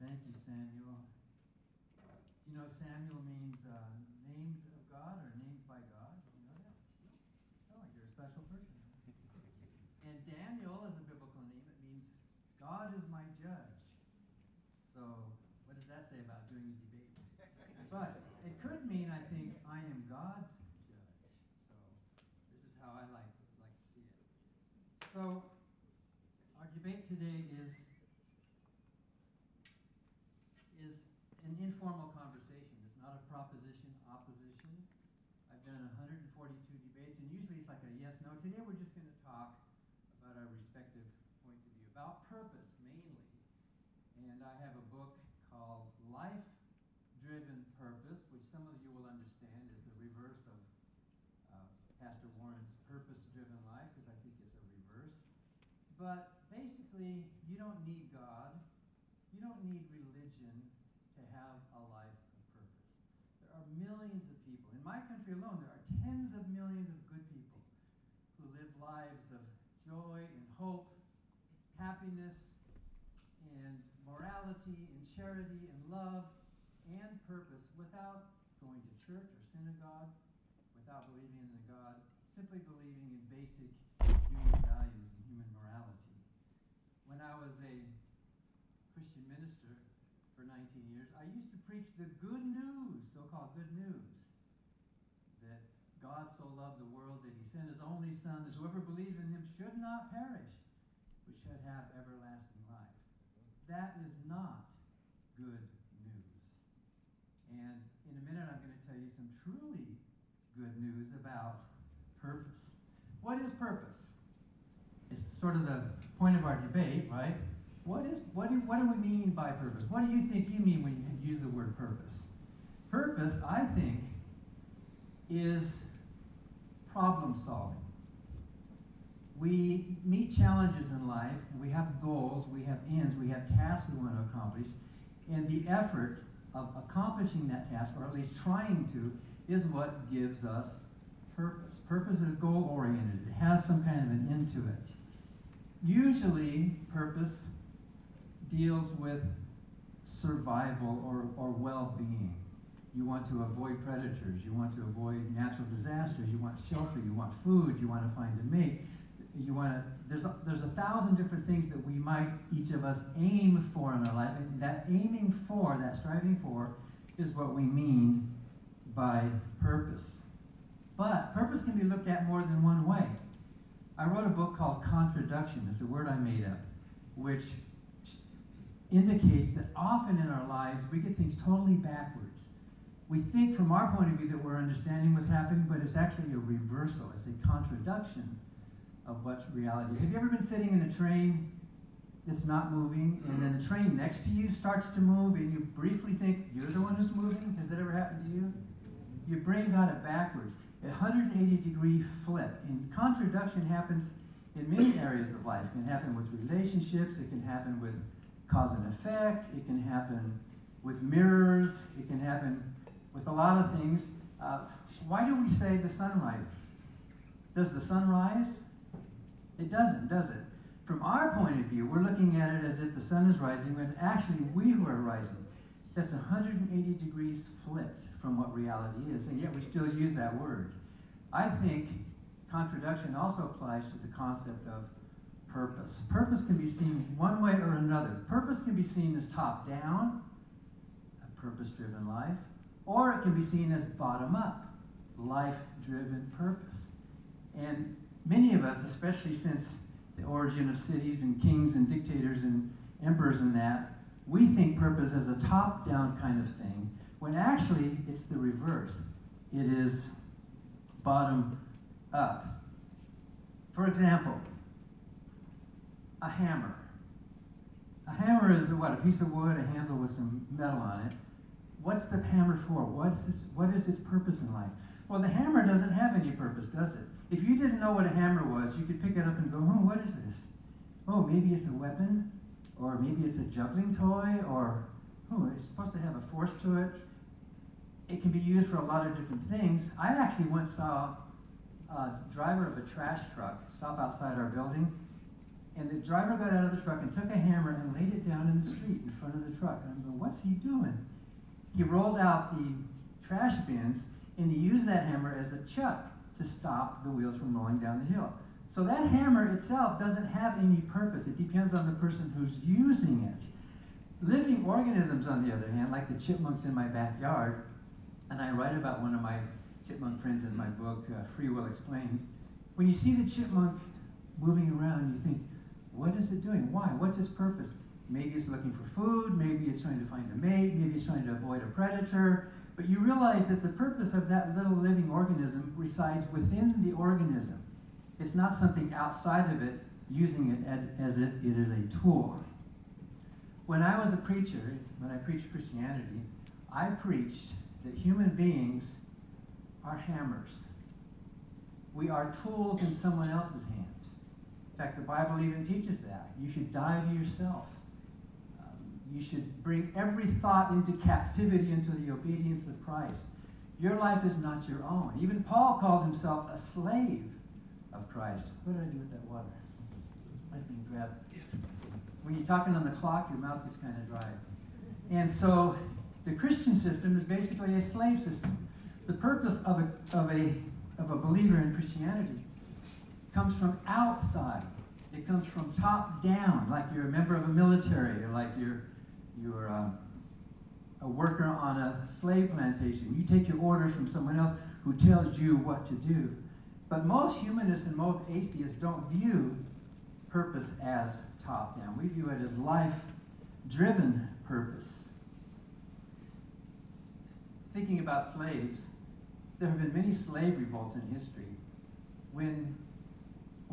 Thank you, Samuel. You know, Samuel means named of God or named by God. You know that? Sound like you're a special person. And Daniel is a biblical name. It means God is my judge. So what does that say about doing a debate? But it could mean, I think, I am God's judge. So this is how I like to see it. So our debate today is an informal conversation. It's not a proposition opposition. I've done 142 debates, and usually it's like a yes-no. Today we're just going to talk about our respective points of view, about purpose mainly. And I have a book called Life-Driven Purpose, which some of you will understand is the reverse of Pastor Warren's purpose-driven life, because I think it's a reverse. But basically, you don't need God. You don't need religion to have a life of purpose. There are millions of people. In my country alone, there are tens of millions of good people who live lives of joy and hope, happiness and morality and charity and love and purpose without going to church or synagogue, without believing in a God, simply believing in basic human values and human morality. When I was a Christian minister for 19 years, I used to preach the good news, so-called good news, that God so loved the world that he sent his only Son, that whoever believes in him should not perish, but should have everlasting life. That is not good news. And in a minute, I'm going to tell you some truly good news about purpose. What is purpose? It's sort of the point of our debate, right? What do we mean by purpose? What do you think you mean when you use the word purpose? Purpose, I think, is problem solving. We meet challenges in life, and we have goals, we have ends, we have tasks we want to accomplish, and the effort of accomplishing that task, or at least trying to, is what gives us purpose. Purpose is goal-oriented. It has some kind of an end to it. Usually, purpose deals with survival or well-being. You want to avoid predators. You want to avoid natural disasters. You want shelter. You want food. You want to find a mate. There's 1,000 different things that we might, each of us, aim for in our life. And that aiming for, that striving for, is what we mean by purpose. But purpose can be looked at more than one way. I wrote a book called Contradiction. It's a word I made up, which indicates that often in our lives we get things totally backwards. We think from our point of view that we're understanding what's happening, but it's actually a reversal. It's a contradiction of what's reality. Have you ever been sitting in a train that's not moving, and then the train next to you starts to move, and you briefly think you're the one who's moving? Has that ever happened to you? Your brain got it backwards. A 180-degree flip. And contradiction happens in many areas of life. It can happen with relationships. It can happen with cause and effect. It can happen with mirrors. It can happen with a lot of things. Why do we say the sun rises? Does the sun rise? It doesn't, does it? From our point of view, we're looking at it as if the sun is rising, when actually we who are rising. That's 180 degrees flipped from what reality is, and yet we still use that word. I think contradiction also applies to the concept of purpose. Purpose can be seen one way or another. Purpose can be seen as top-down, a purpose-driven life, or it can be seen as bottom-up, life-driven purpose. And many of us, especially since the origin of cities and kings and dictators and emperors and that, we think purpose is a top-down kind of thing, when actually it's the reverse. It is bottom-up. For example, a hammer. A hammer is what? A piece of wood, a handle with some metal on it. What's the hammer for? What is its purpose in life? Well, the hammer doesn't have any purpose, does it? If you didn't know what a hammer was, you could pick it up and go, what is this? Oh, maybe it's a weapon, or maybe it's a juggling toy, or it's supposed to have a force to it. It can be used for a lot of different things. I actually once saw a driver of a trash truck stop outside our building, And the driver got out of the truck and took a hammer and laid it down in the street in front of the truck. And I'm going, what's he doing? He rolled out the trash bins, and he used that hammer as a chuck to stop the wheels from rolling down the hill. So that hammer itself doesn't have any purpose. It depends on the person who's using it. Living organisms, on the other hand, like the chipmunks in my backyard, and I write about one of my chipmunk friends in my book, Free Will Explained. When you see the chipmunk moving around, you think, what is it doing? Why? What's its purpose? Maybe it's looking for food, maybe it's trying to find a mate, maybe it's trying to avoid a predator, but you realize that the purpose of that little living organism resides within the organism. It's not something outside of it, using it as if it is a tool. When I was a preacher, when I preached Christianity, I preached that human beings are hammers. We are tools in someone else's hand. In fact, the Bible even teaches that. You should die to yourself. You should bring every thought into captivity into the obedience of Christ. Your life is not your own. Even Paul called himself a slave of Christ. What did I do with that water? I've been grabbed. When you're talking on the clock, your mouth gets kind of dry. And so the Christian system is basically a slave system. The purpose of a believer in Christianity comes from outside. It comes from top down, like you're a member of a military, or like you're a worker on a slave plantation. You take your orders from someone else who tells you what to do. But most humanists and most atheists don't view purpose as top down. We view it as life-driven purpose. Thinking about slaves, there have been many slave revolts in history. When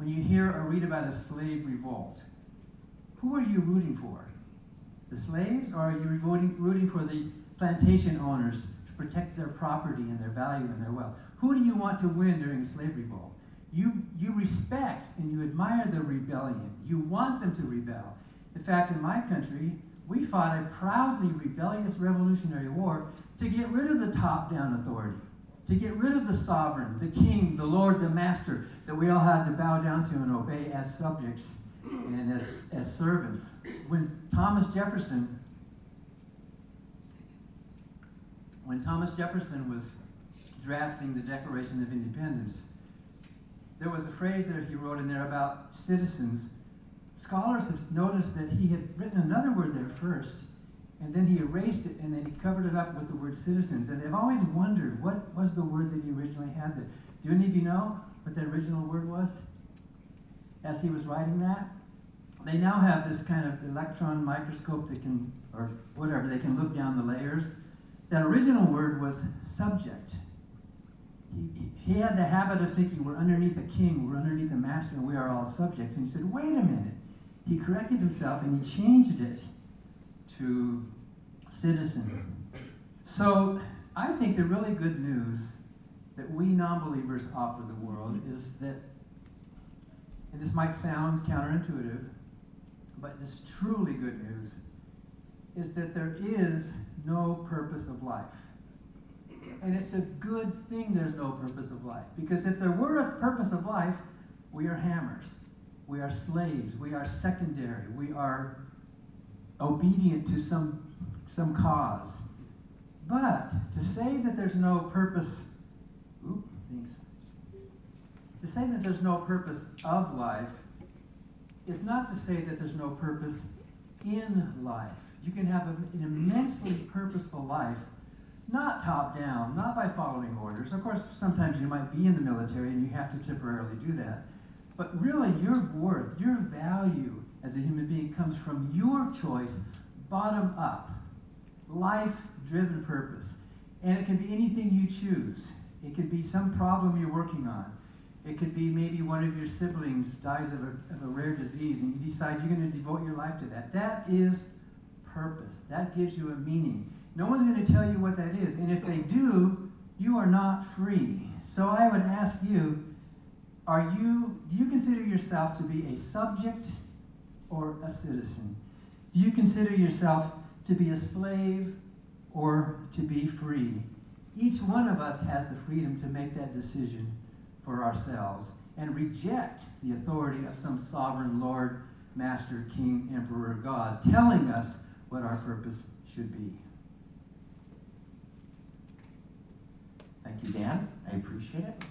you hear or read about a slave revolt, who are you rooting for? The slaves, or are you rooting for the plantation owners to protect their property and their value and their wealth? Who do you want to win during a slave revolt? You respect and you admire the rebellion. You want them to rebel. In fact, in my country, we fought a proudly rebellious revolutionary war to get rid of the top-down authority, to get rid of the sovereign, the king, the lord, the master, that we all had to bow down to and obey as subjects and as servants. When Thomas Jefferson was drafting the Declaration of Independence, there was a phrase that he wrote in there about citizens. Scholars have noticed that he had written another word there first, and then he erased it, and then he covered it up with the word citizens. And they've always wondered, what was the word that he originally had there? Do any of you know what the original word was? As he was writing that? They now have this kind of electron microscope that can, or whatever, they can look down the layers. That original word was subject. He had the habit of thinking we're underneath a king, we're underneath a master, and we are all subjects. And he said, wait a minute. He corrected himself and he changed it to citizen. So I think the really good news that we non-believers offer the world is that, and this might sound counterintuitive, but this truly good news is that there is no purpose of life. And it's a good thing there's no purpose of life. Because if there were a purpose of life, we are hammers. We are slaves. We are secondary. We are obedient to some cause. But to say that there's no purpose, to say that there's no purpose of life is not to say that there's no purpose in life. You can have an immensely purposeful life, not top down, not by following orders. Of course, sometimes you might be in the military and you have to temporarily do that. But really, your worth, your value as a human being comes from your choice, bottom up, life-driven purpose. And it can be anything you choose. It could be some problem you're working on. It could be maybe one of your siblings dies of a rare disease and you decide you're going to devote your life to that. That is purpose. That gives you a meaning. No one's going to tell you what that is. And if they do, you are not free. So I would ask you, do you consider yourself to be a subject or a citizen? Do you consider yourself to be a slave or to be free? Each one of us has the freedom to make that decision for ourselves and reject the authority of some sovereign lord Master, King, Emperor, God, telling us what our purpose should be. Thank you, Dan. I appreciate it.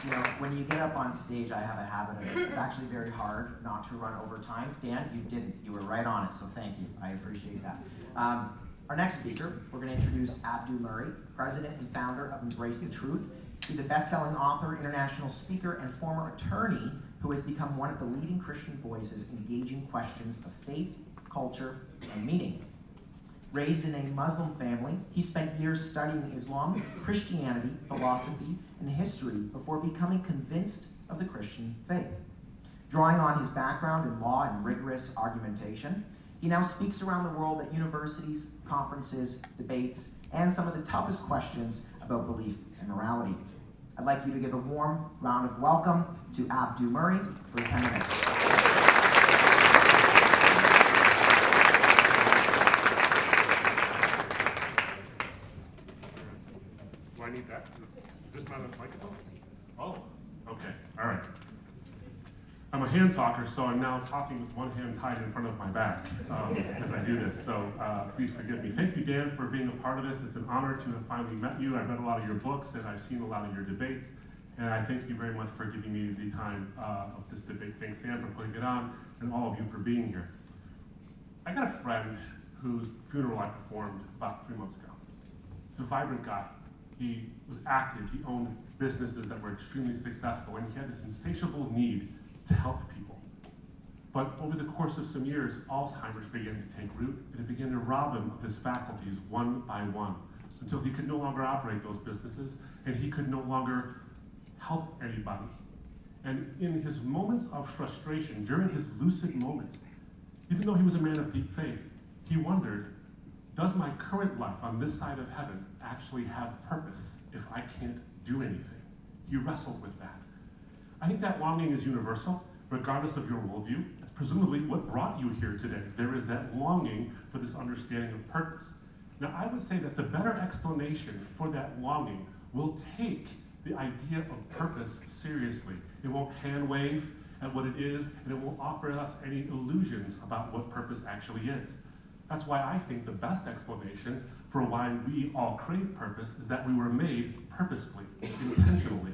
You know, when you get up on stage, I have a habit of it's actually very hard not to run over time. Dan, you didn't. You were right on it, so thank you. I appreciate that. Our next speaker, we're going to introduce Abdu Murray, president and founder of Embrace the Truth. He's a best-selling author, international speaker, and former attorney who has become one of the leading Christian voices engaging questions of faith, culture, and meaning. Raised in a Muslim family, he spent years studying Islam, Christianity, philosophy, and history before becoming convinced of the Christian faith. Drawing on his background in law and rigorous argumentation, he now speaks around the world at universities, conferences, debates, and some of the toughest questions about belief and morality. I'd like you to give a warm round of welcome to Abdu Murray for his 10 minutes. Do I need that? Is this not a microphone? Oh, okay, all right. I'm a hand talker, so I'm now talking with one hand tied in front of my back as I do this, so please forgive me. Thank you, Dan, for being a part of this. It's an honor to have finally met you. I've read a lot of your books, and I've seen a lot of your debates, and I thank you very much for giving me the time of this debate. Thanks, Dan, for putting it on, and all of you for being here. I got a friend whose funeral I performed about 3 months ago. He's a vibrant guy. He was active, he owned businesses that were extremely successful, and he had this insatiable need to help people. But over the course of some years, Alzheimer's began to take root, and it began to rob him of his faculties one by one, until he could no longer operate those businesses, and he could no longer help anybody. And in his moments of frustration, during his lucid moments, even though he was a man of deep faith, he wondered, does my current life on this side of heaven actually have purpose if I can't do anything? He wrestled with that. I think that longing is universal, regardless of your worldview. It's presumably what brought you here today. There is that longing for this understanding of purpose. Now, I would say that the better explanation for that longing will take the idea of purpose seriously. It won't hand wave at what it is, and it won't offer us any illusions about what purpose actually is. That's why I think the best explanation for why we all crave purpose is that we were made purposefully, intentionally,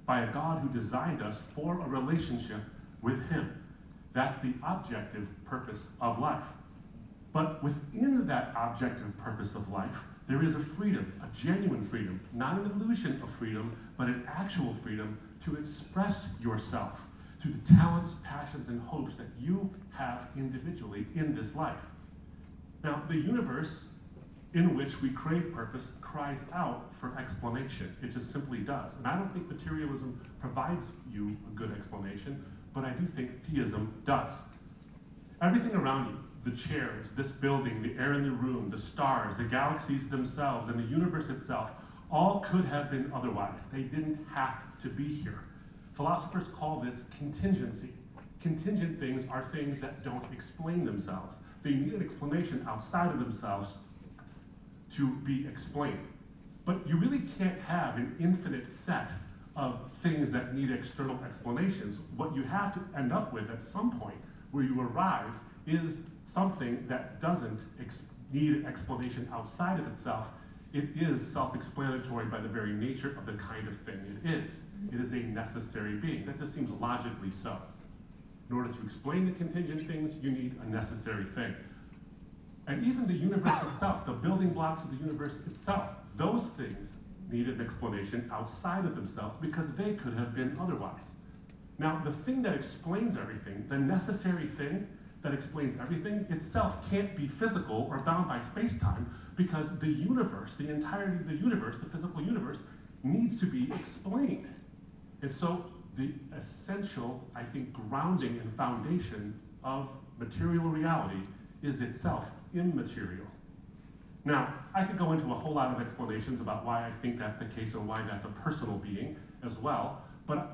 by a God who designed us for a relationship with Him. That's the objective purpose of life. But within that objective purpose of life, there is a freedom, a genuine freedom, not an illusion of freedom, but an actual freedom to express yourself through the talents, passions, and hopes that you have individually in this life. Now, the universe in which we crave purpose cries out for explanation. It just simply does. And I don't think materialism provides you a good explanation, but I do think theism does. Everything around you, the chairs, this building, the air in the room, the stars, the galaxies themselves, and the universe itself, all could have been otherwise. They didn't have to be here. Philosophers call this contingency. Contingent things are things that don't explain themselves. They need an explanation outside of themselves to be explained. But you really can't have an infinite set of things that need external explanations. What you have to end up with at some point where you arrive is something that doesn't need explanation outside of itself. It is self-explanatory by the very nature of the kind of thing it is. It is a necessary being. That just seems logically so. In order to explain the contingent things, you need a necessary thing. And even the universe itself, the building blocks of the universe itself, those things need an explanation outside of themselves because they could have been otherwise. Now, the thing that explains everything, the necessary thing that explains everything, itself can't be physical or bound by space-time because the universe, the entirety of the universe, the physical universe, needs to be explained. And so the essential, I think, grounding and foundation of material reality is itself immaterial. Now, I could go into a whole lot of explanations about why I think that's the case and why that's a personal being as well,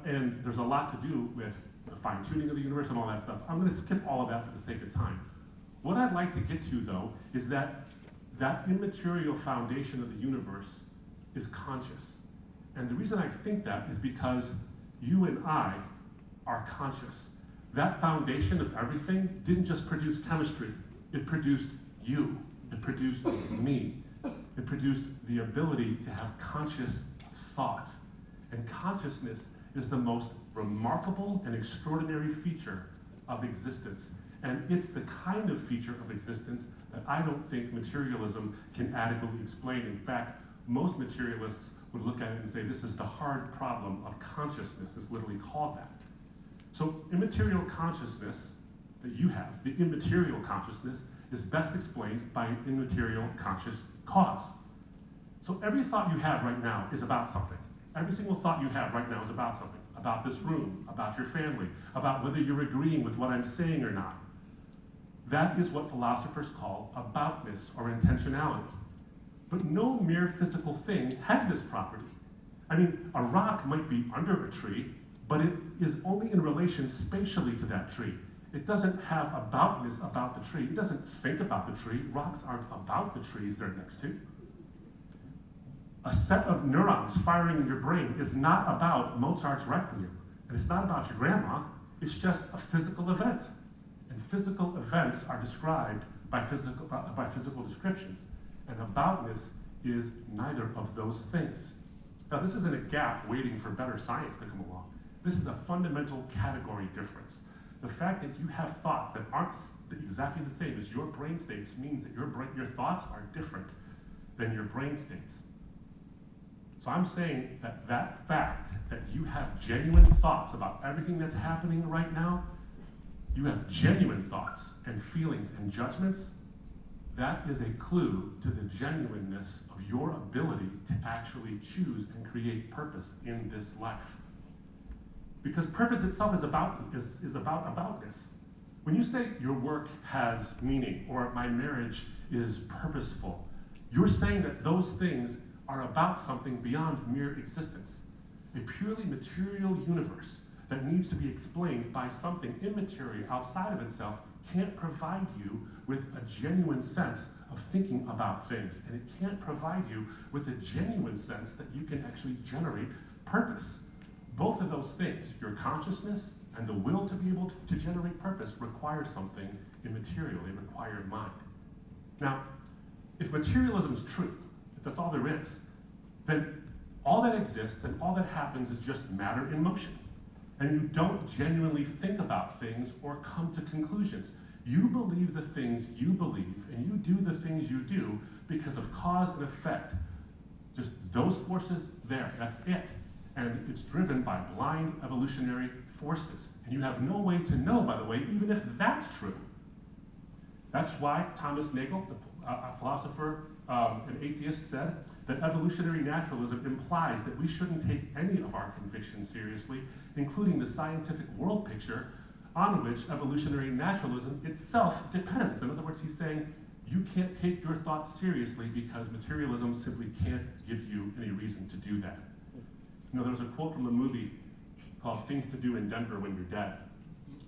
and there's a lot to do with the fine-tuning of the universe and all that stuff. I'm going to skip all of that for the sake of time. What I'd like to get to, though, is that immaterial foundation of the universe is conscious. And the reason I think that is because you and I are conscious. That foundation of everything didn't just produce chemistry. It produced you. It produced me. It produced the ability to have conscious thought. And consciousness is the most remarkable and extraordinary feature of existence. And it's the kind of feature of existence that I don't think materialism can adequately explain. In fact, most materialists would look at it and say, this is the hard problem of consciousness. It's literally called that. So immaterial consciousness that you have, the immaterial consciousness, is best explained by an immaterial conscious cause. So every thought you have right now is about something. Every single thought you have right now is about something. About this room, about your family, about whether you're agreeing with what I'm saying or not. That is what philosophers call aboutness or intentionality. But no mere physical thing has this property. I mean, a rock might be under a tree, but it is only in relation spatially to that tree. It doesn't have aboutness about the tree. It doesn't think about the tree. Rocks aren't about the trees they're next to. A set of neurons firing in your brain is not about Mozart's Requiem, and it's not about your grandma. It's just a physical event. And physical events are described by physical descriptions. And aboutness is neither of those things. Now, this isn't a gap waiting for better science to come along. This is a fundamental category difference. The fact that you have thoughts that aren't exactly the same as your brain states means that your thoughts are different than your brain states. So I'm saying that that fact that you have genuine thoughts about everything that's happening right now, you have genuine thoughts and feelings and judgments, that is a clue to the genuineness of your ability to actually choose and create purpose in this life. Because purpose itself is about aboutness. When you say your work has meaning or my marriage is purposeful, you're saying that those things are about something beyond mere existence. A purely material universe that needs to be explained by something immaterial outside of itself can't provide you with a genuine sense of thinking about things. And it can't provide you with a genuine sense that you can actually generate purpose. Both of those things, your consciousness and the will to be able to generate purpose, require something immaterial. They require mind. Now, if materialism is true, if that's all there is, then all that exists and all that happens is just matter in motion. And you don't genuinely think about things or come to conclusions. You believe the things you believe, and you do the things you do because of cause and effect. Just those forces there, that's it. And it's driven by blind evolutionary forces. And you have no way to know, by the way, even if that's true. That's why Thomas Nagel, a philosopher and atheist, said that evolutionary naturalism implies that we shouldn't take any of our convictions seriously, including the scientific world picture on which evolutionary naturalism itself depends. In other words, he's saying you can't take your thoughts seriously because materialism simply can't give you any reason to do that. You know, there was a quote from a movie called Things to Do in Denver When You're Dead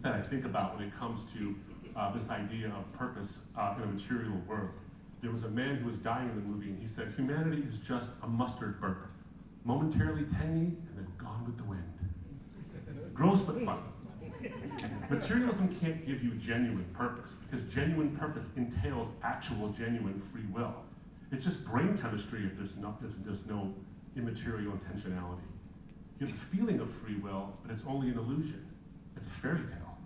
that I think about when it comes to this idea of purpose in a material world. There was a man who was dying in the movie, and he said, humanity is just a mustard burp, momentarily tangy and then gone with the wind. Gross but fun. Materialism can't give you genuine purpose, because genuine purpose entails actual genuine free will. It's just brain chemistry if there's no immaterial intentionality. You have a feeling of free will, but it's only an illusion. It's a fairy tale.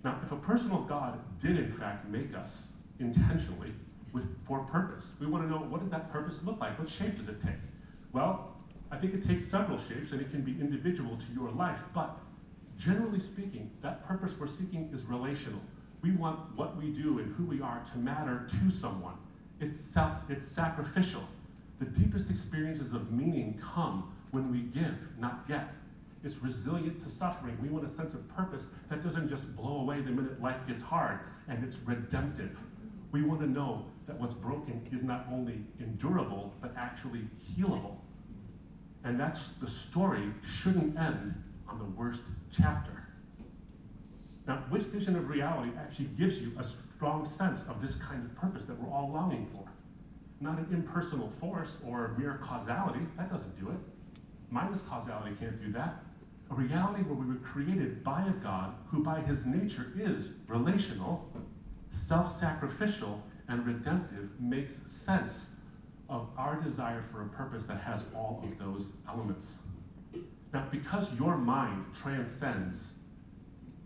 Now, if a personal God did in fact make us intentionally for purpose, we want to know, what does that purpose look like? What shape does it take? Well, I think it takes several shapes, and it can be individual to your life, but generally speaking, that purpose we're seeking is relational. We want what we do and who we are to matter to someone. It's sacrificial. The deepest experiences of meaning come when we give, not get. It's resilient to suffering. We want a sense of purpose that doesn't just blow away the minute life gets hard, and it's redemptive. We want to know that what's broken is not only endurable, but actually healable. And that's the story shouldn't end on the worst chapter. Now, which vision of reality actually gives you a strong sense of this kind of purpose that we're all longing for? Not an impersonal force or mere causality, that doesn't do it. mindless causality can't do that. A reality where we were created by a God who by his nature is relational, self-sacrificial, and redemptive makes sense of our desire for a purpose that has all of those elements. Now, because your mind transcends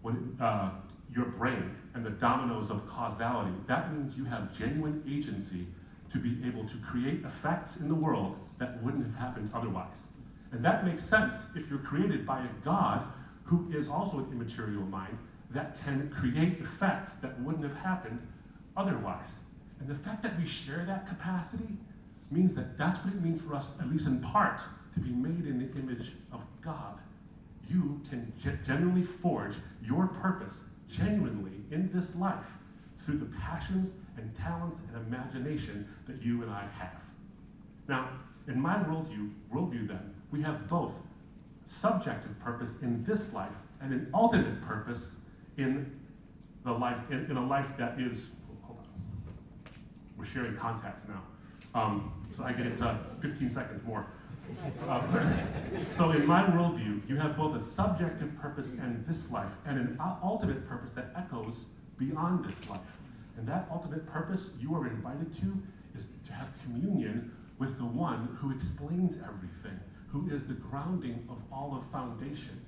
your brain and the dominoes of causality, that means you have genuine agency to be able to create effects in the world that wouldn't have happened otherwise. And that makes sense if you're created by a God who is also an immaterial mind that can create effects that wouldn't have happened otherwise. And the fact that we share that capacity means that that's what it means for us, at least in part, to be made in the image of God. You can genuinely forge your purpose genuinely in this life through the passions and talents and imagination that you and I have. Now, in my worldview then, we have both subjective purpose in this life and an ultimate purpose in the life, in a life that is, hold on, we're sharing contacts now. So I get 15 seconds more. So in my worldview, you have both a subjective purpose in this life and an ultimate purpose that echoes beyond this life. And that ultimate purpose you are invited to is to have communion with the one who explains everything, who is the grounding of all of foundation.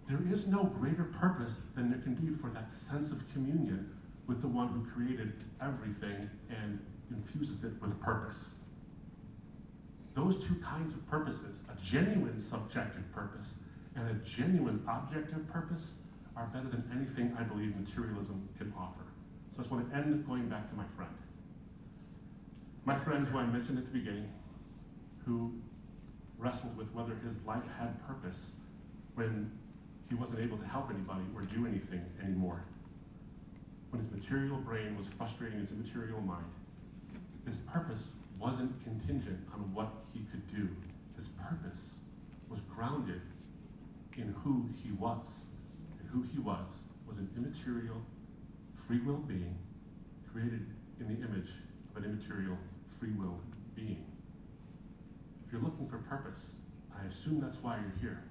There is no greater purpose than there can be for that sense of communion with the one who created everything and infuses it with purpose. Those two kinds of purposes, a genuine subjective purpose and a genuine objective purpose, are better than anything I believe materialism can offer. So I just want to end going back to my friend. My friend who I mentioned at the beginning, who wrestled with whether his life had purpose when he wasn't able to help anybody or do anything anymore. When his material brain was frustrating his immaterial mind, his purpose wasn't contingent on what he could do. His purpose was grounded in who he was. And who he was an immaterial, free-will being created in the image of an immaterial, free-willed being. If you're looking for purpose, I assume that's why you're here.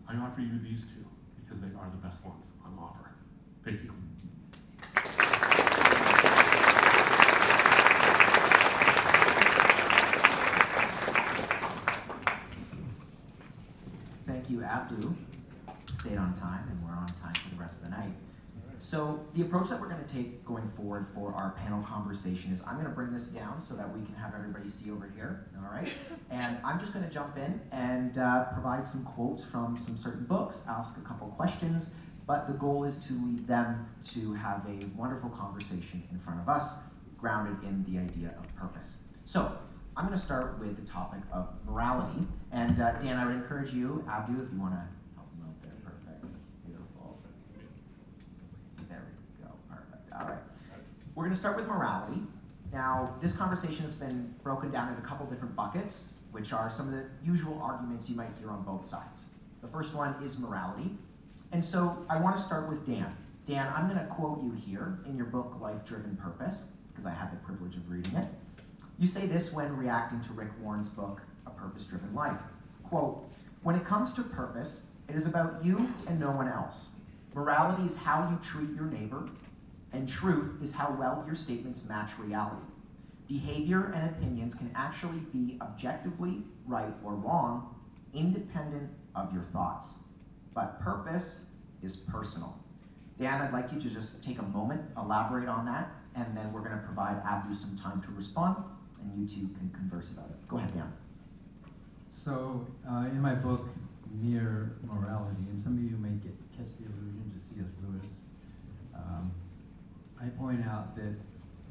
I offer you these two because they are the best ones on offer. Thank you. Thank you, Abdu. Stayed on time, and we're on time for the rest of the night. So the approach that we're going to take going forward for our panel conversation is I'm going to bring this down so that we can have everybody see over here, all right? And I'm just going to jump in and provide some quotes from some certain books, ask a couple questions, but the goal is to lead them to have a wonderful conversation in front of us, grounded in the idea of purpose. So I'm going to start with the topic of morality. And Dan, I would encourage you, Abdu, if you want to help him out there. Perfect. Beautiful. There we go. Perfect. All right. We're going to start with morality. Now, this conversation has been broken down into a couple different buckets, which are some of the usual arguments you might hear on both sides. The first one is morality. And so I want to start with Dan. Dan, I'm going to quote you here in your book, Life-Driven Purpose, because I had the privilege of reading it. You say this when reacting to Rick Warren's book, A Purpose-Driven Life. Quote, "When it comes to purpose, it is about you and no one else. Morality is how you treat your neighbor, and truth is how well your statements match reality. Behavior and opinions can actually be objectively right or wrong, independent of your thoughts. But purpose is personal." Dan, I'd like you to just take a moment, elaborate on that, and then we're going to provide Abdu some time to respond, and you two can converse about it. Go ahead, Dan. So in my book, Mere Morality, and some of you may catch the allusion to C.S. Lewis, I point out that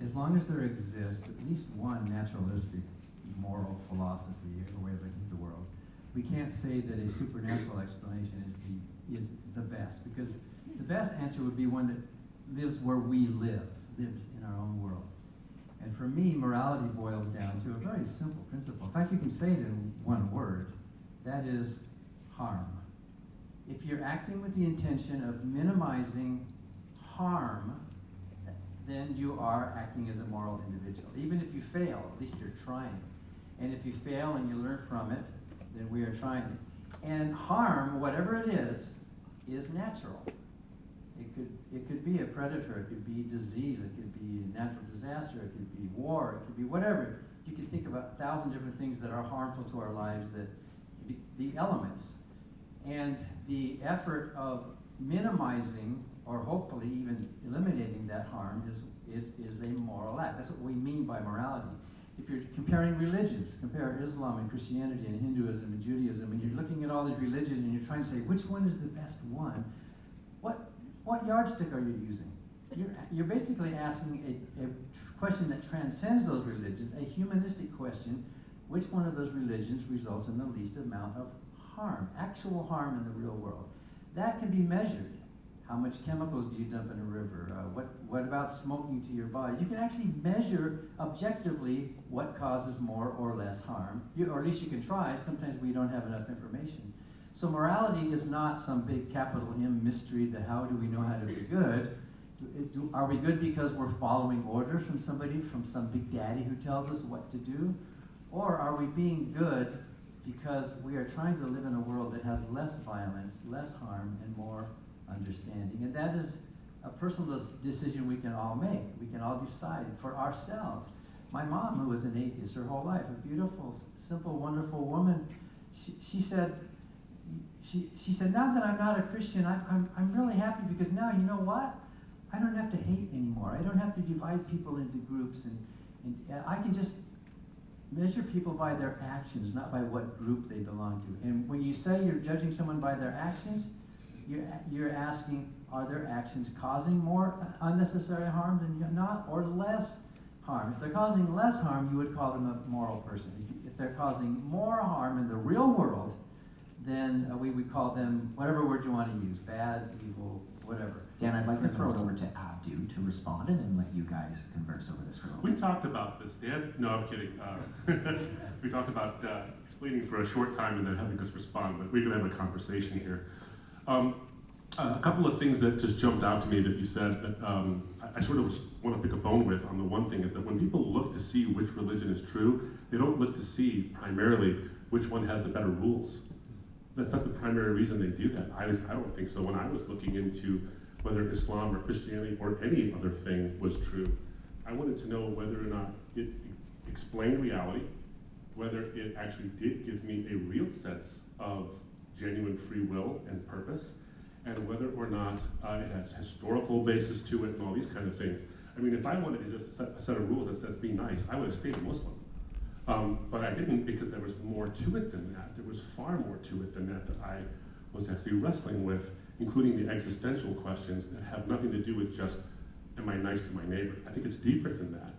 as long as there exists at least one naturalistic moral philosophy or way of looking at the world, we can't say that a supernatural explanation is the best, because the best answer would be one that lives where we live, lives in our own world. And for me, morality boils down to a very simple principle. In fact, you can say it in one word. That is harm. If you're acting with the intention of minimizing harm, then you are acting as a moral individual. Even if you fail, at least you're trying. And if you fail and you learn from it, then we are trying to. And harm, whatever it is natural. It could be a predator, it could be disease, it could be a natural disaster, it could be war, it could be whatever. You can think about 1,000 different things that are harmful to our lives that could be the elements. And the effort of minimizing or hopefully even eliminating that harm is a moral act. That's what we mean by morality. If you're comparing religions, compare Islam and Christianity and Hinduism and Judaism, and you're looking at all these religions and you're trying to say, which one is the best one? What yardstick are you using? You're basically asking a question that transcends those religions, a humanistic question. Which one of those religions results in the least amount of harm, actual harm in the real world? That can be measured. How much chemicals do you dump in a river? What about smoking to your body? You can actually measure objectively what causes more or less harm, or at least you can try. Sometimes we don't have enough information. So morality is not some big capital M mystery that how do we know how to be good? Are we good because we're following orders from somebody, from some big daddy who tells us what to do? Or are we being good because we are trying to live in a world that has less violence, less harm, and more understanding? And that is a personal decision we can all make. We can all decide for ourselves. My mom, who was an atheist her whole life, a beautiful, simple, wonderful woman, she said, now that I'm not a Christian, I'm really happy because now, you know what? I don't have to hate anymore. I don't have to divide people into groups, and I can just measure people by their actions, not by what group they belong to. And when you say you're judging someone by their actions, you're asking, are their actions causing more unnecessary harm than not, or less harm? If they're causing less harm, you would call them a moral person. If they're causing more harm in the real world, then we would call them whatever word you want to use, bad, evil, whatever. Dan, I'd like to throw it over to Abdu to respond and then let you guys converse over this for a little bit. We talked about this, Dan. No, I'm kidding. We talked about explaining for a short time and then having us respond, but we're going to have a conversation here. A couple of things that just jumped out to me that you said that I sort of want to pick a bone with on the one thing is that when people look to see which religion is true, they don't look to see primarily which one has the better rules. That's not the primary reason they do that. I don't think so. When I was looking into whether Islam or Christianity or any other thing was true, I wanted to know whether or not it explained reality, whether it actually did give me a real sense of genuine free will and purpose, and whether or not it has historical basis to it and all these kind of things. I mean, if I wanted to just set a set of rules that says be nice, I would have stayed a Muslim. But I didn't because there was more to it than that. There was far more to it than that I was actually wrestling with, including the existential questions that have nothing to do with just, am I nice to my neighbor? I think it's deeper than that.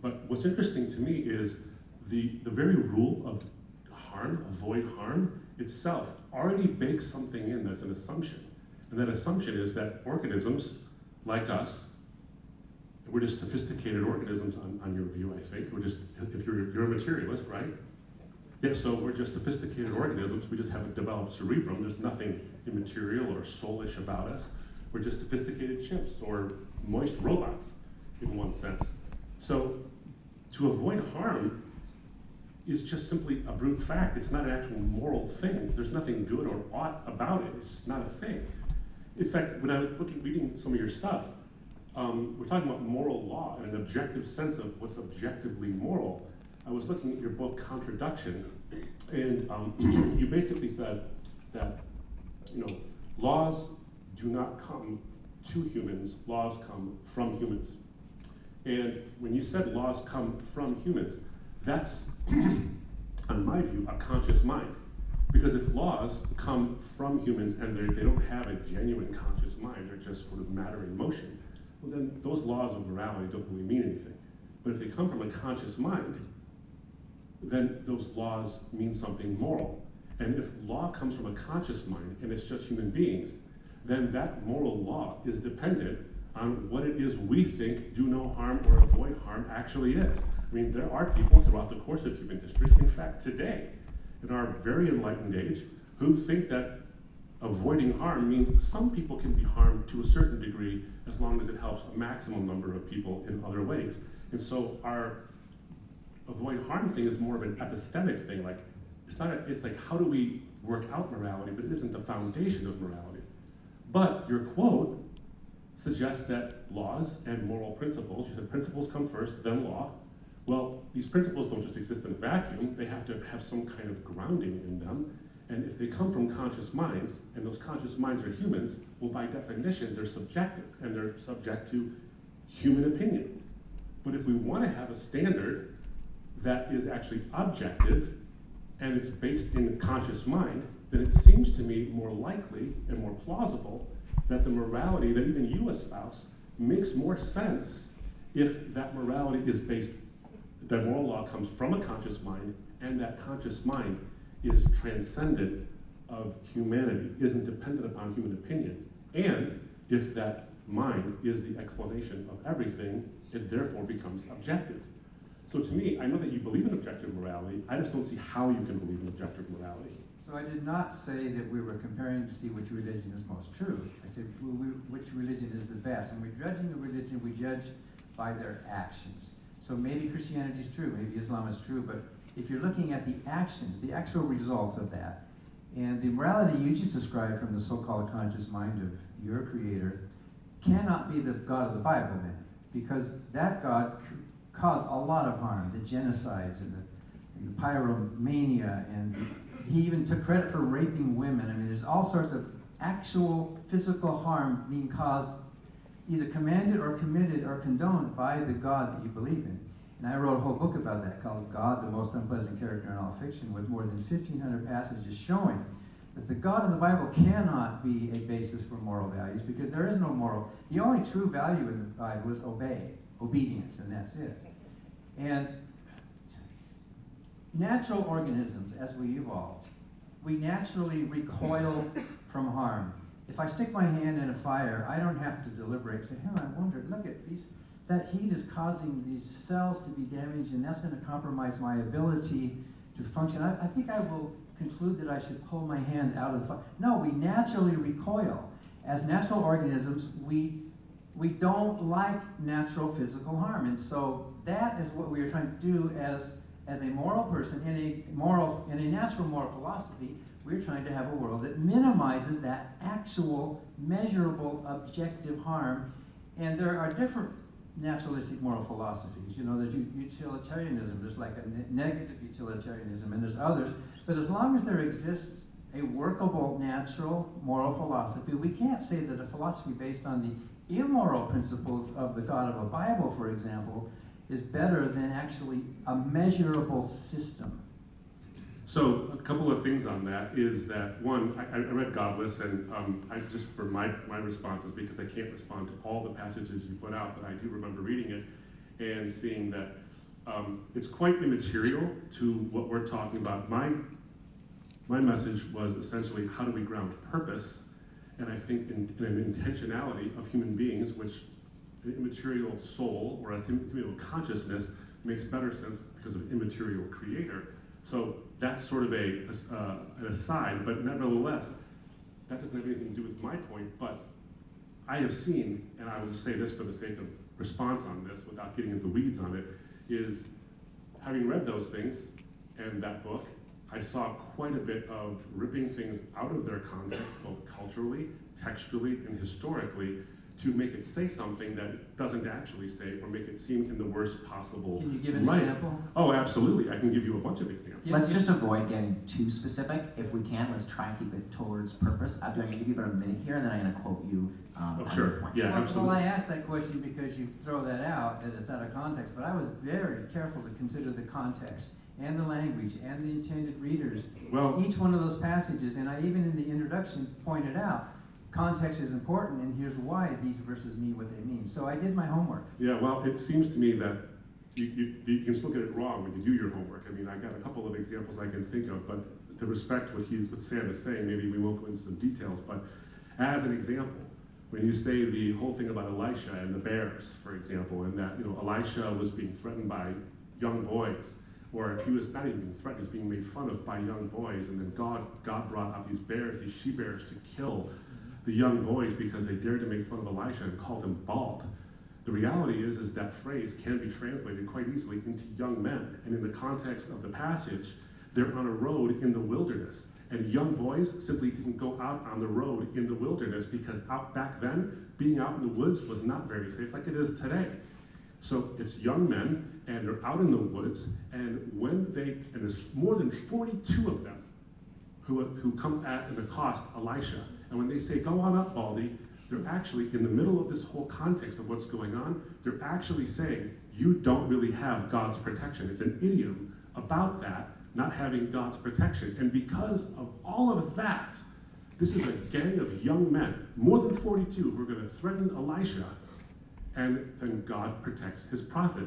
But what's interesting to me is the very rule of harm, avoid harm, itself already bakes something in that's an assumption. And that assumption is that organisms like us, we're just sophisticated organisms on your view, I think. We're just, if you're a materialist, right? Yeah, so we're just sophisticated organisms. We just haven't developed cerebrum. There's nothing immaterial or soulish about us. We're just sophisticated chimps or moist robots in one sense. So to avoid harm is just simply a brute fact. It's not an actual moral thing. There's nothing good or ought about it. It's just not a thing. In fact, when I was reading some of your stuff, we're talking about moral law in an objective sense of what's objectively moral. I was looking at your book, Contradiction, and you basically said that, laws do not come to humans, laws come from humans. And when you said laws come from humans, that's, in my view, a conscious mind. Because if laws come from humans and they don't have a genuine conscious mind, they're just sort of matter in motion, well then those laws of morality don't really mean anything. But if they come from a conscious mind, then those laws mean something moral. And if law comes from a conscious mind and it's just human beings, then that moral law is dependent on what it is we think do no harm or avoid harm actually is. I mean, there are people throughout the course of human history, in fact today, in our very enlightened age, who think that avoiding harm means some people can be harmed to a certain degree as long as it helps a maximum number of people in other ways. And so our avoid harm thing is more of an epistemic thing, like it's like, how do we work out morality, but it isn't the foundation of morality. But your quote suggests that laws and moral principles, you said principles come first, then law. Well, these principles don't just exist in a vacuum, they have to have some kind of grounding in them. And if they come from conscious minds, and those conscious minds are humans, well, by definition, they're subjective, and they're subject to human opinion. But if we want to have a standard that is actually objective, and it's based in the conscious mind, then it seems to me more likely and more plausible that the morality that even you espouse makes more sense if that morality is based, that moral law comes from a conscious mind, and that conscious mind is transcendent of humanity, isn't dependent upon human opinion. And if that mind is the explanation of everything, it therefore becomes objective. So to me, I know that you believe in objective morality, I just don't see how you can believe in objective morality. So I did not say that we were comparing to see which religion is most true. I said which religion is the best. And we're judging a religion, we judge by their actions. So maybe Christianity is true, maybe Islam is true, but if you're looking at the actions, the actual results of that, and the morality you just described from the so-called conscious mind of your creator cannot be the God of the Bible then, because that God caused a lot of harm, the genocides and the pyromania, and he even took credit for raping women. I mean, there's all sorts of actual physical harm being caused, either commanded or committed or condoned by the God that you believe in. And I wrote a whole book about that called God, the Most Unpleasant Character in All Fiction, with more than 1,500 passages showing that the God of the Bible cannot be a basis for moral values, because there is no moral. The only true value in the Bible is obedience, and that's it. And natural organisms, as we evolved, we naturally recoil from harm. If I stick my hand in a fire, I don't have to deliberate and say, I wonder, look at these, that heat is causing these cells to be damaged, and that's going to compromise my ability to function. I think I will conclude that I should pull my hand out of the fire. No, we naturally recoil. As natural organisms, we don't like natural physical harm, and so that is what we are trying to do as a moral person in a natural moral philosophy. We're trying to have a world that minimizes that actual, measurable, objective harm. And there are different naturalistic moral philosophies. You know, there's utilitarianism, there's like a negative utilitarianism, and there's others. But as long as there exists a workable, natural moral philosophy, we can't say that a philosophy based on the immoral principles of the God of a Bible, for example, is better than actually a measurable system. So a couple of things on that is that, one, I read Godless, and I just, for my responses, because I can't respond to all the passages you put out, but I do remember reading it and seeing that it's quite immaterial to what we're talking about. My message was essentially, how do we ground purpose? And I think in an intentionality of human beings, which an immaterial soul or an immaterial consciousness makes better sense because of an immaterial creator. So that's sort of an aside, but nevertheless, that doesn't have anything to do with my point, but I have seen, and I will just say this for the sake of response on this, without getting into the weeds on it, is having read those things and that book, I saw quite a bit of ripping things out of their context, both culturally, textually, and historically, to make it say something that it doesn't actually say, or make it seem in the worst possible light. Can you give an example? Oh, absolutely. I can give you a bunch of examples. Let's just avoid getting too specific. If we can, let's try and keep it towards purpose. Abdu, I'm going to give you about a minute here, and then I'm going to quote you. Oh, sure. Yeah, absolutely. Well, I asked that question because you throw that out, that it's out of context, but I was very careful to consider the context and the language and the intended readers. Well, each one of those passages, and I even in the introduction pointed out, context is important, and here's why these verses mean what they mean. So I did my homework. Yeah, well, it seems to me that you can still get it wrong when you do your homework. I mean, I got a couple of examples I can think of, but to respect what Sam is saying, maybe we won't go into some details, but as an example, when you say the whole thing about Elisha and the bears, for example, and that, Elisha was being threatened by young boys, or he was not even being threatened, he was being made fun of by young boys, and then God brought out these bears, these she-bears, to kill the young boys because they dared to make fun of Elisha and called him bald. The reality is that phrase can be translated quite easily into young men. And in the context of the passage, They're on a road in the wilderness. And young boys simply didn't go out on the road in the wilderness because out back then, being out in the woods was not very safe like it is today. So it's young men, and they're out in the woods, and there's more than 42 of them who come at and accost Elisha. And when they say, go on up, Baldy, they're actually, in the middle of this whole context of what's going on, they're actually saying, you don't really have God's protection. It's an idiom about that, not having God's protection. And because of all of that, this is a gang of young men, more than 42, who are going to threaten Elisha. And then God protects his prophet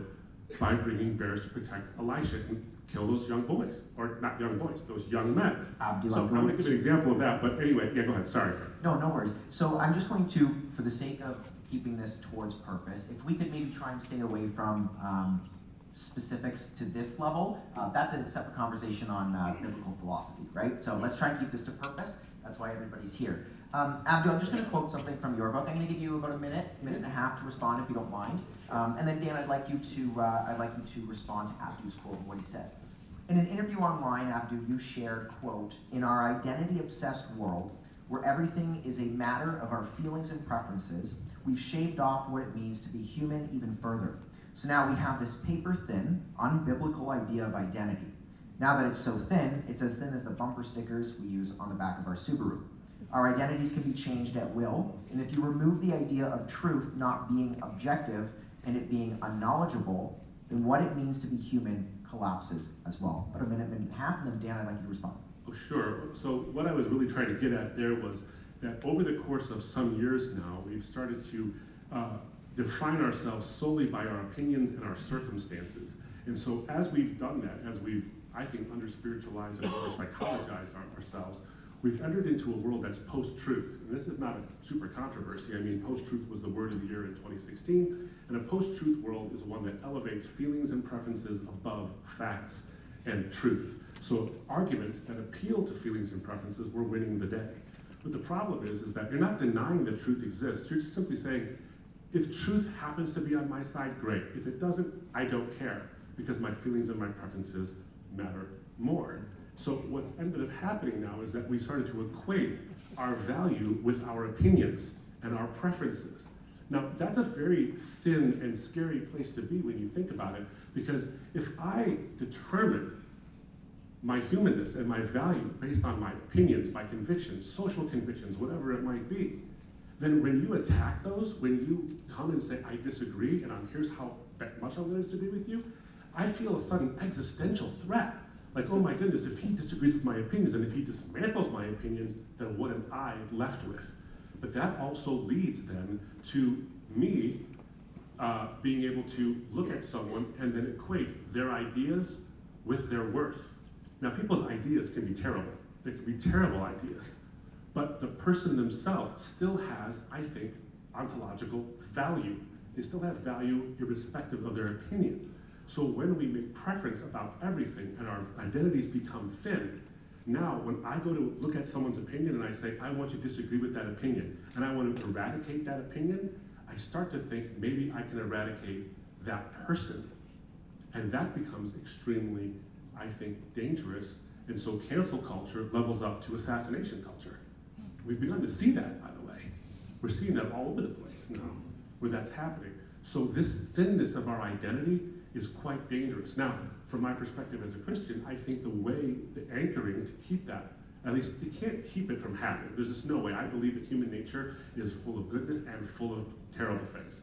by bringing bears to protect Elisha and kill those young boys. Or not young boys, those young men. Abdu, So I'm going to give an example of that, but anyway, yeah, go ahead, sorry. No worries. So I'm just going to, for the sake of keeping this towards purpose, if we could maybe try and stay away from specifics to this level, that's a separate conversation on biblical philosophy, right? So let's try and keep this to purpose. That's why everybody's here. Abdu, I'm just going to quote something from your book. I'm going to give you about a minute and a half to respond if you don't mind. And then Dan, I'd like you to respond to Abdu's quote, what he says. In an interview online, Abdu, you shared, quote, "In our identity-obsessed world, where everything is a matter of our feelings and preferences, we've shaved off what it means to be human even further. So now we have this paper-thin, unbiblical idea of identity. Now that it's so thin, it's as thin as the bumper stickers we use on the back of our Subaru. Our identities can be changed at will, and if you remove the idea of truth not being objective and it being unknowledgeable, then what it means to be human collapses as well." About a minute and a half, and then Dan, I'd like you to respond. Oh, sure. So what I was really trying to get at there was that over the course of some years now, we've started to define ourselves solely by our opinions and our circumstances. And so as we've done that, as we've, I think, under-spiritualized and over-psychologized ourselves, we've entered into a world that's post-truth. And this is not a super controversy. I mean, post-truth was the word of the year in 2016. And a post-truth world is one that elevates feelings and preferences above facts and truth. So arguments that appeal to feelings and preferences were winning the day. But the problem is that you're not denying that truth exists. You're just simply saying, if truth happens to be on my side, great. If it doesn't, I don't care, because my feelings and my preferences matter more. So what's ended up happening now is that we started to equate our value with our opinions and our preferences. Now, that's a very thin and scary place to be when you think about it, because if I determine my humanness and my value based on my opinions, my convictions, social convictions, whatever it might be, then when you attack those, when you come and say, I disagree, and here's how much I'm going to disagree with you, I feel a sudden existential threat. Like, oh my goodness, if he disagrees with my opinions and if he dismantles my opinions, then what am I left with? But that also leads then to me being able to look at someone and then equate their ideas with their worth. Now, people's ideas can be terrible. They can be terrible ideas. But the person themselves still has, I think, ontological value. They still have value irrespective of their opinion. So when we make preference about everything and our identities become thin, now when I go to look at someone's opinion and I say, I want to disagree with that opinion, and I want to eradicate that opinion, I start to think maybe I can eradicate that person. And that becomes extremely, I think, dangerous. And so cancel culture levels up to assassination culture. We've begun to see that, by the way. We're seeing that all over the place now, where that's happening. So this thinness of our identity is quite dangerous. Now, from my perspective as a Christian, I think the anchoring to keep that, at least it can't keep it from happening. There's just no way. I believe that human nature is full of goodness and full of terrible things.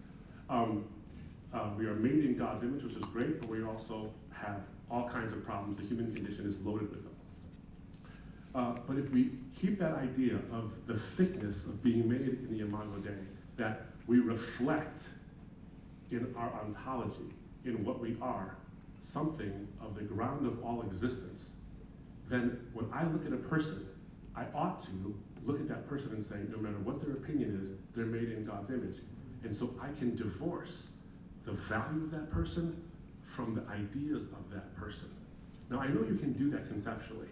We are made in God's image, which is great, but we also have all kinds of problems. The human condition is loaded with them. But if we keep that idea of the thickness of being made in the Imago Dei, that we reflect in our ontology, in what we are, something of the ground of all existence, then when I look at a person, I ought to look at that person and say, no matter what their opinion is, they're made in God's image. And so I can divorce the value of that person from the ideas of that person. Now, I know you can do that conceptually.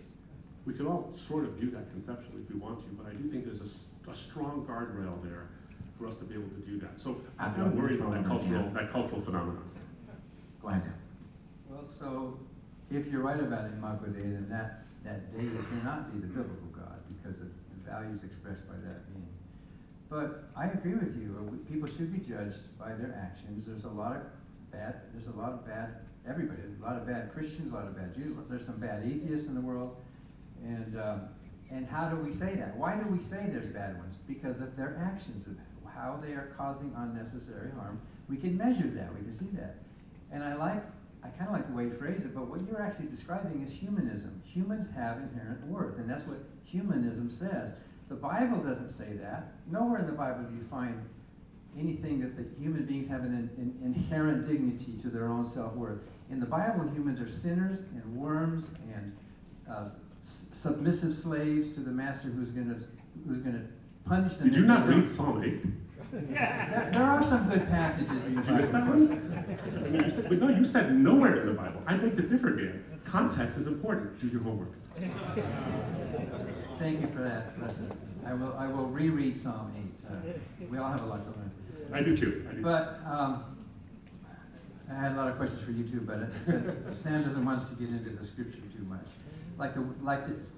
We can all sort of do that conceptually if we want to, but I do think there's a strong guardrail there for us to be able to do that. So I'm worried about that cultural phenomenon. Go ahead. Well, so if you're right about Imago Dei, then that Dei cannot be the biblical God because of the values expressed by that being. But I agree with you. People should be judged by their actions. There's a lot of bad everybody. There's a lot of bad Christians, a lot of bad Jews. There's some bad atheists in the world. And how do we say that? Why do we say there's bad ones? Because of their actions, of how they are causing unnecessary harm. We can measure that. We can see that. And I kind of like the way you phrase it, but what you're actually describing is humanism. Humans have inherent worth, and that's what humanism says. The Bible doesn't say that. Nowhere in the Bible do you find anything that the human beings have an inherent dignity to their own self-worth. In the Bible, humans are sinners and worms and submissive slaves to the master who's going to punish them. Did you not read Psalm 8? There are some good passages in the Did you miss that Bible. one? I mean, you said nowhere in the Bible. I beg to differ, Dan. Context is important. Do your homework. Thank you for that lesson. I will reread Psalm 8. We all have a lot to learn. I do too. But I had a lot of questions for you too, but Sam doesn't want us to get into the scripture too much.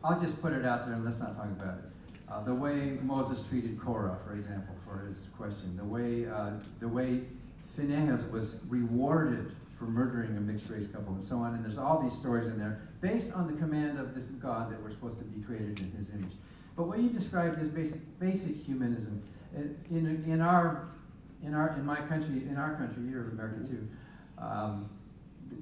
I'll just put it out there and let's not talk about it. The way Moses treated Korah, for example, for his question. The way Phinehas was rewarded for murdering a mixed race couple and so on. And there's all these stories in there based on the command of this God that we're supposed to be created in his image. But what you described is basic humanism. In our country, you're American too,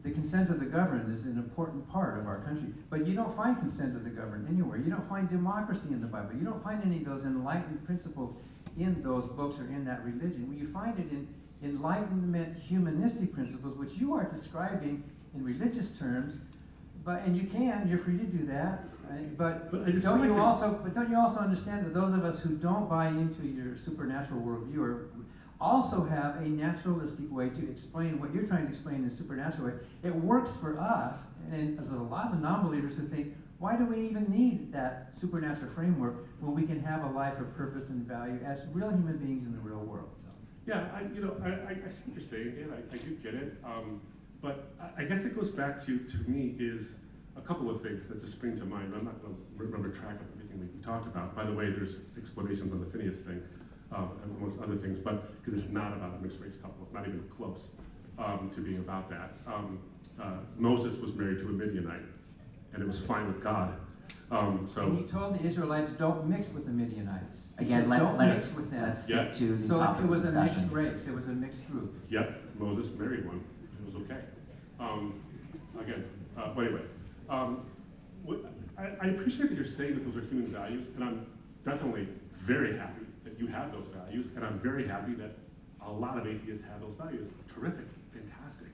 the consent of the governed is an important part of our country. But you don't find consent of the governed anywhere. You don't find democracy in the Bible. You don't find any of those enlightened principles in those books or in that religion. Well, you find it in Enlightenment humanistic principles, which you are describing in religious terms. And you're free to do that. Right? But don't you also understand that those of us who don't buy into your supernatural worldview also have a naturalistic way to explain what you're trying to explain in a supernatural way? It works for us, and there's a lot of non-believers who think, why do we even need that supernatural framework when we can have a life of purpose and value as real human beings in the real world? So. Yeah, I see what you're saying, Dan. I do get it. But I guess it goes back to me is a couple of things that just spring to mind. I'm not going to remember track of everything we talked about. By the way, there's explanations on the Phineas thing, and amongst other things, but because it's not about a mixed race couple. It's not even close to being about that. Moses was married to a Midianite, and it was fine with God. And he told the Israelites, don't mix with the Midianites. Again, let's stick to the So topic it was of a mixed discussion. race. It was a mixed group. Yep, Moses married one. It was okay. But anyway, I appreciate that you're saying that those are human values, and I'm definitely very happy that you have those values, and I'm very happy that a lot of atheists have those values. Terrific, fantastic.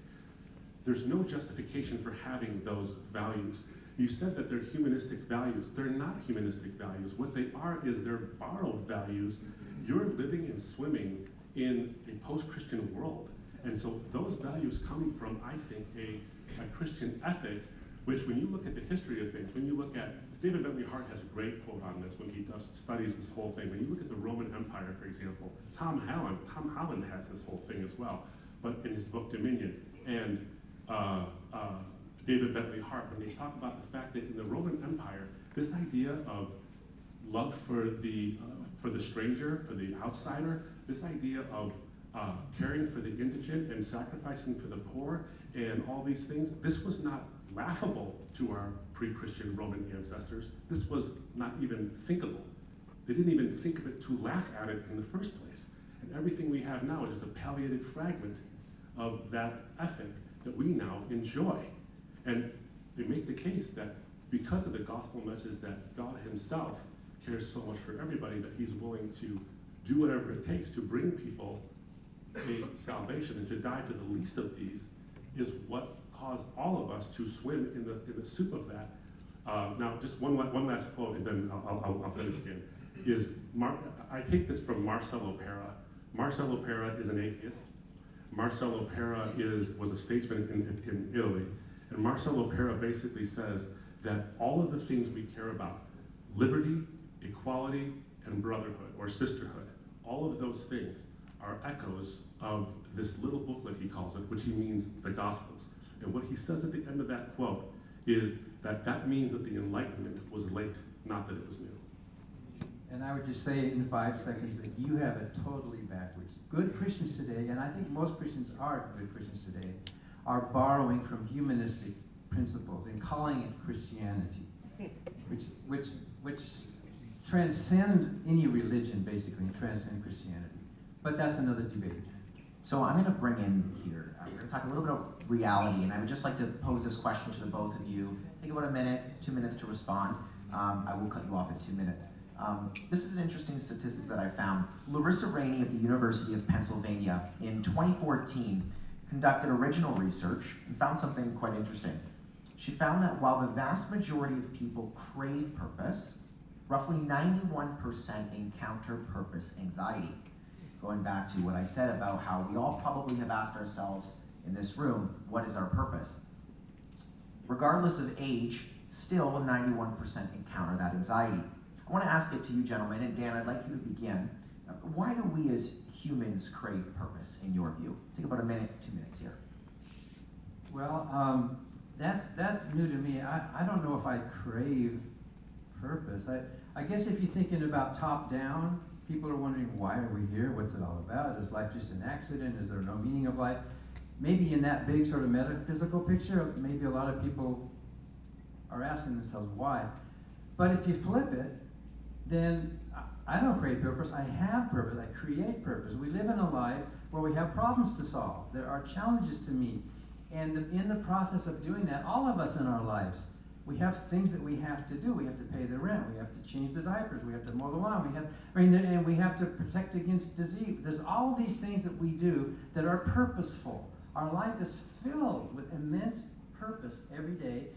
There's no justification for having those values. You said that they're humanistic values. They're not humanistic values. What they are is they're borrowed values. You're living and swimming in a post-Christian world. And so those values come from, I think, a Christian ethic, which when you look at the history of things, when you look at, David Bentley Hart has a great quote on this when he studies this whole thing. When you look at the Roman Empire, for example, Tom Holland has this whole thing as well, but in his book Dominion. And David Bentley Hart, when they talk about the fact that in the Roman Empire, this idea of love for the stranger, for the outsider, this idea of caring for the indigent and sacrificing for the poor and all these things, this was not laughable to our pre-Christian Roman ancestors. This was not even thinkable. They didn't even think of it to laugh at it in the first place. And everything we have now is just a palliated fragment of that ethic that we now enjoy. And they make the case that because of the gospel message that God himself cares so much for everybody that he's willing to do whatever it takes to bring people a salvation and to die for the least of these is what caused all of us to swim in the soup of that. Now, just one last quote, and then I'll finish again. I take this from Marcel Opera. Marcel Opera is an atheist. Marcel Opera was a statesman in Italy. And Marcel Opera basically says that all of the things we care about, liberty, equality, and brotherhood or sisterhood, all of those things are echoes of this little booklet, he calls it, which he means the Gospels. And what he says at the end of that quote is that that means that the Enlightenment was late, not that it was new. And I would just say in 5 seconds that you have it totally backwards. Good Christians today, and I think most Christians are good Christians today, are borrowing from humanistic principles and calling it Christianity, which transcend any religion, basically, and transcend Christianity. But that's another debate. So I'm going to bring in here, we're going to talk a little bit about reality, and I would just like to pose this question to the both of you. Take about a minute, 2 minutes to respond. I will cut you off in 2 minutes. This is an interesting statistic that I found. Larissa Rainey of the University of Pennsylvania in 2014 conducted original research and found something quite interesting. She found that while the vast majority of people crave purpose, roughly 91% encounter purpose anxiety. Going back to what I said about how we all probably have asked ourselves in this room, what is our purpose? Regardless of age, still 91% encounter that anxiety. I want to ask it to you gentlemen, and Dan, I'd like you to begin. Why do we as humans crave purpose, in your view? Take about a minute, 2 minutes here. Well, that's new to me. I don't know if I crave purpose. I guess if you're thinking about top down, people are wondering, why are we here? What's it all about? Is life just an accident? Is there no meaning of life? Maybe in that big sort of metaphysical picture, maybe a lot of people are asking themselves why. But if you flip it, then I don't crave purpose. I have purpose. I create purpose. We live in a life where we have problems to solve. There are challenges to meet. And in the process of doing that, all of us in our lives, we have things that we have to do. We have to pay the rent. We have to change the diapers. We have to mow the lawn. And we have to protect against disease. There's all these things that we do that are purposeful. Our life is filled with immense purpose every day.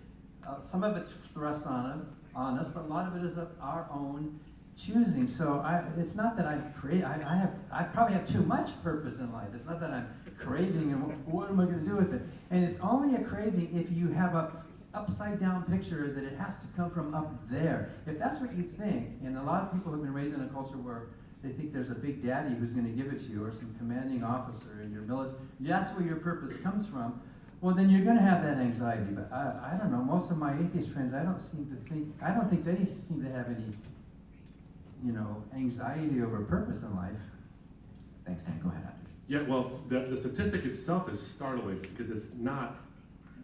Some of it's thrust on us, but a lot of it is of our own choosing. So it's not that I create. I probably have too much purpose in life. It's not that I'm craving and what am I going to do with it? And it's only a craving if you have a upside down picture that it has to come from up there. If that's what you think, and a lot of people have been raised in a culture where they think there's a big daddy who's going to give it to you, or some commanding officer in your military, that's where your purpose comes from, well then you're going to have that anxiety. But I don't know, most of my atheist friends, I don't think they seem to have any, anxiety over purpose in life. Thanks, Dan. Go ahead, Abdu. Yeah, well, the statistic itself is startling because it's not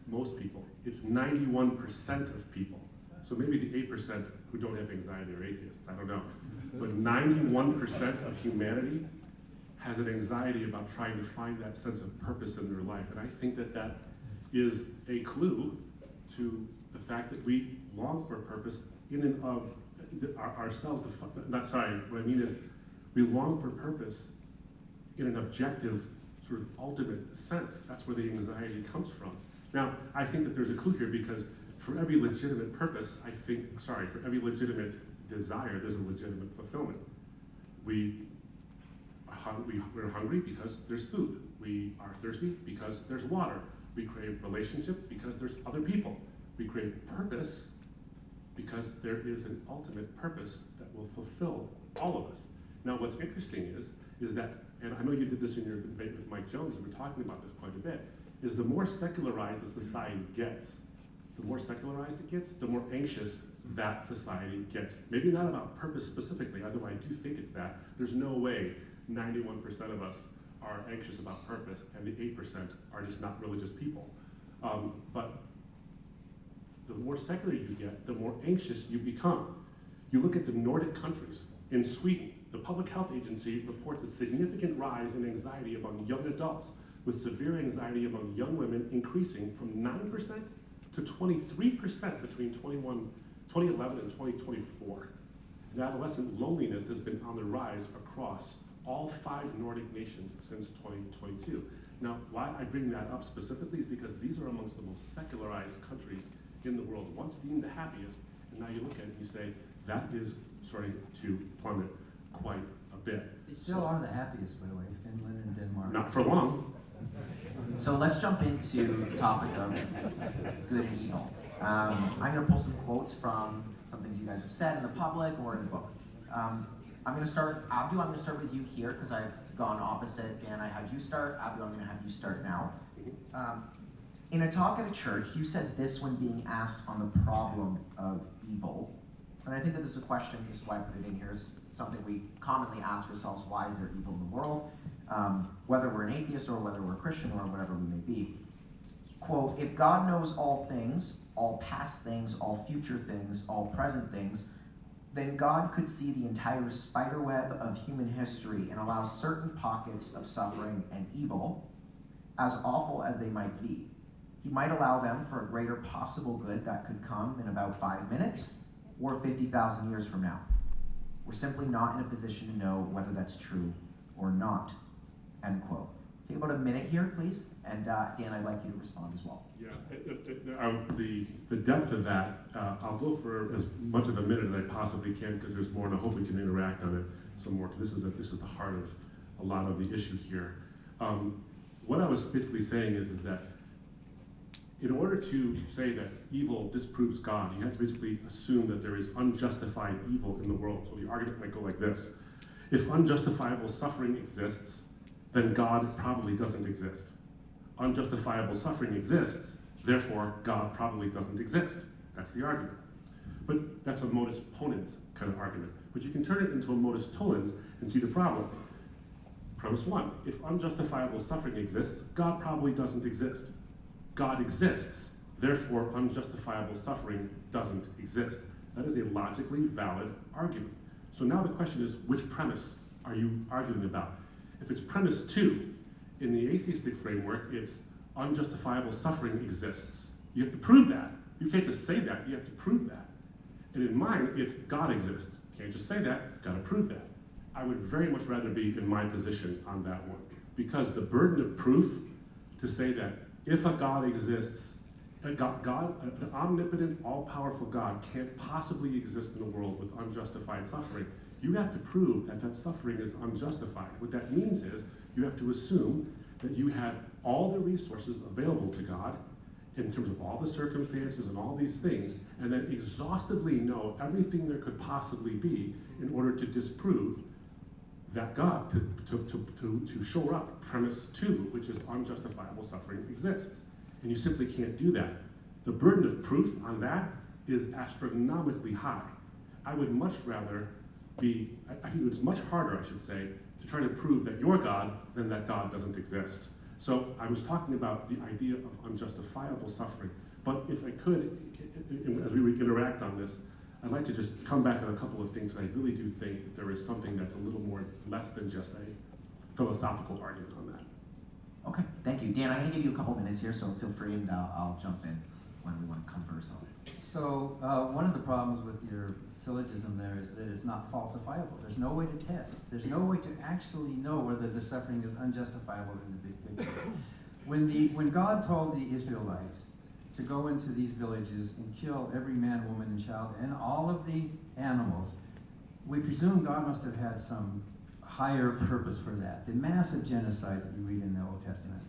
most people. It's 91% of people. So maybe the 8% who don't have anxiety are atheists, I don't know. But 91% of humanity has an anxiety about trying to find that sense of purpose in their life. And I think that that is a clue to the fact that we long for purpose in and of ourselves. What I mean is we long for purpose in an objective, sort of ultimate sense. That's where the anxiety comes from. Now, I think that there's a clue here because for every legitimate purpose, for every legitimate desire, there's a legitimate fulfillment. We're hungry because there's food. We are thirsty because there's water. We crave relationship because there's other people. We crave purpose because there is an ultimate purpose that will fulfill all of us. Now, what's interesting is that, and I know you did this in your debate with Mike Jones, and we're talking about this quite a bit, is the more secularized the society gets, the more anxious that society gets. Maybe not about purpose specifically, although I do think it's that. There's no way 91% of us are anxious about purpose and the 8% are just not religious people. But the more secular you get, the more anxious you become. You look at the Nordic countries. In Sweden, the Public Health Agency reports a significant rise in anxiety among young adults, with severe anxiety among young women increasing from 9% to 23% between 2011 and 2024. And adolescent loneliness has been on the rise across all 5 Nordic nations since 2022. Now, why I bring that up specifically is because these are amongst the most secularized countries in the world, once deemed the happiest, and now you look at it and you say, that is starting to plummet quite a bit. They still are the happiest, by the way, Finland and Denmark. Not for long. So let's jump into the topic of good and evil. I'm going to pull some quotes from some things you guys have said in the public or in the book. I'm going to start, Abdu, I'm going to start with you here because I've gone opposite. Dan, I had you start. Abdu, I'm going to have you start now. In a talk at a church, you said this when being asked on the problem of evil. And I think that this is a question, this is why I put it in here, is something we commonly ask ourselves: why is there evil in the world? Whether we're an atheist or whether we're a Christian or whatever we may be. Quote, if God knows all things, all past things, all future things, all present things, then God could see the entire spiderweb of human history and allow certain pockets of suffering and evil, as awful as they might be. He might allow them for a greater possible good that could come in about 5 minutes or 50,000 years from now. We're simply not in a position to know whether that's true or not, end quote. Take about a minute here, please, and Dan, I'd like you to respond as well. Yeah, the depth of that, I'll go for as much of a minute as I possibly can, because there's more, and I hope we can interact on it some more, because this is the heart of a lot of the issue here. What I was basically saying is that in order to say that evil disproves God, you have to basically assume that there is unjustified evil in the world. So the argument might go like this: if unjustifiable suffering exists, then God probably doesn't exist. Unjustifiable suffering exists, therefore God probably doesn't exist. That's the argument. But that's a modus ponens kind of argument. But you can turn it into a modus tollens and see the problem. Premise one: if unjustifiable suffering exists, God probably doesn't exist. God exists, therefore unjustifiable suffering doesn't exist. That is a logically valid argument. So now the question is, which premise are you arguing about? If it's premise 2, in the atheistic framework, it's unjustifiable suffering exists. You have to prove that. You can't just say that, you have to prove that. And in mine, it's God exists. Can't just say that, gotta prove that. I would very much rather be in my position on that one, because the burden of proof to say that if a God exists, an omnipotent, all-powerful God can't possibly exist in the world with unjustified suffering. You have to prove that that suffering is unjustified. What that means is you have to assume that you had all the resources available to God in terms of all the circumstances and all these things, and then exhaustively know everything there could possibly be in order to disprove that God, to shore up premise 2, which is unjustifiable suffering exists. And you simply can't do that. The burden of proof on that is astronomically high. I would much rather I think it's much harder, I should say, to try to prove that you're God than that God doesn't exist. So I was talking about the idea of unjustifiable suffering. But if I could, as we interact on this, I'd like to just come back on a couple of things that I really do think that there is something that's a little more less than just a philosophical argument on that. Okay, thank you. Dan, I'm going to give you a couple minutes here, so feel free, and I'll jump in when we want to converse on it. So one of the problems with your syllogism there is that it's not falsifiable. There's no way to test. There's no way to actually know whether the suffering is unjustifiable in the big picture. When God told the Israelites to go into these villages and kill every man, woman, and child, and all of the animals, we presume God must have had some higher purpose for that. The massive genocides that you read in the Old Testament.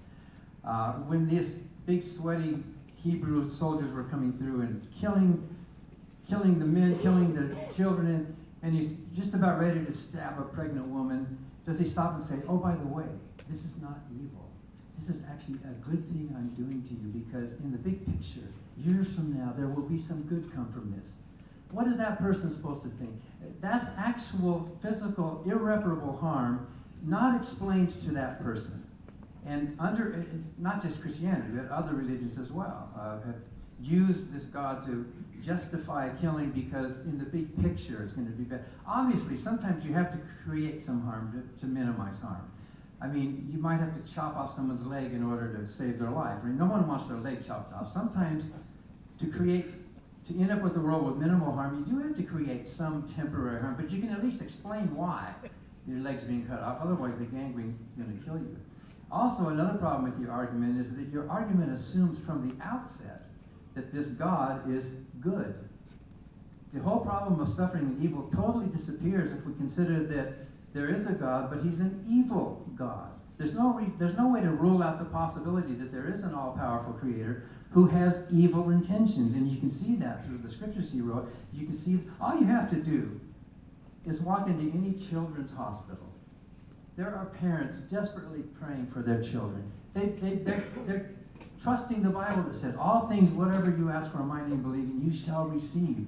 When these big sweaty Hebrew soldiers were coming through and killing the men, killing the children, and he's just about ready to stab a pregnant woman, does he stop and say, oh, by the way, this is not evil. This is actually a good thing I'm doing to you, because in the big picture, years from now, there will be some good come from this. What is that person supposed to think? That's actual physical, irreparable harm, not explained to that person. And it's not just Christianity, but other religions as well have used this God to justify killing because in the big picture it's going to be better. Obviously, sometimes you have to create some harm to minimize harm. I mean, you might have to chop off someone's leg in order to save their life. I mean, no one wants their leg chopped off. Sometimes to end up with the world with minimal harm, you do have to create some temporary harm, but you can at least explain why your leg's being cut off. Otherwise, the gangrene's going to kill you. Also, another problem with your argument is that your argument assumes from the outset that this God is good. The whole problem of suffering and evil totally disappears if we consider that there is a God, but he's an evil God. There's no way to rule out the possibility that there is an all-powerful creator who has evil intentions, and you can see that through the scriptures he wrote. You can see, all you have to do is walk into any children's hospital. There are parents desperately praying for their children. They're trusting the Bible that said, all things, whatever you ask for in my name, believing, you shall receive.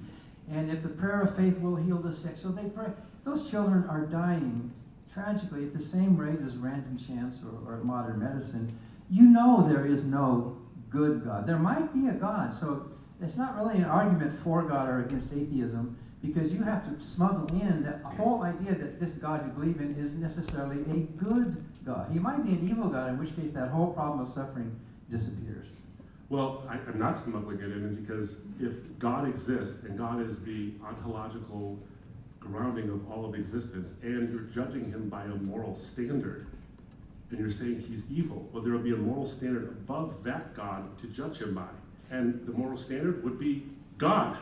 And if the prayer of faith will heal the sick. So they pray. Those children are dying tragically at the same rate as random chance or modern medicine. You know there is no good God. There might be a God. So it's not really an argument for God or against atheism, because you have to smuggle in that whole idea that this God you believe in is necessarily a good God. He might be an evil God, in which case that whole problem of suffering disappears. Well, I'm not smuggling it in because if God exists and God is the ontological grounding of all of existence, and you're judging him by a moral standard, and you're saying he's evil, well, there will be a moral standard above that God to judge him by. And the moral standard would be God.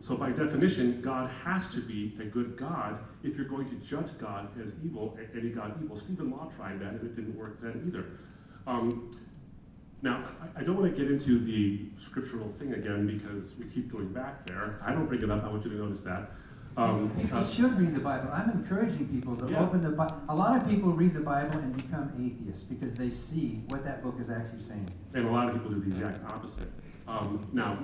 So by definition, God has to be a good God if you're going to judge God as evil, any God evil. Stephen Law tried that, and it didn't work then either. Now, I don't want to get into the scriptural thing again because we keep going back there. I don't bring it up. I want you to notice that. People should read the Bible. I'm encouraging people to open the Bible. A lot of people read the Bible and become atheists because they see what that book is actually saying. And a lot of people do the exact opposite. Now,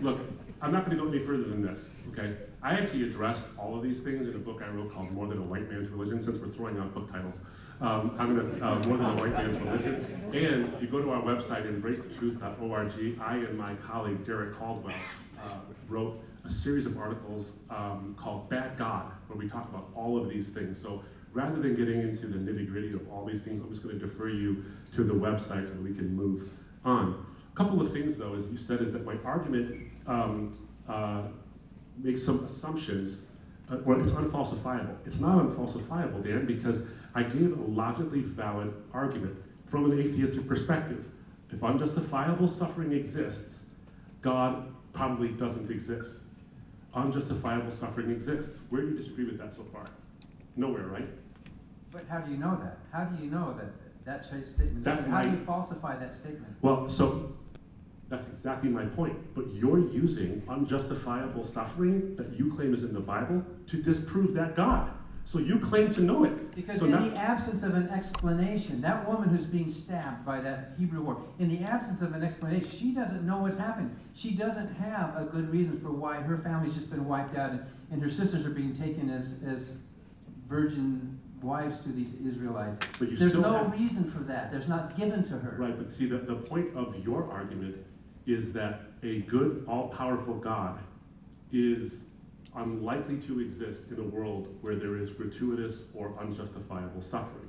look, I'm not going to go any further than this, okay? I actually addressed all of these things in a book I wrote called More Than a White Man's Religion, since we're throwing out book titles. I'm going to, More Than a White Man's Religion. And if you go to our website, embracethetruth.org, I and my colleague, Derek Caldwell, wrote a series of articles called Bad God, where we talk about all of these things. So rather than getting into the nitty-gritty of all these things, I'm just going to defer you to the website so that we can move on. A couple of things, though, as you said, is that my argument makes some assumptions, or it's unfalsifiable. It's not unfalsifiable, Dan, because I gave a logically valid argument from an atheistic perspective. If unjustifiable suffering exists, God probably doesn't exist. Unjustifiable suffering exists. Where do you disagree with that so far? Nowhere, right? But how do you know that? How do you know that statement is true? How do you falsify that statement? Well, so that's exactly my point. But you're using unjustifiable suffering that you claim is in the Bible to disprove that God. So you claim to know it. Because so in the absence of an explanation, that woman who's being stabbed by that Hebrew war, in the absence of an explanation, she doesn't know what's happened. She doesn't have a good reason for why her family's just been wiped out and her sisters are being taken as virgin wives to these Israelites. But There's no reason for that. There's not given to her. Right, but see, the point of your argument is that a good, all-powerful God is unlikely to exist in a world where there is gratuitous or unjustifiable suffering.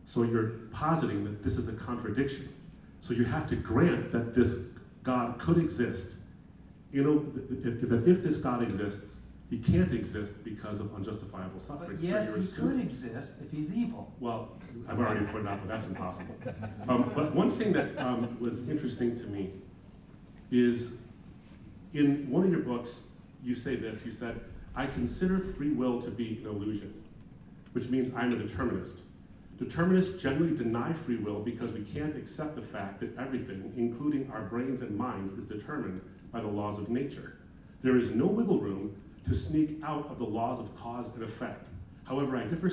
So you're positing that this is a contradiction. So you have to grant that this God could exist. You know, that if this God exists, he can't exist because of unjustifiable suffering. But yes, so he could exist if he's evil. Well, I've already pointed out that that's impossible. But one thing that was interesting to me is in one of your books, you say this, you said, I consider free will to be an illusion, which means I'm a determinist. Determinists generally deny free will because we can't accept the fact that everything, including our brains and minds, is determined by the laws of nature. There is no wiggle room to sneak out of the laws of cause and effect. However, I differ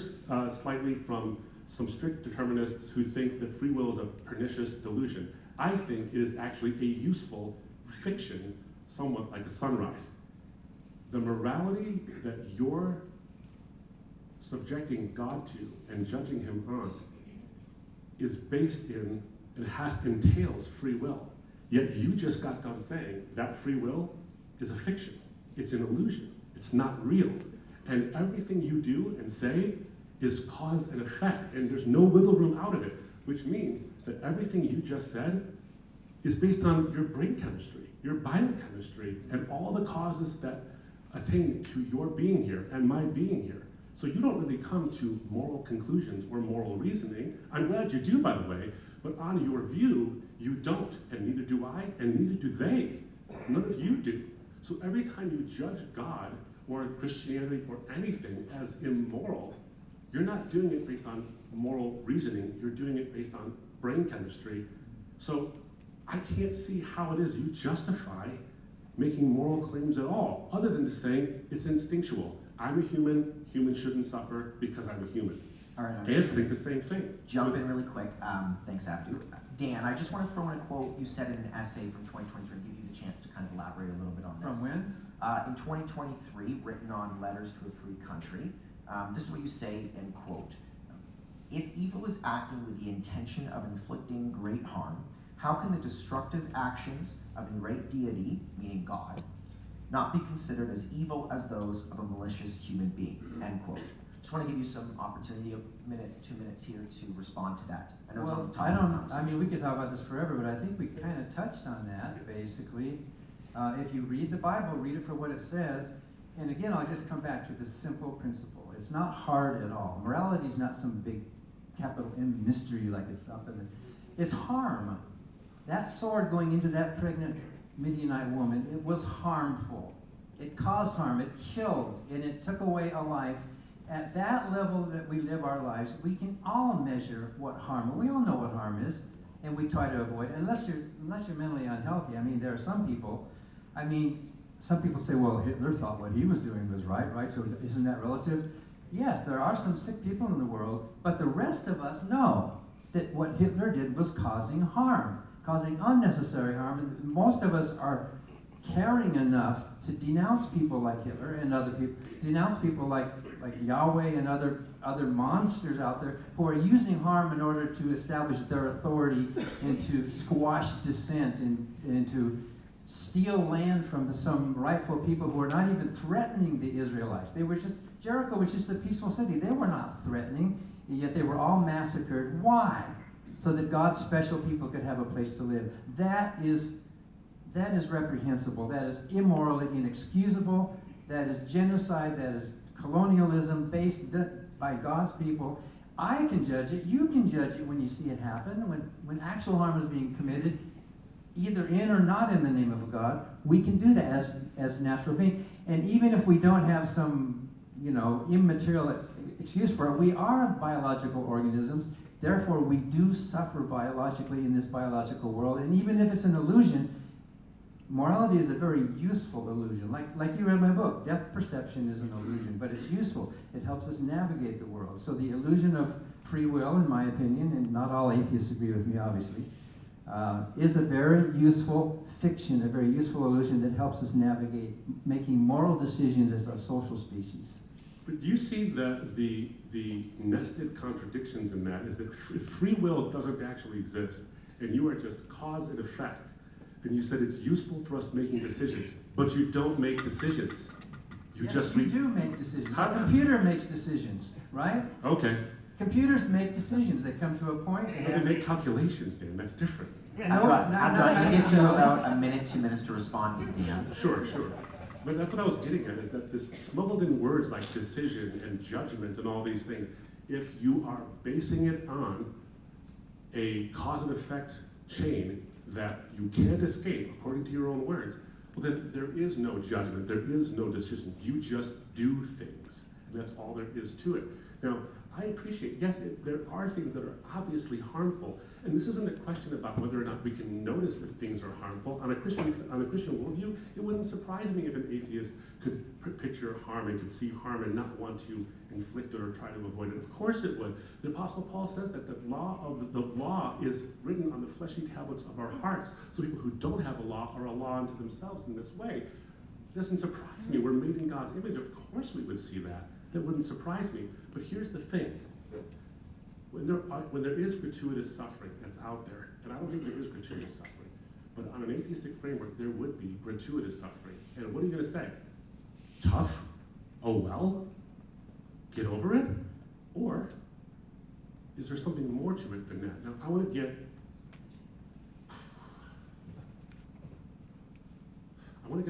slightly from some strict determinists who think that free will is a pernicious delusion. I think it is actually a useful fiction, somewhat like a sunrise. The morality that you're subjecting God to and judging him on is based in, entails free will. Yet you just got done saying that free will is a fiction. It's an illusion. It's not real. And everything you do and say is cause and effect, and there's no wiggle room out of it, which means that everything you just said is based on your brain chemistry, your biochemistry, and all the causes that attain to your being here and my being here. So you don't really come to moral conclusions or moral reasoning. I'm glad you do, by the way, but on your view, you don't, and neither do I, and neither do they. None of you do. So every time you judge God or Christianity or anything as immoral, you're not doing it based on moral reasoning, you're doing it based on brain chemistry. So I can't see how it is you justify making moral claims at all, other than to say it's instinctual. I'm a human, humans shouldn't suffer because I'm a human. All right, I'm Ants just think the same thing. jump in really quick. Thanks, Abdu. Dan, I just want to throw in a quote you said in an essay from 2023 and give you the chance to kind of elaborate a little bit on this. From when? In 2023, written on Letters to a Free Country, this is what you say, and quote, "If evil is acting with the intention of inflicting great harm, how can the destructive actions of a great deity, meaning God, not be considered as evil as those of a malicious human being?" End quote. Just want to give you some opportunity, a minute, 2 minutes here to respond to that. I know it's on Well, the top of the I conversation. mean, we could talk about this forever, but I think we kind of touched on that, basically. If you read the Bible, read it for what it says. And again, I'll just come back to this simple principle. It's not hard at all. Morality is not some big capital M mystery like it's up in the... It's harm. That sword going into that pregnant Midianite woman, it was harmful. It caused harm, it killed, and it took away a life. At that level that we live our lives, we can all measure what harm, and we all know what harm is, and we try to avoid it, unless you're mentally unhealthy. I mean, there are some people, some people say, well, Hitler thought what he was doing was right, so isn't that relative? Yes, there are some sick people in the world, but the rest of us know that what Hitler did was causing harm, causing unnecessary harm, and most of us are caring enough to denounce people like Hitler and other people, denounce people like Yahweh and other monsters out there who are using harm in order to establish their authority and to squash dissent and to steal land from some rightful people who are not even threatening the Israelites. Jericho was just a peaceful city. They were not threatening, and yet they were all massacred. Why? So that God's special people could have a place to live. That is reprehensible. That is immorally inexcusable. That is genocide. That is colonialism based by God's people. I can judge it. You can judge it when you see it happen. When actual harm is being committed, either in or not in the name of God, we can do that as natural beings. And even if we don't have some, immaterial excuse for it, we are biological organisms. Therefore, we do suffer biologically in this biological world. And even if it's an illusion, morality is a very useful illusion. Like you read my book, depth perception is an illusion, but it's useful. It helps us navigate the world. So the illusion of free will, in my opinion, and not all atheists agree with me, obviously, is a very useful fiction, a very useful illusion that helps us navigate making moral decisions as a social species. But do you see the nested contradictions in that is that if free will doesn't actually exist, and you are just cause and effect, and you said it's useful for us making decisions, but you don't make decisions. You do make decisions. A computer makes decisions, right? Okay. Computers make decisions. They come to a point. They make calculations, Dan. That's different. I give you about a minute, 2 minutes to respond to Dan. Sure. But that's what I was getting at, is that this smuggled in words like decision and judgment and all these things, if you are basing it on a cause and effect chain that you can't escape, according to your own words, well then there is no judgment, there is no decision. You just do things, and that's all there is to it. Now, I appreciate, yes, there are things that are obviously harmful, and this isn't a question about whether or not we can notice if things are harmful. On a Christian worldview, it wouldn't surprise me if an atheist could picture harm and could see harm and not want to inflict it or try to avoid it. Of course it would. The Apostle Paul says that the law is written on the fleshy tablets of our hearts, so people who don't have a law are a law unto themselves in this way. It doesn't surprise me. We're made in God's image. Of course we would see that. That wouldn't surprise me. But here's the thing. When there is gratuitous suffering that's out there, and I don't think there is gratuitous suffering, but on an atheistic framework, there would be gratuitous suffering. And what are you going to say? Tough? Oh well? Get over it? Or is there something more to it than that? Now, I want to get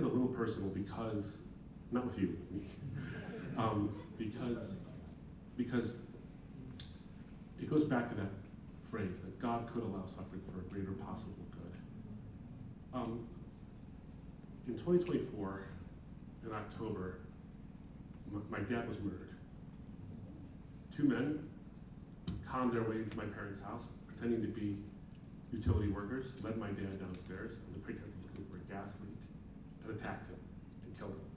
a little personal because, not with you, with me. Because it goes back to that phrase that God could allow suffering for a greater possible good. In 2024, in October, my dad was murdered. Two men conned their way into my parents' house, pretending to be utility workers, led my dad downstairs on the pretense of looking for a gas leak, and attacked him and killed him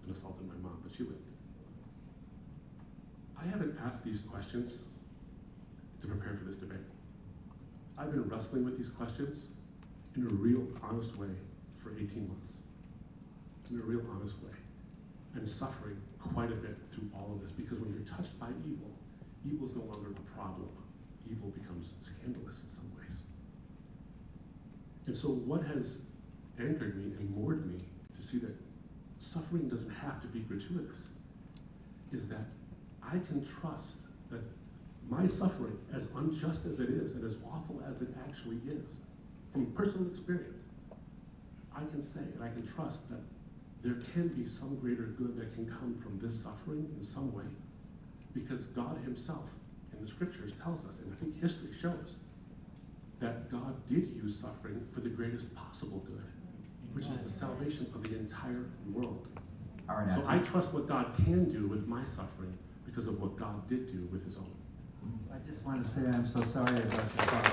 and assaulted my mom, but she lived. I haven't asked these questions to prepare for this debate. I've been wrestling with these questions in a real honest way for 18 months. In a real honest way. And suffering quite a bit through all of this, because when you're touched by evil, evil is no longer a problem. Evil becomes scandalous in some ways. And so what has anchored me and moored me to see that suffering doesn't have to be gratuitous is that I can trust that my suffering, as unjust as it is and as awful as it actually is, from personal experience, I can say and I can trust that there can be some greater good that can come from this suffering in some way, because God himself in the scriptures tells us, and I think history shows, that God did use suffering for the greatest possible good, which is the salvation of the entire world. So I trust what God can do with my suffering because of what God did do with his own. I just want to say I'm so sorry about your father.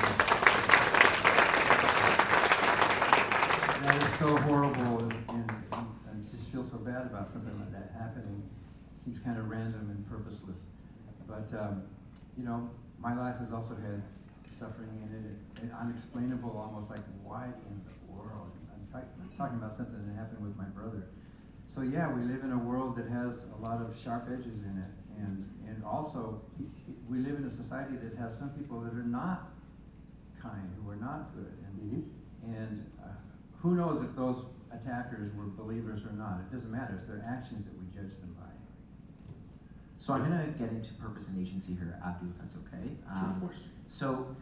That is so horrible, and I just feel so bad about something like that happening. It seems kind of random and purposeless. But, you know, my life has also had suffering in it, and unexplainable, almost like, why in the world? I'm talking about something that happened with my brother. So yeah, we live in a world that has a lot of sharp edges in it, and also we live in a society that has some people that are not kind, who are not good, and who knows if those attackers were believers or not. It doesn't matter. It's their actions that we judge them by. So I'm going to get into purpose and agency here, Abdu, if that's okay. Of course. So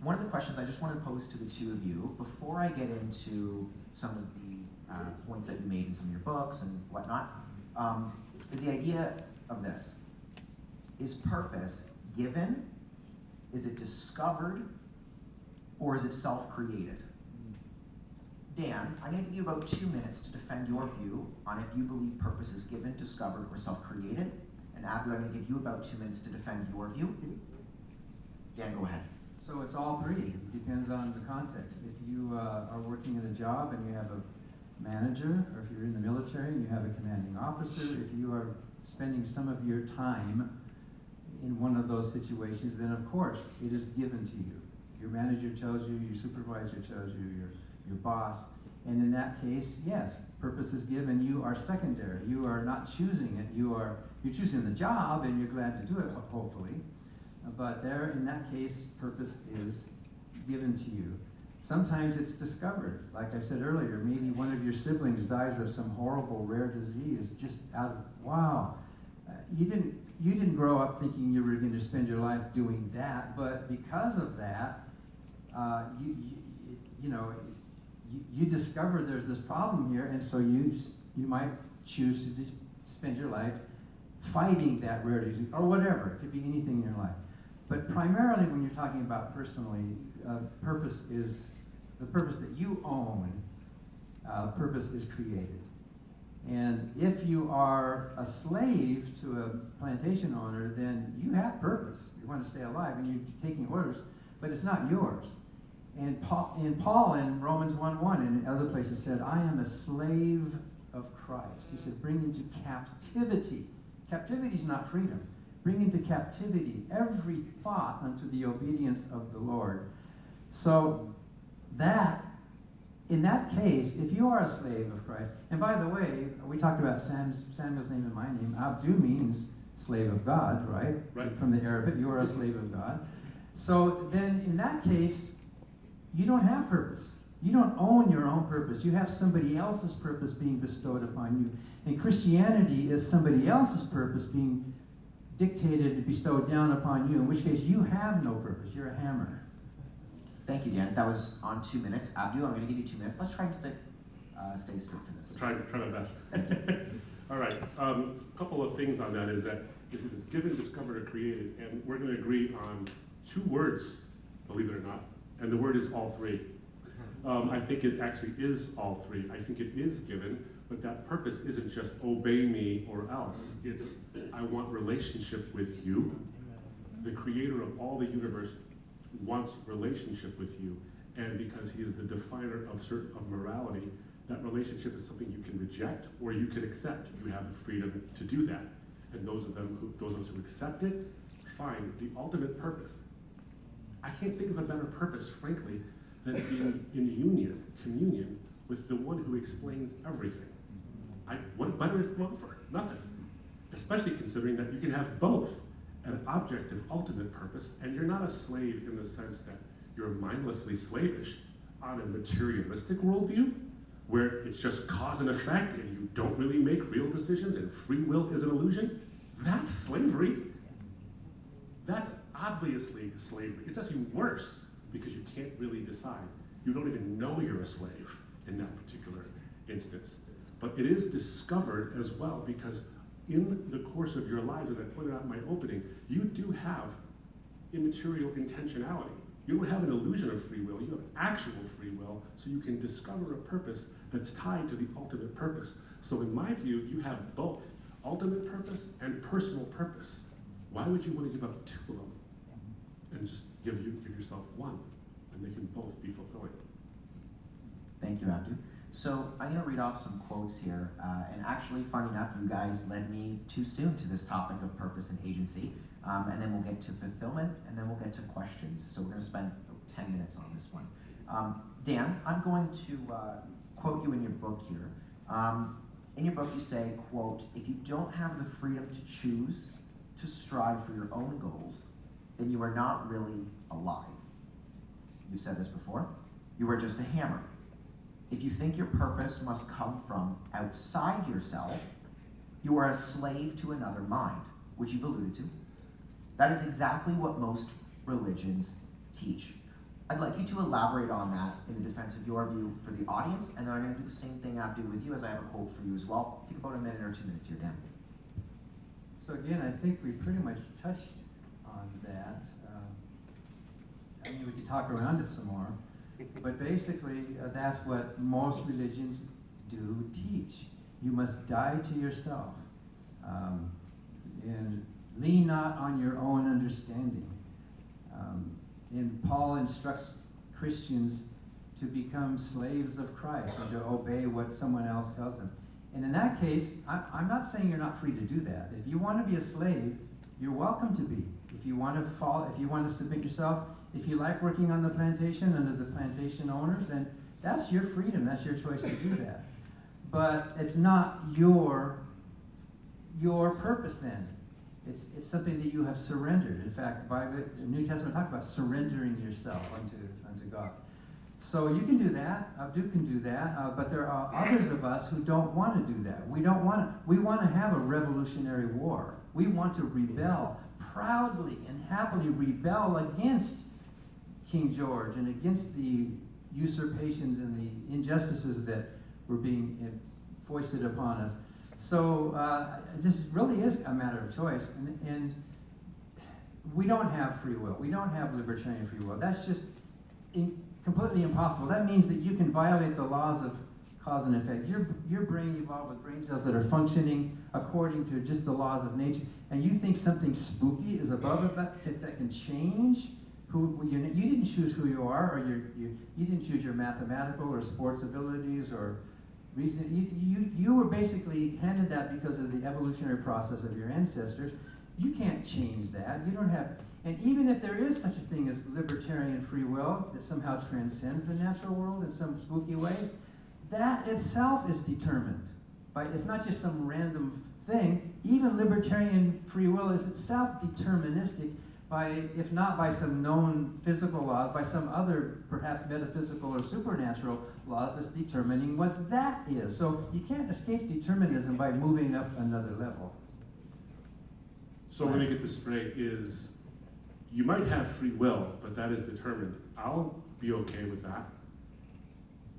one of the questions I just want to pose to the two of you, before I get into some of the points that you made in some of your books and whatnot, is the idea of this. Is purpose given? Is it discovered? Or is it self-created? Dan, I'm going to give you about 2 minutes to defend your view on if you believe purpose is given, discovered, or self-created. And Abdu, I'm going to give you about 2 minutes to defend your view. Dan, go ahead. So it's all three. It depends on the context. If you are working at a job and you have a manager, or if you're in the military and you have a commanding officer, if you are spending some of your time in one of those situations, then of course it is given to you. Your manager tells you, your supervisor tells you, your boss, and in that case, yes, purpose is given. You are secondary. You are not choosing it. You're choosing the job, and you're glad to do it, hopefully. But there, in that case, purpose is given to you. Sometimes it's discovered. Like I said earlier, maybe one of your siblings dies of some horrible rare disease, just out of, wow. You didn't grow up thinking you were going to spend your life doing that, but because of that, you discover there's this problem here, and so you might choose to spend your life fighting that rare disease, or whatever. It could be anything in your life. But primarily when you're talking about personally, purpose is the purpose that you own. Purpose is created. And if you are a slave to a plantation owner, then you have purpose. You want to stay alive, and you're taking orders, but it's not yours. And Paul in Romans 1:1 and other places said, I am a slave of Christ. He said, bring into captivity. Captivity is not freedom. Bring into captivity every thought unto the obedience of the Lord. So that, in that case, if you are a slave of Christ, and by the way, we talked about Samuel's name and my name. Abdu means slave of God, right? Right. From the Arabic, you are a slave of God. So then in that case, you don't have purpose. You don't own your own purpose. You have somebody else's purpose being bestowed upon you. And Christianity is somebody else's purpose being dictated and bestowed down upon you, in which case you have no purpose. You're a hammer. Thank you, Dan. That was on 2 minutes. Abdu, I'm going to give you 2 minutes. Let's try and stay strict to this. Try my best. All right. A couple of things on that is that if it is given, discovered, or created, and we're going to agree on 2 words, believe it or not, and the word is all three. I think it actually is all three. I think it is given, but that purpose isn't just obey me or else. It's I want relationship with you. The creator of all the universe wants relationship with you, and because he is the definer of morality, that relationship is something you can reject or you can accept. You have the freedom to do that. and those of us who accept it find the ultimate purpose. I can't think of a better purpose, frankly, than being in communion with the one who explains everything. What better is to offer? Nothing. Especially considering that you can have both an objective, ultimate purpose, and you're not a slave in the sense that you're mindlessly slavish on a materialistic worldview, where it's just cause and effect and you don't really make real decisions and free will is an illusion. That's slavery. That's obviously slavery. It's actually worse because you can't really decide. You don't even know you're a slave in that particular instance. But it is discovered as well because in the course of your lives, as I pointed out in my opening, you do have immaterial intentionality. You don't have an illusion of free will, you have actual free will, so you can discover a purpose that's tied to the ultimate purpose. So in my view, you have both ultimate purpose and personal purpose. Why would you want to give up two of them and just give yourself one, and they can both be fulfilling? Thank you, Abdu. So I'm going to read off some quotes here, and actually, funny enough, you guys led me too soon to this topic of purpose and agency, and then we'll get to fulfillment, and then we'll get to questions. So we're going to spend 10 minutes on this one. Dan, I'm going to quote you in your book here. In your book, you say, quote, "If you don't have the freedom to choose, to strive for your own goals, then you are not really alive." You've said this before. You are just a hammer. If you think your purpose must come from outside yourself, you are a slave to another mind, which you've alluded to. That is exactly what most religions teach. I'd like you to elaborate on that in the defense of your view for the audience, and then I'm going to do the same thing, Abdu, with you, as I have a quote for you as well. Take about a minute or 2 minutes here, Dan. So again, I think we pretty much touched on that. I mean, we could talk around it some more. But basically, that's what most religions do teach. You must die to yourself and lean not on your own understanding. And Paul instructs Christians to become slaves of Christ and to obey what someone else tells them. And in that case, I'm not saying you're not free to do that. If you want to be a slave, you're welcome to be. If you want to submit yourself, if you like working on the plantation under the plantation owners, then that's your freedom, that's your choice to do that. But it's not your purpose then. It's something that you have surrendered. In fact, the New Testament talks about surrendering yourself unto God. So you can do that, Abdu can do that, but there are others of us who don't want to do that. We want to have a revolutionary war. We want to rebel, proudly and happily rebel against King George and against the usurpations and the injustices that were being foisted upon us. So this really is a matter of choice, and we don't have free will. We don't have libertarian free will. That's just completely impossible. That means that you can violate the laws of cause and effect. Your brain evolved with brain cells that are functioning according to just the laws of nature, and you think something spooky is above it that can change who you didn't choose who you are, or you didn't choose your mathematical or sports abilities or reason. You were basically handed that because of the evolutionary process of your ancestors. You can't change that. You don't have, and even if there is such a thing as libertarian free will that somehow transcends the natural world in some spooky way, that itself is determined. It's not just some random thing. Even libertarian free will is itself deterministic, if not by some known physical laws, by some other perhaps metaphysical or supernatural laws that's determining what that is. So you can't escape determinism by moving up another level. So let me get this straight, is you might have free will, but that is determined. I'll be okay with that.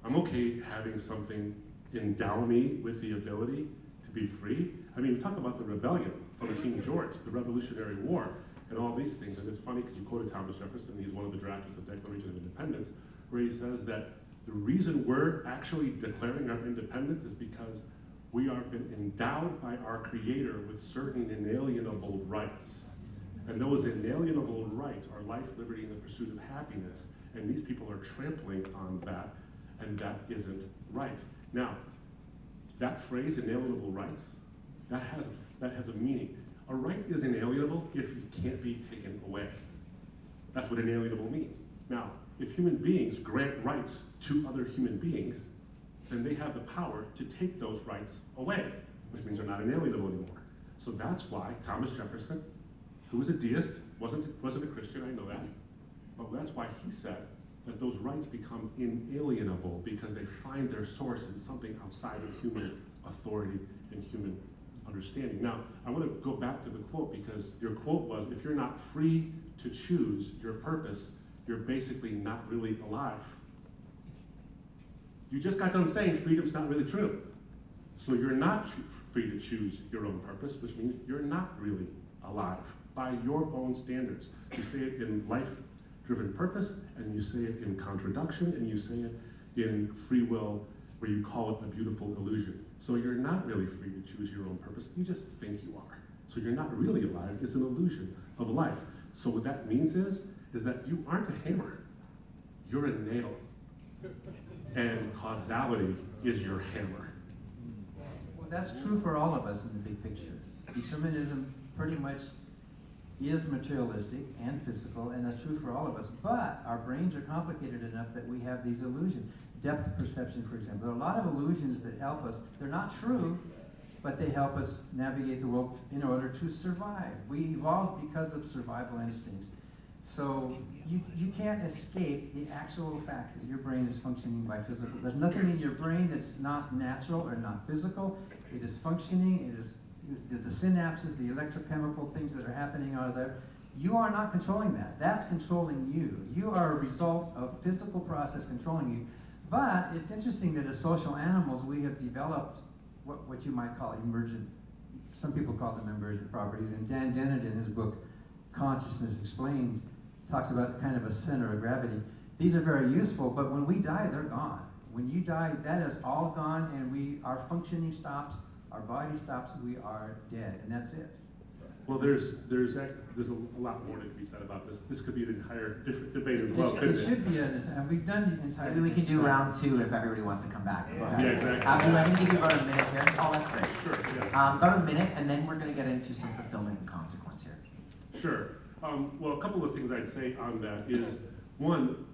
I'm okay having something endow me with the ability to be free. I mean, talk about the rebellion from King George, the Revolutionary War, and all these things. And it's funny because you quoted Thomas Jefferson. He's one of the drafters of the Declaration of Independence, where he says that the reason we're actually declaring our independence is because we are been endowed by our Creator with certain inalienable rights. And those inalienable rights are life, liberty, and the pursuit of happiness. And these people are trampling on that, and that isn't right. Now, that phrase, inalienable rights, that has a meaning. A right is inalienable if it can't be taken away. That's what inalienable means. Now, if human beings grant rights to other human beings, then they have the power to take those rights away, which means they're not inalienable anymore. So that's why Thomas Jefferson, who was a deist, wasn't a Christian, I know that, but that's why he said that those rights become inalienable because they find their source in something outside of human authority and human understanding. Now, I want to go back to the quote because your quote was, if you're not free to choose your purpose, you're basically not really alive. You just got done saying freedom's not really true. So you're not free to choose your own purpose, which means you're not really alive by your own standards. You say it in life-driven purpose, and you say it in contradiction, and you say it in free will, where you call it a beautiful illusion. So you're not really free to choose your own purpose. You just think you are. So you're not really alive. It's an illusion of life. So what that means is that you aren't a hammer. You're a nail. And causality is your hammer. Well, that's true for all of us in the big picture. Determinism pretty much is materialistic and physical, and that's true for all of us. But our brains are complicated enough that we have these illusions. Depth perception, for example. There are a lot of illusions that help us. They're not true, but they help us navigate the world in order to survive. We evolved because of survival instincts. So you can't escape the actual fact that your brain is functioning by physical. There's nothing in your brain that's not natural or not physical. It is functioning. It is the synapses, the electrochemical things that are happening are there. You are not controlling that. That's controlling you. You are a result of physical process controlling you. But it's interesting that as social animals, we have developed what you might call emergent, some people call them emergent properties. And Dan Dennett, in his book, Consciousness Explained, talks about kind of a center of gravity. These are very useful, but when we die, they're gone. When you die, that is all gone, and our functioning stops, our body stops, we are dead, and that's it. Well, there's a lot more to be said about this. This could be an entire different debate as well. It should be an entire. We've done the entire. Maybe we can do round two if everybody wants to come back. Yeah, exactly. Abdu, I'm going to give you about a minute here. Oh, that's great. Sure, yeah. About a minute, and then we're going to get into some fulfillment and consequence here. Sure. Well, a couple of things I'd say on that is, one,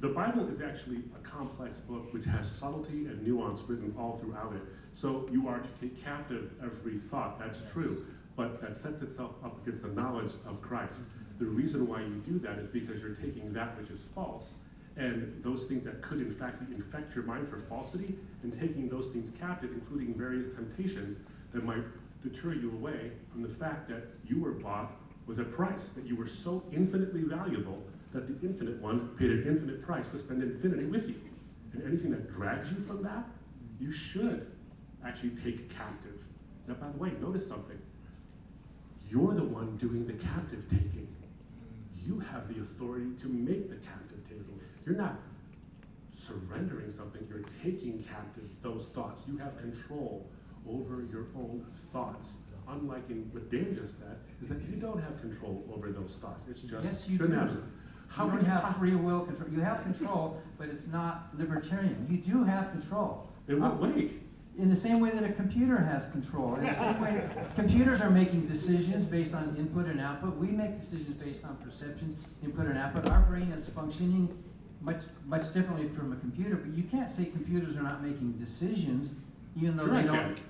the Bible is actually a complex book which has subtlety and nuance written all throughout it. So you are to take captive every thought, that's true, but that sets itself up against the knowledge of Christ. The reason why you do that is because you're taking that which is false, and those things that could in fact infect your mind for falsity, and taking those things captive, including various temptations that might deter you away from the fact that you were bought with a price, that you were so infinitely valuable that the infinite one paid an infinite price to spend infinity with you. And anything that drags you from that, you should actually take captive. Now, by the way, notice something. You're the one doing the captive taking. You have the authority to make the captive taking. You're not surrendering something, you're taking captive those thoughts. You have control over your own thoughts. Unlike in what Dan just said, is that you don't have control over those thoughts. It's just yes, you shenanigans. do. You don't have free will control. You have control, but it's not libertarian. You do have control. In what way? In the same way that a computer has control. In the same way, computers are making decisions based on input and output. We make decisions based on perceptions, input and output. Our brain is functioning much differently from a computer. But you can't say computers are not making decisions, even though sure they I don't. Can.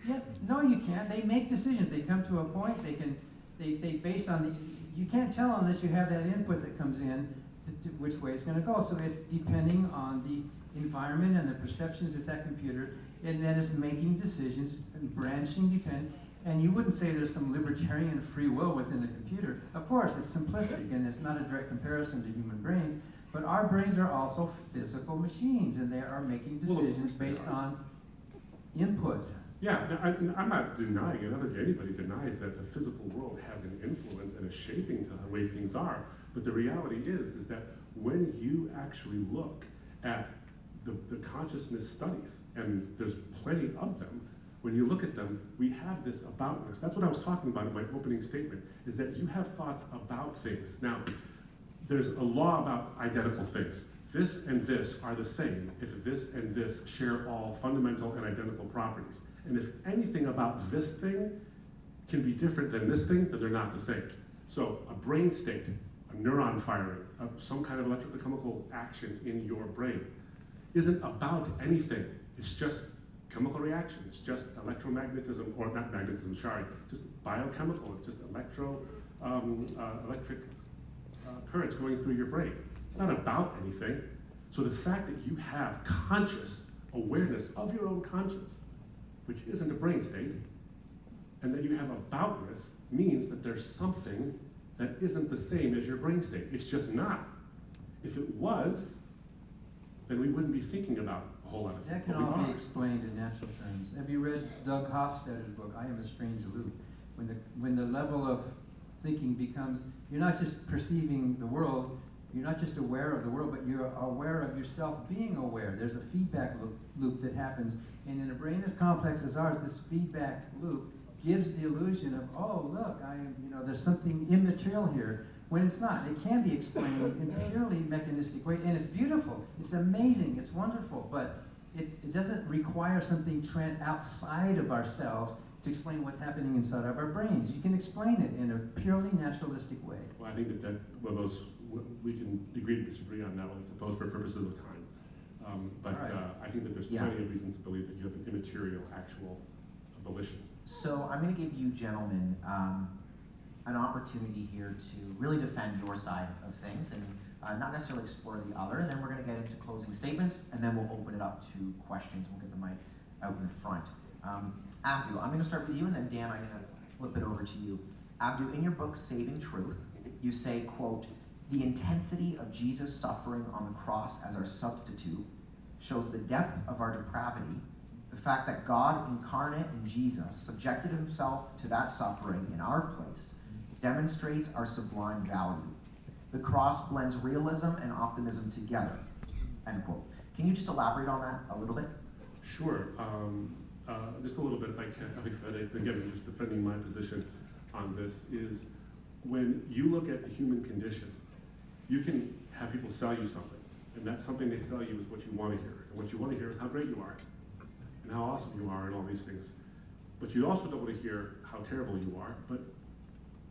Yeah, no, you can't. They make decisions. They come to a point. They based on the. You can't tell unless you have that input that comes in, which way it's going to go. So it's depending on the environment and the perceptions of that computer, and then it's making decisions and branching depend. And you wouldn't say there's some libertarian free will within the computer. Of course, it's simplistic and it's not a direct comparison to human brains. But our brains are also physical machines, and they are making decisions based on input. Yeah, I'm not denying it. I don't think anybody denies that the physical world has an influence and a shaping to the way things are. But the reality is that when you actually look at the consciousness studies, and there's plenty of them, when you look at them, we have this aboutness. That's what I was talking about in my opening statement, is that you have thoughts about things. Now, there's a law about identical things. This and this are the same if this and this share all fundamental and identical properties. And if anything about this thing can be different than this thing, then they're not the same. So a brain state, a neuron firing, some kind of electrochemical action in your brain isn't about anything. It's just chemical reaction. It's just electromagnetism, or not magnetism, sorry, just biochemical. It's just electric currents going through your brain. It's not about anything. So the fact that you have conscious awareness of your own conscience, which isn't a brain state, and that you have aboutness means that there's something that isn't the same as your brain state. It's just not. If it was, then we wouldn't be thinking about a whole lot of things. That can all be explained in natural terms. Have you read Doug Hofstadter's book, I Am a Strange Loop? When the level of thinking becomes, you're not just perceiving the world, you're not just aware of the world, but you're aware of yourself being aware. There's a feedback loop that happens. And in a brain as complex as ours, this feedback loop gives the illusion of, oh, look, there's something immaterial here, when it's not. It can be explained in a purely mechanistic way, and it's beautiful, it's amazing, it's wonderful, but it doesn't require something outside of ourselves to explain what's happening inside of our brains. You can explain it in a purely naturalistic way. Well, I think we can agree to disagree on that one, I suppose, for purposes of time. I think that there's plenty of reasons to believe that you have an immaterial, actual volition. So I'm going to give you gentlemen an opportunity here to really defend your side of things and not necessarily explore the other. And then we're going to get into closing statements, and then we'll open it up to questions. We'll get the mic out in front. Abdu, I'm going to start with you, and then Dan, I'm going to flip it over to you. Abdu, in your book, Saving Truth, you say, quote, "The intensity of Jesus' suffering on the cross as our substitute shows the depth of our depravity. The fact that God incarnate in Jesus subjected himself to that suffering in our place demonstrates our sublime value. The cross blends realism and optimism together." End quote. Can you just elaborate on that a little bit? Sure. Just a little bit, if I can. Again, just defending my position on this is when you look at the human condition, you can have people sell you something, and that something they sell you is what you want to hear. And what you want to hear is how great you are, and how awesome you are, and all these things. But you also don't want to hear how terrible you are, but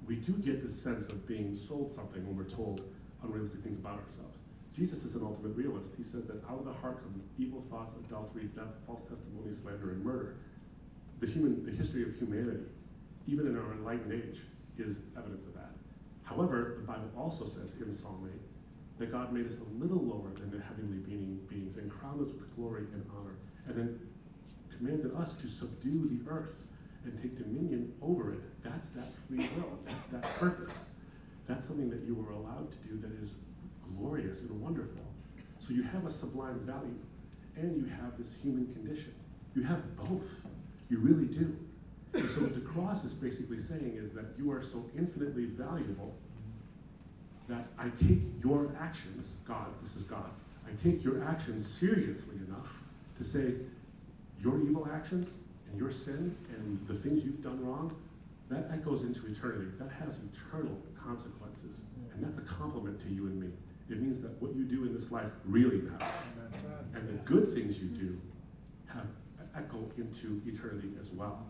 we do get this sense of being sold something when we're told unrealistic things about ourselves. Jesus is an ultimate realist. He says that out of the heart come evil thoughts, adultery, theft, false testimony, slander, and murder. The history of humanity, even in our enlightened age, is evidence of that. However, the Bible also says in Psalm 8 that God made us a little lower than the heavenly beings and crowned us with glory and honor, and then commanded us to subdue the earth and take dominion over it. That's that free will. That's that purpose. That's something that you were allowed to do that is glorious and wonderful. So you have a sublime value, and you have this human condition. You have both. You really do. And so what the cross is basically saying is that you are so infinitely valuable that I take your actions, God, this is God, I take your actions seriously enough to say your evil actions and your sin and the things you've done wrong, that goes into eternity. That has eternal consequences. And that's a compliment to you and me. It means that what you do in this life really matters. And the good things you do have echo into eternity as well.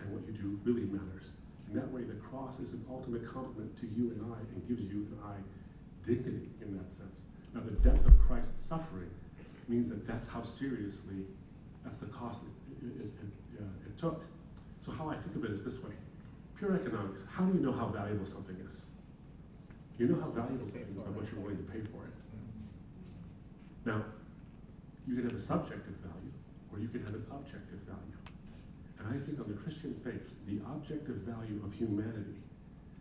And what you do really matters. And that way the cross is an ultimate compliment to you and I, and gives you and I dignity in that sense. Now the depth of Christ's suffering means that that's how seriously, that's the cost it took. So how I think of it is this way. Pure economics, how do you know how valuable something is? You know how valuable something is by what you're willing to pay for it. Now, you can have a subjective value, or you can have an objective value. And I think on the Christian faith, the objective value of humanity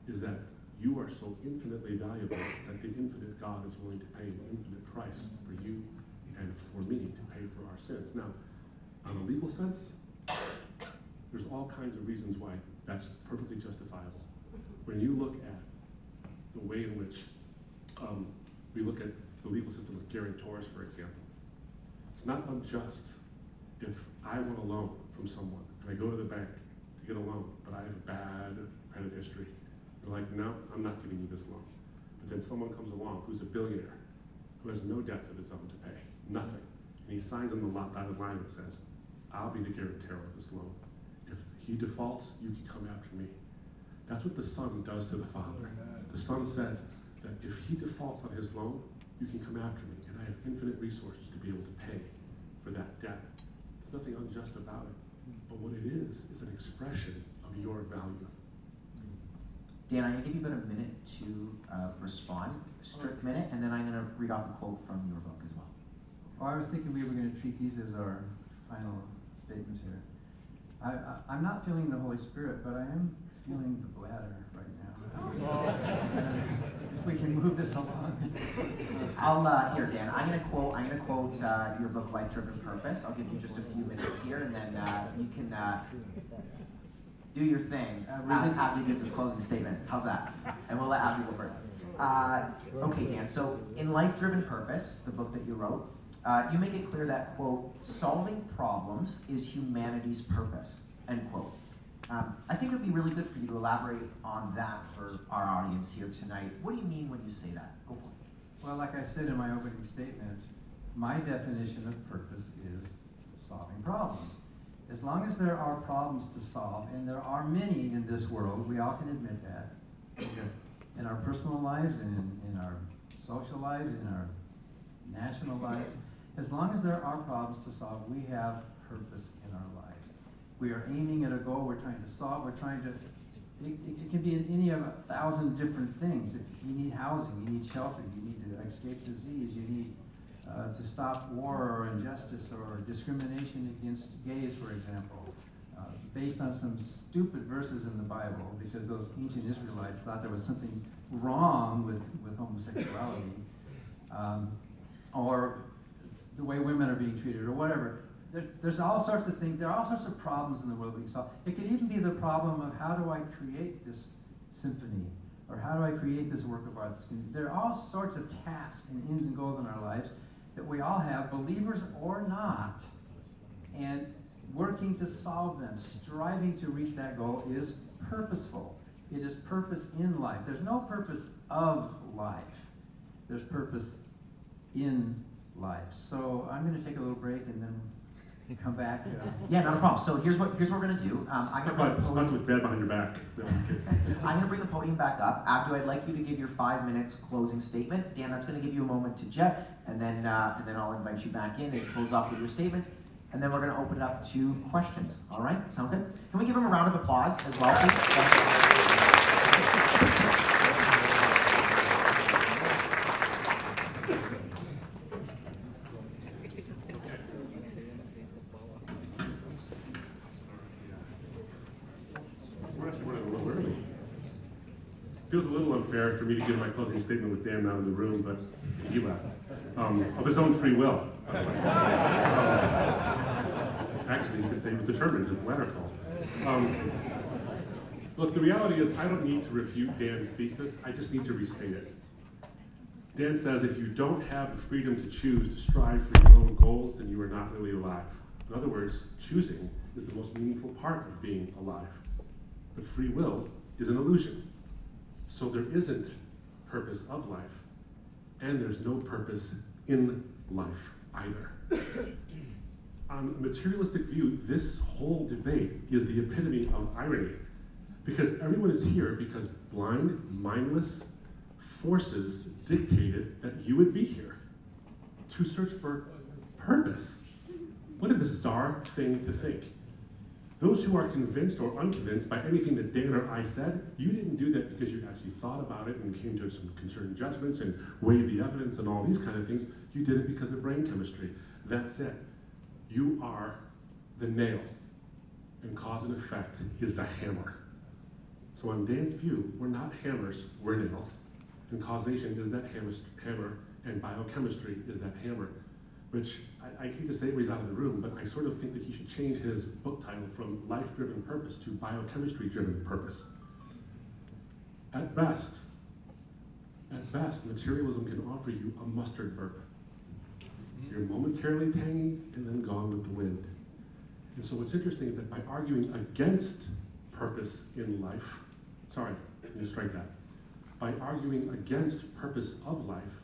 is that you are so infinitely valuable that the infinite God is willing to pay an infinite price for you and for me to pay for our sins. Now, on a legal sense, there's all kinds of reasons why that's perfectly justifiable. When you look at the way in which we look at the legal system with guarantors, for example, it's not unjust if I want a loan from someone and I go to the bank to get a loan, but I have a bad credit history. They're like, no, I'm not giving you this loan. But then someone comes along who's a billionaire, who has no debts of his own to pay, nothing. And he signs on the dotted line and says, I'll be the guarantor of this loan. if he defaults, you can come after me. That's what the Son does to the Father. The Son says that if he defaults on his loan, you can come after me, and I have infinite resources to be able to pay for that debt. There's nothing unjust about it, but what it is an expression of your value. Dan, I'm going to give you about a minute to respond, a strict minute, and then I'm going to read off a quote from your book as well. Well, I was thinking we were going to treat these as our final statements here. I'm not feeling the Holy Spirit, but I am feeling the bladder right now. If we can move this along. Here, Dan. I'm going to quote your book, Life Driven Purpose. I'll give you just a few minutes here, and then you can do your thing. As Abdu gives his closing statement. How's that? And we'll let Abdu go first. Okay, Dan. So, in Life Driven Purpose, the book that you wrote, you make it clear that, quote, solving problems is humanity's purpose, end quote. I think it would be really good for you to elaborate on that for our audience here tonight. What do you mean when you say that? Go for it. Well, like I said in my opening statement, my definition of purpose is solving problems. As long as there are problems to solve, and there are many in this world, we all can admit that, in our personal lives, in our social lives, in our national lives, as long as there are problems to solve, we have purpose in our lives. We are aiming at a goal, we're trying to solve, it can be in any of 1,000 different things. If you need housing, you need shelter, you need to escape disease, you need to stop war or injustice or discrimination against gays, for example, based on some stupid verses in the Bible, because those ancient Israelites thought there was something wrong with homosexuality, or the way women are being treated, or whatever. There's all sorts of things, there are all sorts of problems in the world we can solve. It could even be the problem of how do I create this symphony, or how do I create this work of art. There are all sorts of tasks and ends and goals in our lives that we all have, believers or not, and working to solve them, striving to reach that goal is purposeful. It is purpose in life. There's no purpose of life. There's purpose in life. So I'm going to take a little break and then come back. Yeah, not a problem. So here's what we're going to do. I'm going to put bed behind your back. No, I'm going to bring the podium back up. Abdu, I'd like you to give your 5 minutes closing statement. Dan, that's going to give you a moment to jet, and then I'll invite you back in and close off with your statements, and then we're going to open it up to questions. All right? Sound good? Can we give him a round of applause as well, please? Feels a little unfair for me to give my closing statement with Dan not in the room, but he left. Of his own free will, by the way. Actually, you could say he was determined, his bladder full. Look, the reality is I don't need to refute Dan's thesis, I just need to restate it. Dan says if you don't have the freedom to choose to strive for your own goals, then you are not really alive. In other words, choosing is the most meaningful part of being alive. But free will is an illusion. So there isn't purpose of life, and there's no purpose in life either. On a materialistic view, this whole debate is the epitome of irony, because everyone is here because blind, mindless forces dictated that you would be here to search for purpose. What a bizarre thing to think. Those who are convinced or unconvinced by anything that Dan or I said, you didn't do that because you actually thought about it and came to some concerned judgments and weighed the evidence and all these kind of things. You did it because of brain chemistry. That's it. You are the nail, and cause and effect is the hammer. So in Dan's view, we're not hammers, we're nails. And causation is that hammer, and biochemistry is that hammer. Which, I hate to say it when he's out of the room, but I sort of think that he should change his book title from Life-Driven Purpose to Biochemistry-Driven Purpose. At best, materialism can offer you a mustard burp. You're momentarily tangy and then gone with the wind. And so what's interesting is that by arguing against purpose in life, sorry, let me strike that. By arguing against purpose of life,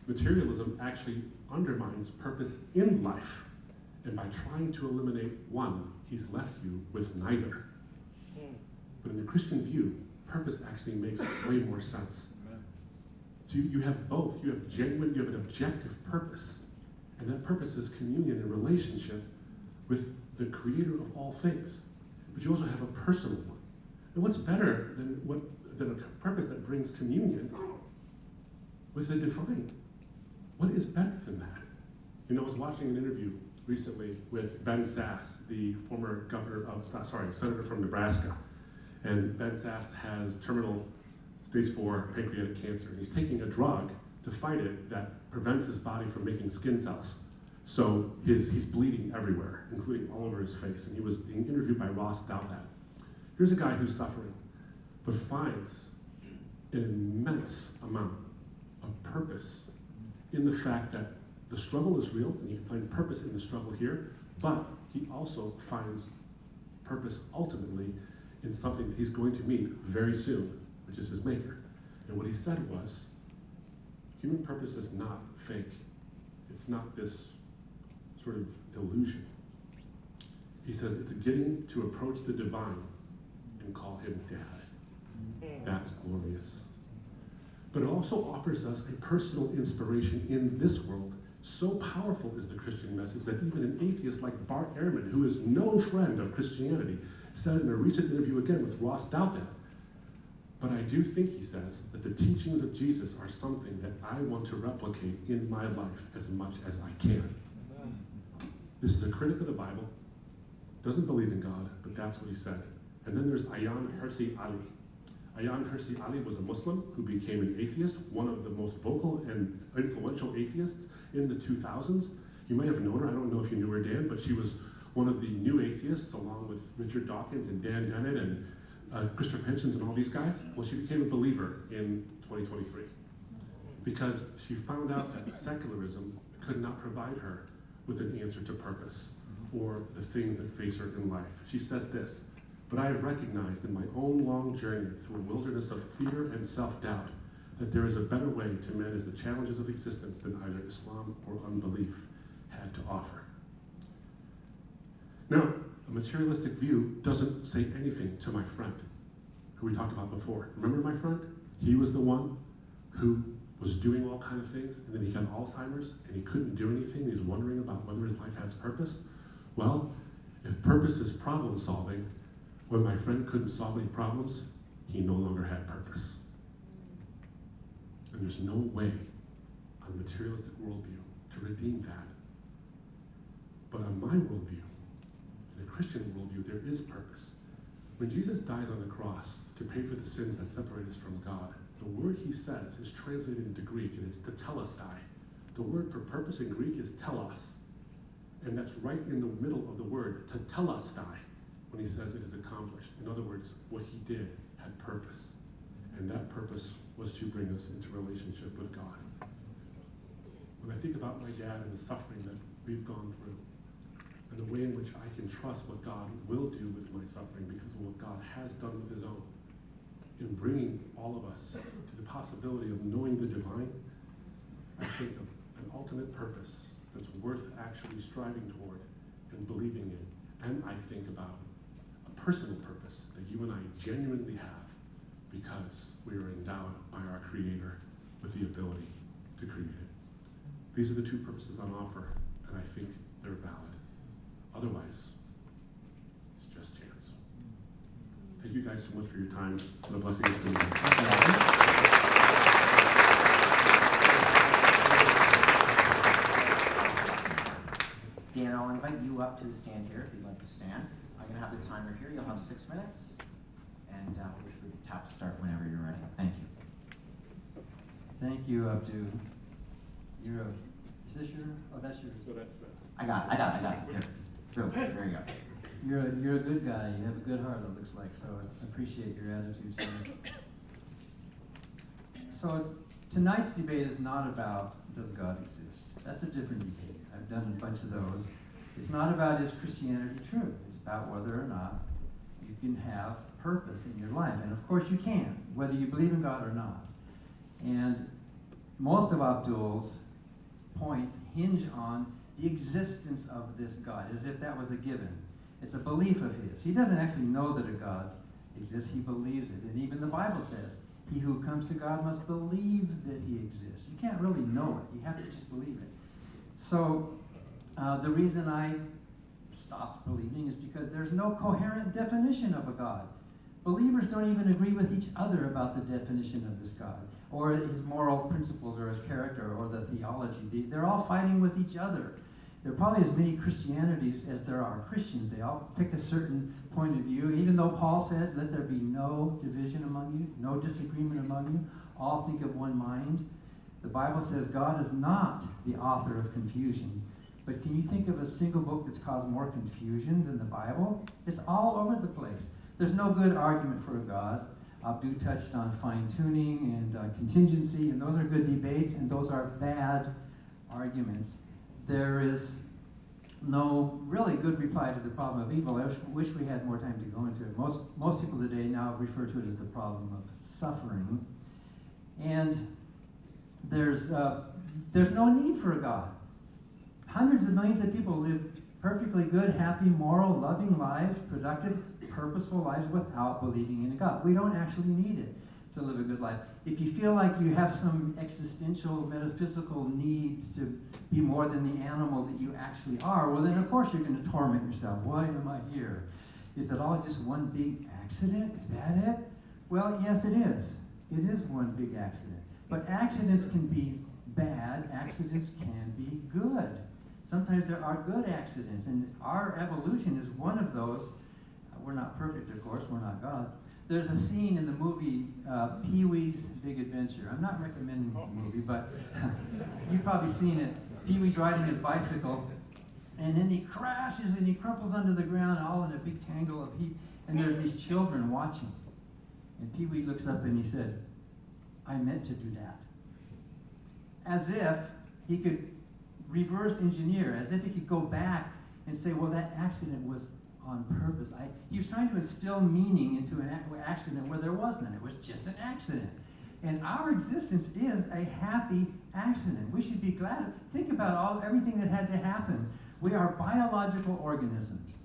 materialism actually undermines purpose in life. And by trying to eliminate one, he's left you with neither. But in the Christian view, purpose actually makes way more sense. So you have both. You have an objective purpose. And that purpose is communion and relationship with the creator of all things. But you also have a personal one. And what's better than a purpose that brings communion with the divine? What is better than that? You know, I was watching an interview recently with Ben Sass, the former senator from Nebraska. And Ben Sass has terminal stage 4 pancreatic cancer. And he's taking a drug to fight it that prevents his body from making skin cells. So he's bleeding everywhere, including all over his face. And he was being interviewed by Ross Douthat. Here's a guy who's suffering, but finds an immense amount of purpose in the fact that the struggle is real, and he can find purpose in the struggle here, but he also finds purpose ultimately in something that he's going to meet very soon, which is his maker. And what he said was, human purpose is not fake. It's not this sort of illusion. He says it's getting to approach the divine and call him Dad. That's glorious. But it also offers us a personal inspiration in this world. So powerful is the Christian message that even an atheist like Bart Ehrman, who is no friend of Christianity, said in a recent interview again with Ross Douthat, but I do think, he says, that the teachings of Jesus are something that I want to replicate in my life as much as I can. This is a critic of the Bible, doesn't believe in God, but that's what he said. And then there's Ayaan Hirsi Ali. Ayaan Hirsi Ali was a Muslim who became an atheist, one of the most vocal and influential atheists in the 2000s. You may have known her, I don't know if you knew her, Dan, but she was one of the new atheists along with Richard Dawkins and Dan Dennett and Christopher Hitchens and all these guys. Well, she became a believer in 2023 because she found out that secularism could not provide her with an answer to purpose or the things that face her in life. She says this, but I have recognized in my own long journey through a wilderness of fear and self-doubt that there is a better way to manage the challenges of existence than either Islam or unbelief had to offer. Now, a materialistic view doesn't say anything to my friend, who we talked about before. Remember my friend? He was the one who was doing all kinds of things, and then he got Alzheimer's, and he couldn't do anything. He's wondering about whether his life has purpose. Well, if purpose is problem solving, when my friend couldn't solve any problems, he no longer had purpose. And there's no way on a materialistic worldview to redeem that. But on my worldview, in a Christian worldview, there is purpose. When Jesus dies on the cross to pay for the sins that separate us from God, the word he says is translated into Greek, and it's tetelestai. The word for purpose in Greek is telos. And that's right in the middle of the word, tetelestai, when he says it is accomplished. In other words, what he did had purpose. And that purpose was to bring us into relationship with God. When I think about my dad and the suffering that we've gone through, and the way in which I can trust what God will do with my suffering because of what God has done with his own, in bringing all of us to the possibility of knowing the divine, I think of an ultimate purpose that's worth actually striving toward and believing in. And I think about a personal purpose that you and I genuinely have because we are endowed by our Creator with the ability to create it. These are the two purposes on offer, and I think they're valid. Otherwise, it's just chance. Thank you guys so much for your time. And a blessing to you. Dan, I'll invite you up to the stand here if you'd like to stand. I'm going to have the timer here. You'll have 6 minutes. And wait for the tap to start whenever you're ready. Thank you. Thank you, Abdu. Is this your? Oh, that's yours. So that's I got it. Here. There you go. You're a good guy. You have a good heart, it looks like. So I appreciate your attitude today. So tonight's debate is not about does God exist. That's a different debate. I've done a bunch of those. It's not about is Christianity true. It's about whether or not you can have purpose in your life. And of course you can, whether you believe in God or not. And most of Abdul's points hinge on the existence of this God, as if that was a given. It's a belief of his. He doesn't actually know that a God exists. He believes it. And even the Bible says, he who comes to God must believe that he exists. You can't really know it. You have to just believe it. So the reason I stopped believing is because there's no coherent definition of a God. Believers don't even agree with each other about the definition of this God, or his moral principles, or his character, or the theology. They're all fighting with each other. There are probably as many Christianities as there are Christians. They all pick a certain point of view, even though Paul said, let there be no division among you, no disagreement among you, all think of one mind. The Bible says God is not the author of confusion. But can you think of a single book that's caused more confusion than the Bible? It's all over the place. There's no good argument for a God. Abdu touched on fine-tuning and contingency, and those are good debates, and those are bad arguments. There is no really good reply to the problem of evil. I wish we had more time to go into it. Most people today now refer to it as the problem of suffering. And there's no need for a God. Hundreds of millions of people live perfectly good, happy, moral, loving lives, productive, purposeful lives without believing in a God. We don't actually need it to live a good life. If you feel like you have some existential, metaphysical need to be more than the animal that you actually are, well then of course you're going to torment yourself. Why am I here? Is it all just one big accident? Is that it? Well, yes it is. It is one big accident. But accidents can be bad. Accidents can be good. Sometimes there are good accidents, and our evolution is one of those. We're not perfect, of course, we're not God. There's a scene in the movie Pee-wee's Big Adventure. I'm not recommending the movie, but you've probably seen it. Pee-wee's riding his bicycle, and then he crashes and he crumples under the ground, all in a big tangle of heat, and there's these children watching. And Pee-wee looks up and he said, I meant to do that. As if he could reverse engineer, as if he could go back and say, well, that accident was on purpose. He was trying to instill meaning into an accident where there was none. It was just an accident. And our existence is a happy accident. We should be glad. Think about everything that had to happen. We are biological organisms.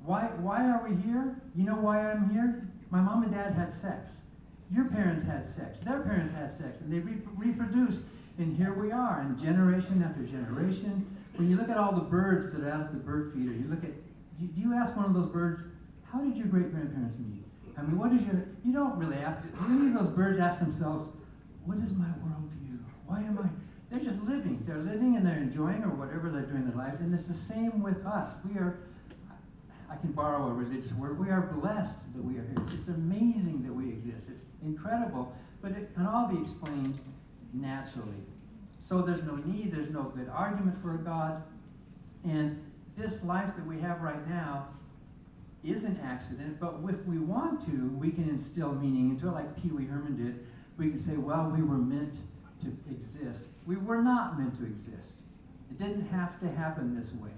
Why are we here? You know why I'm here? My mom and dad had sex. Your parents had sex. Their parents had sex. And they reproduced. And here we are, and generation after generation. When you look at all the birds that are out at the bird feeder, do you ask one of those birds, how did your great-grandparents meet? I mean, you don't really ask, do any of those birds ask themselves, what is my worldview? Why am I? They're just living. They're living and they're enjoying or whatever they're doing in their lives. And it's the same with us. I can borrow a religious word, we are blessed that we are here. It's just amazing that we exist. It's incredible, but it can all be explained naturally. So there's no need, there's no good argument for a God. And this life that we have right now is an accident, but if we want to, we can instill meaning into it like Pee Wee Herman did. We can say, well, we were meant to exist. We were not meant to exist. It didn't have to happen this way.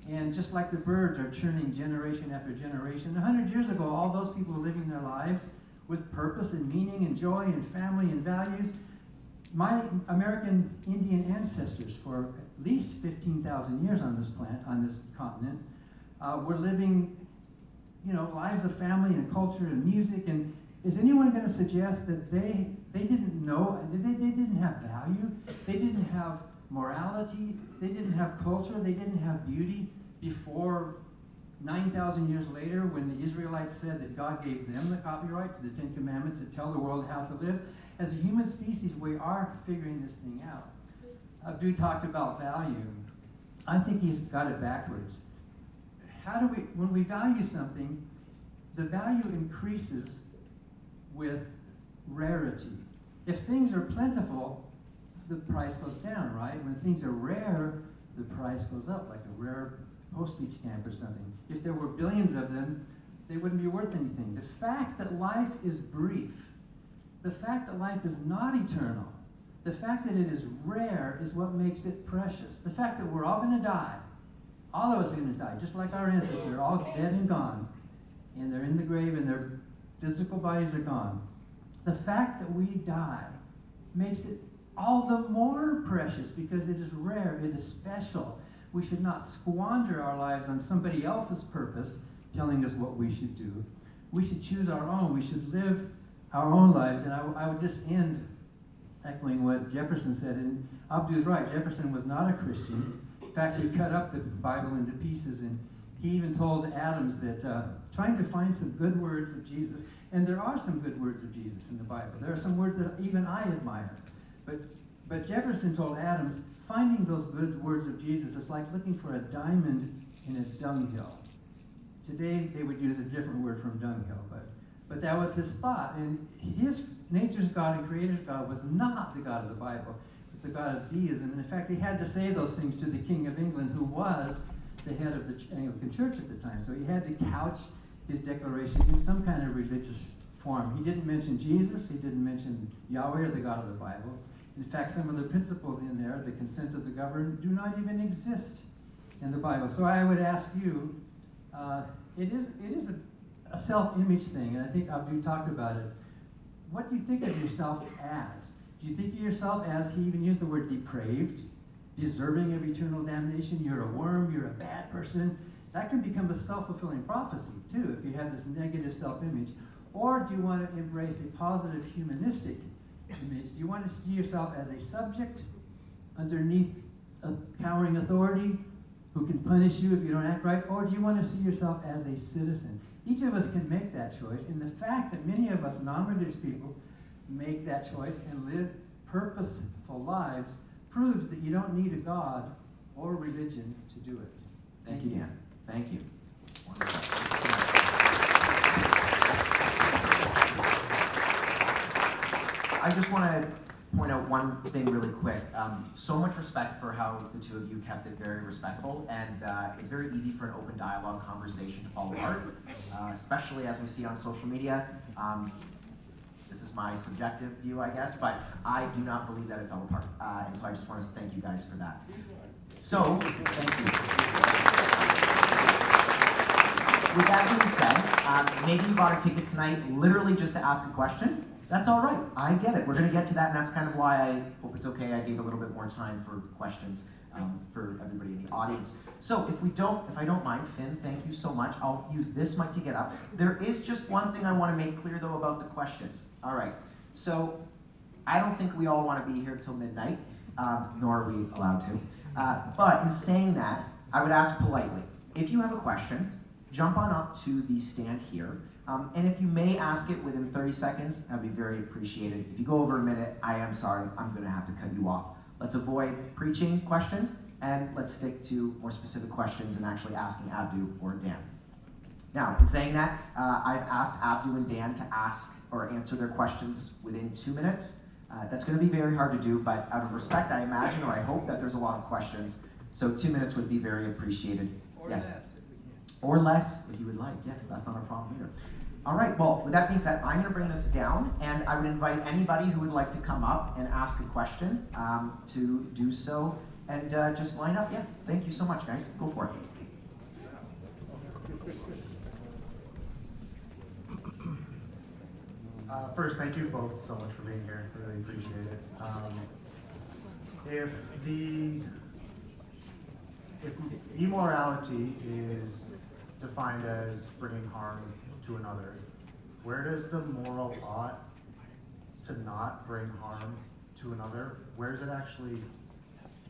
And just like the birds are churning generation after generation, 100 years ago, all those people were living their lives with purpose and meaning and joy and family and values. My American Indian ancestors, for at least 15,000 years on this planet, on this continent, were living, lives of family and culture and music. And is anyone going to suggest that they didn't know, they didn't have value, they didn't have morality, they didn't have culture, they didn't have beauty before 9,000 years later when the Israelites said that God gave them the copyright to the Ten Commandments to tell the world how to live? As a human species, we are figuring this thing out. Abdu talked about value. I think he's got it backwards. When we value something, the value increases with rarity. If things are plentiful, the price goes down, right? When things are rare, the price goes up, like a rare postage stamp or something. If there were billions of them, they wouldn't be worth anything. The fact that life is brief, the fact that life is not eternal, the fact that it is rare is what makes it precious. The fact that we're all going to die, all of us are going to die, just like our ancestors are all dead and gone, and they're in the grave and their physical bodies are gone. The fact that we die makes it all the more precious because it is rare, it is special. We should not squander our lives on somebody else's purpose, telling us what we should do. We should choose our own. We should live our own lives. And I would just end echoing what Jefferson said. And Abdu's right. Jefferson was not a Christian. In fact, he cut up the Bible into pieces, and he even told Adams that trying to find some good words of Jesus, and there are some good words of Jesus in the Bible. There are some words that even I admire. But Jefferson told Adams, finding those good words of Jesus is like looking for a diamond in a dunghill. Today, they would use a different word from dunghill, but that was his thought. And his nature's God and creator's God was not the God of the Bible. It was the God of deism. And in fact, he had to say those things to the King of England, who was the head of the Anglican Church at the time. So he had to couch his declaration in some kind of religious form. He didn't mention Jesus. He didn't mention Yahweh or the God of the Bible. In fact, some of the principles in there, the consent of the governed, do not even exist in the Bible. So I would ask you, it is a self-image thing, and I think Abdu talked about it. What do you think of yourself as? Do you think of yourself as, he even used the word depraved, deserving of eternal damnation? You're a worm, you're a bad person. That can become a self-fulfilling prophecy, too, if you have this negative self-image. Or do you want to embrace a positive humanistic image? Do you want to see yourself as a subject underneath a cowering authority who can punish you if you don't act right? Or do you want to see yourself as a citizen? Each of us can make that choice, and the fact that many of us non-religious people make that choice and live purposeful lives proves that you don't need a God or religion to do it. Thank you, Dan. Thank you. I just want to point out one thing really quick. So much respect for how the two of you kept it very respectful, and it's very easy for an open dialogue conversation to fall apart, especially as we see on social media. This is my subjective view, I guess, but I do not believe that it fell apart, and so I just want to thank you guys for that. So, thank you. With that being said, maybe you bought a ticket tonight literally just to ask a question. That's all right. I get it. We're going to get to that, and that's kind of why I hope it's okay I gave a little bit more time for questions for everybody in the audience. So if I don't mind, Finn, thank you so much. I'll use this mic to get up. There is just one thing I want to make clear, though, about the questions. All right. So I don't think we all want to be here till midnight, nor are we allowed to. But in saying that, I would ask politely, if you have a question, jump on up to the stand here. And if you may ask it within 30 seconds, that'd be very appreciated. If you go over a minute, I am sorry, I'm going to have to cut you off. Let's avoid preaching questions, and let's stick to more specific questions and actually asking Abdu or Dan. Now, in saying that, I've asked Abdu and Dan to ask or answer their questions within 2 minutes. That's going to be very hard to do, but out of respect, I imagine or I hope that there's a lot of questions. So 2 minutes would be very appreciated. Or yes. less. Or less, if you would like. Yes, that's not a problem either. All right, well, with that being said, I'm going to bring this down, and I would invite anybody who would like to come up and ask a question to do so, and just line up. Yeah, thank you so much, guys. Go for it. First, thank you both so much for being here. Really appreciate it. If immorality is defined as bringing harm to another, where does the moral ought to not bring harm to another, where is it actually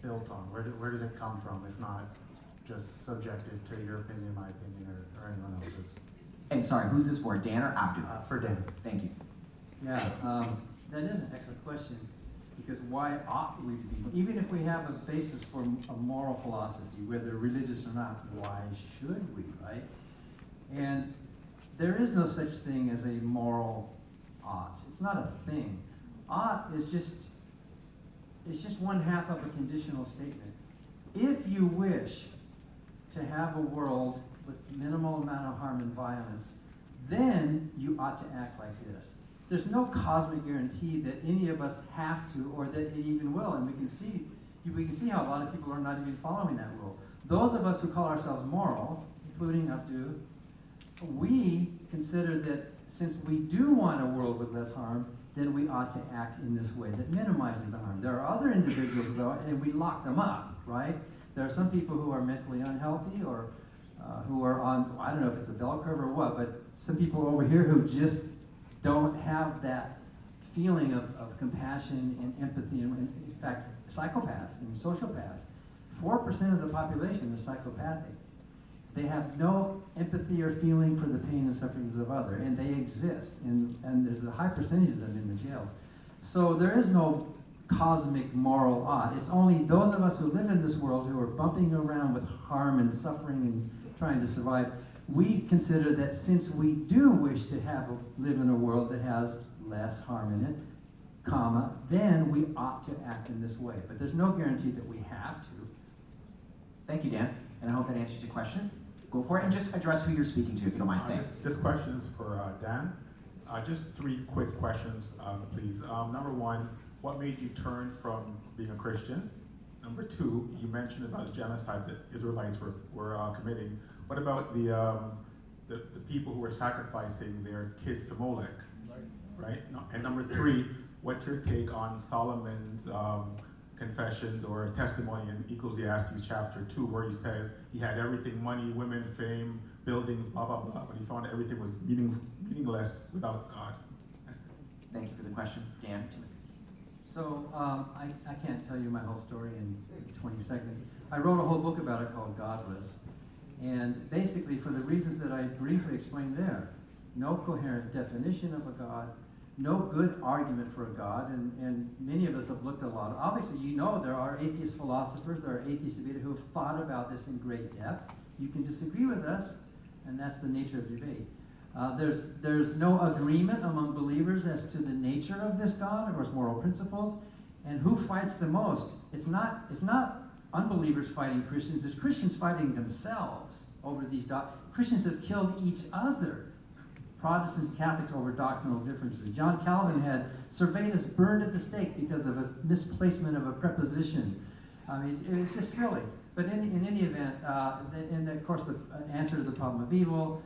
built on? Where does it come from, if not just subjective to your opinion, my opinion, or anyone else's? And sorry, who's this for, Dan or Abdu? For Dan. Thank you. Yeah, that is an excellent question, because why ought we to be? Even if we have a basis for a moral philosophy, whether religious or not, why should we, right? And there is no such thing as a moral ought. It's not a thing. Ought is just one half of a conditional statement. If you wish to have a world with minimal amount of harm and violence, then you ought to act like this. There's no cosmic guarantee that any of us have to, or that it even will, and we can see how a lot of people are not even following that rule. Those of us who call ourselves moral, including Abdu, we consider that since we do want a world with less harm, then we ought to act in this way that minimizes the harm. There are other individuals, though, and we lock them up, right? There are some people who are mentally unhealthy or who are on, I don't know if it's a bell curve or what, but some people over here who just don't have that feeling of compassion and empathy, and in fact, psychopaths and sociopaths. 4% of the population is psychopathic. They have no empathy or feeling for the pain and sufferings of others, and they exist, and there's a high percentage of them in the jails. So there is no cosmic moral ought. It's only those of us who live in this world who are bumping around with harm and suffering and trying to survive. We consider that since we do wish to live in a world that has less harm in it, comma, then we ought to act in this way. But there's no guarantee that we have to. Thank you, Dan, and I hope that answers your question. Go for it, and just address who you're speaking to, if you don't mind. Thanks. This question is for Dan. Just 3 quick questions, please. Number 1, what made you turn from being a Christian? Number 2, you mentioned about the genocide that Israelites were committing. What about the people who were sacrificing their kids to Molech? Right? And number 3, what's your take on Solomon's confessions or testimony in Ecclesiastes chapter 2, where he says he had everything, money, women, fame, buildings, blah, blah, blah, but he found everything was meaningless without God? Thank you for the question. Dan? So I can't tell you my whole story in 20 seconds. I wrote a whole book about it called Godless. And basically, for the reasons that I briefly explained there, no coherent definition of a God, no good argument for a God, and many of us have looked a lot. Obviously, you know there are atheist philosophers, there are atheist debaters who have thought about this in great depth. You can disagree with us, and that's the nature of debate. There's no agreement among believers as to the nature of this God or his moral principles, and who fights the most. It's not unbelievers fighting Christians, it's Christians fighting themselves over these Christians have killed each other. Protestants and Catholics over doctrinal differences. John Calvin had Servetus burned at the stake because of a misplacement of a preposition. I mean, it's just silly. But in any event, and of course the answer to the problem of evil,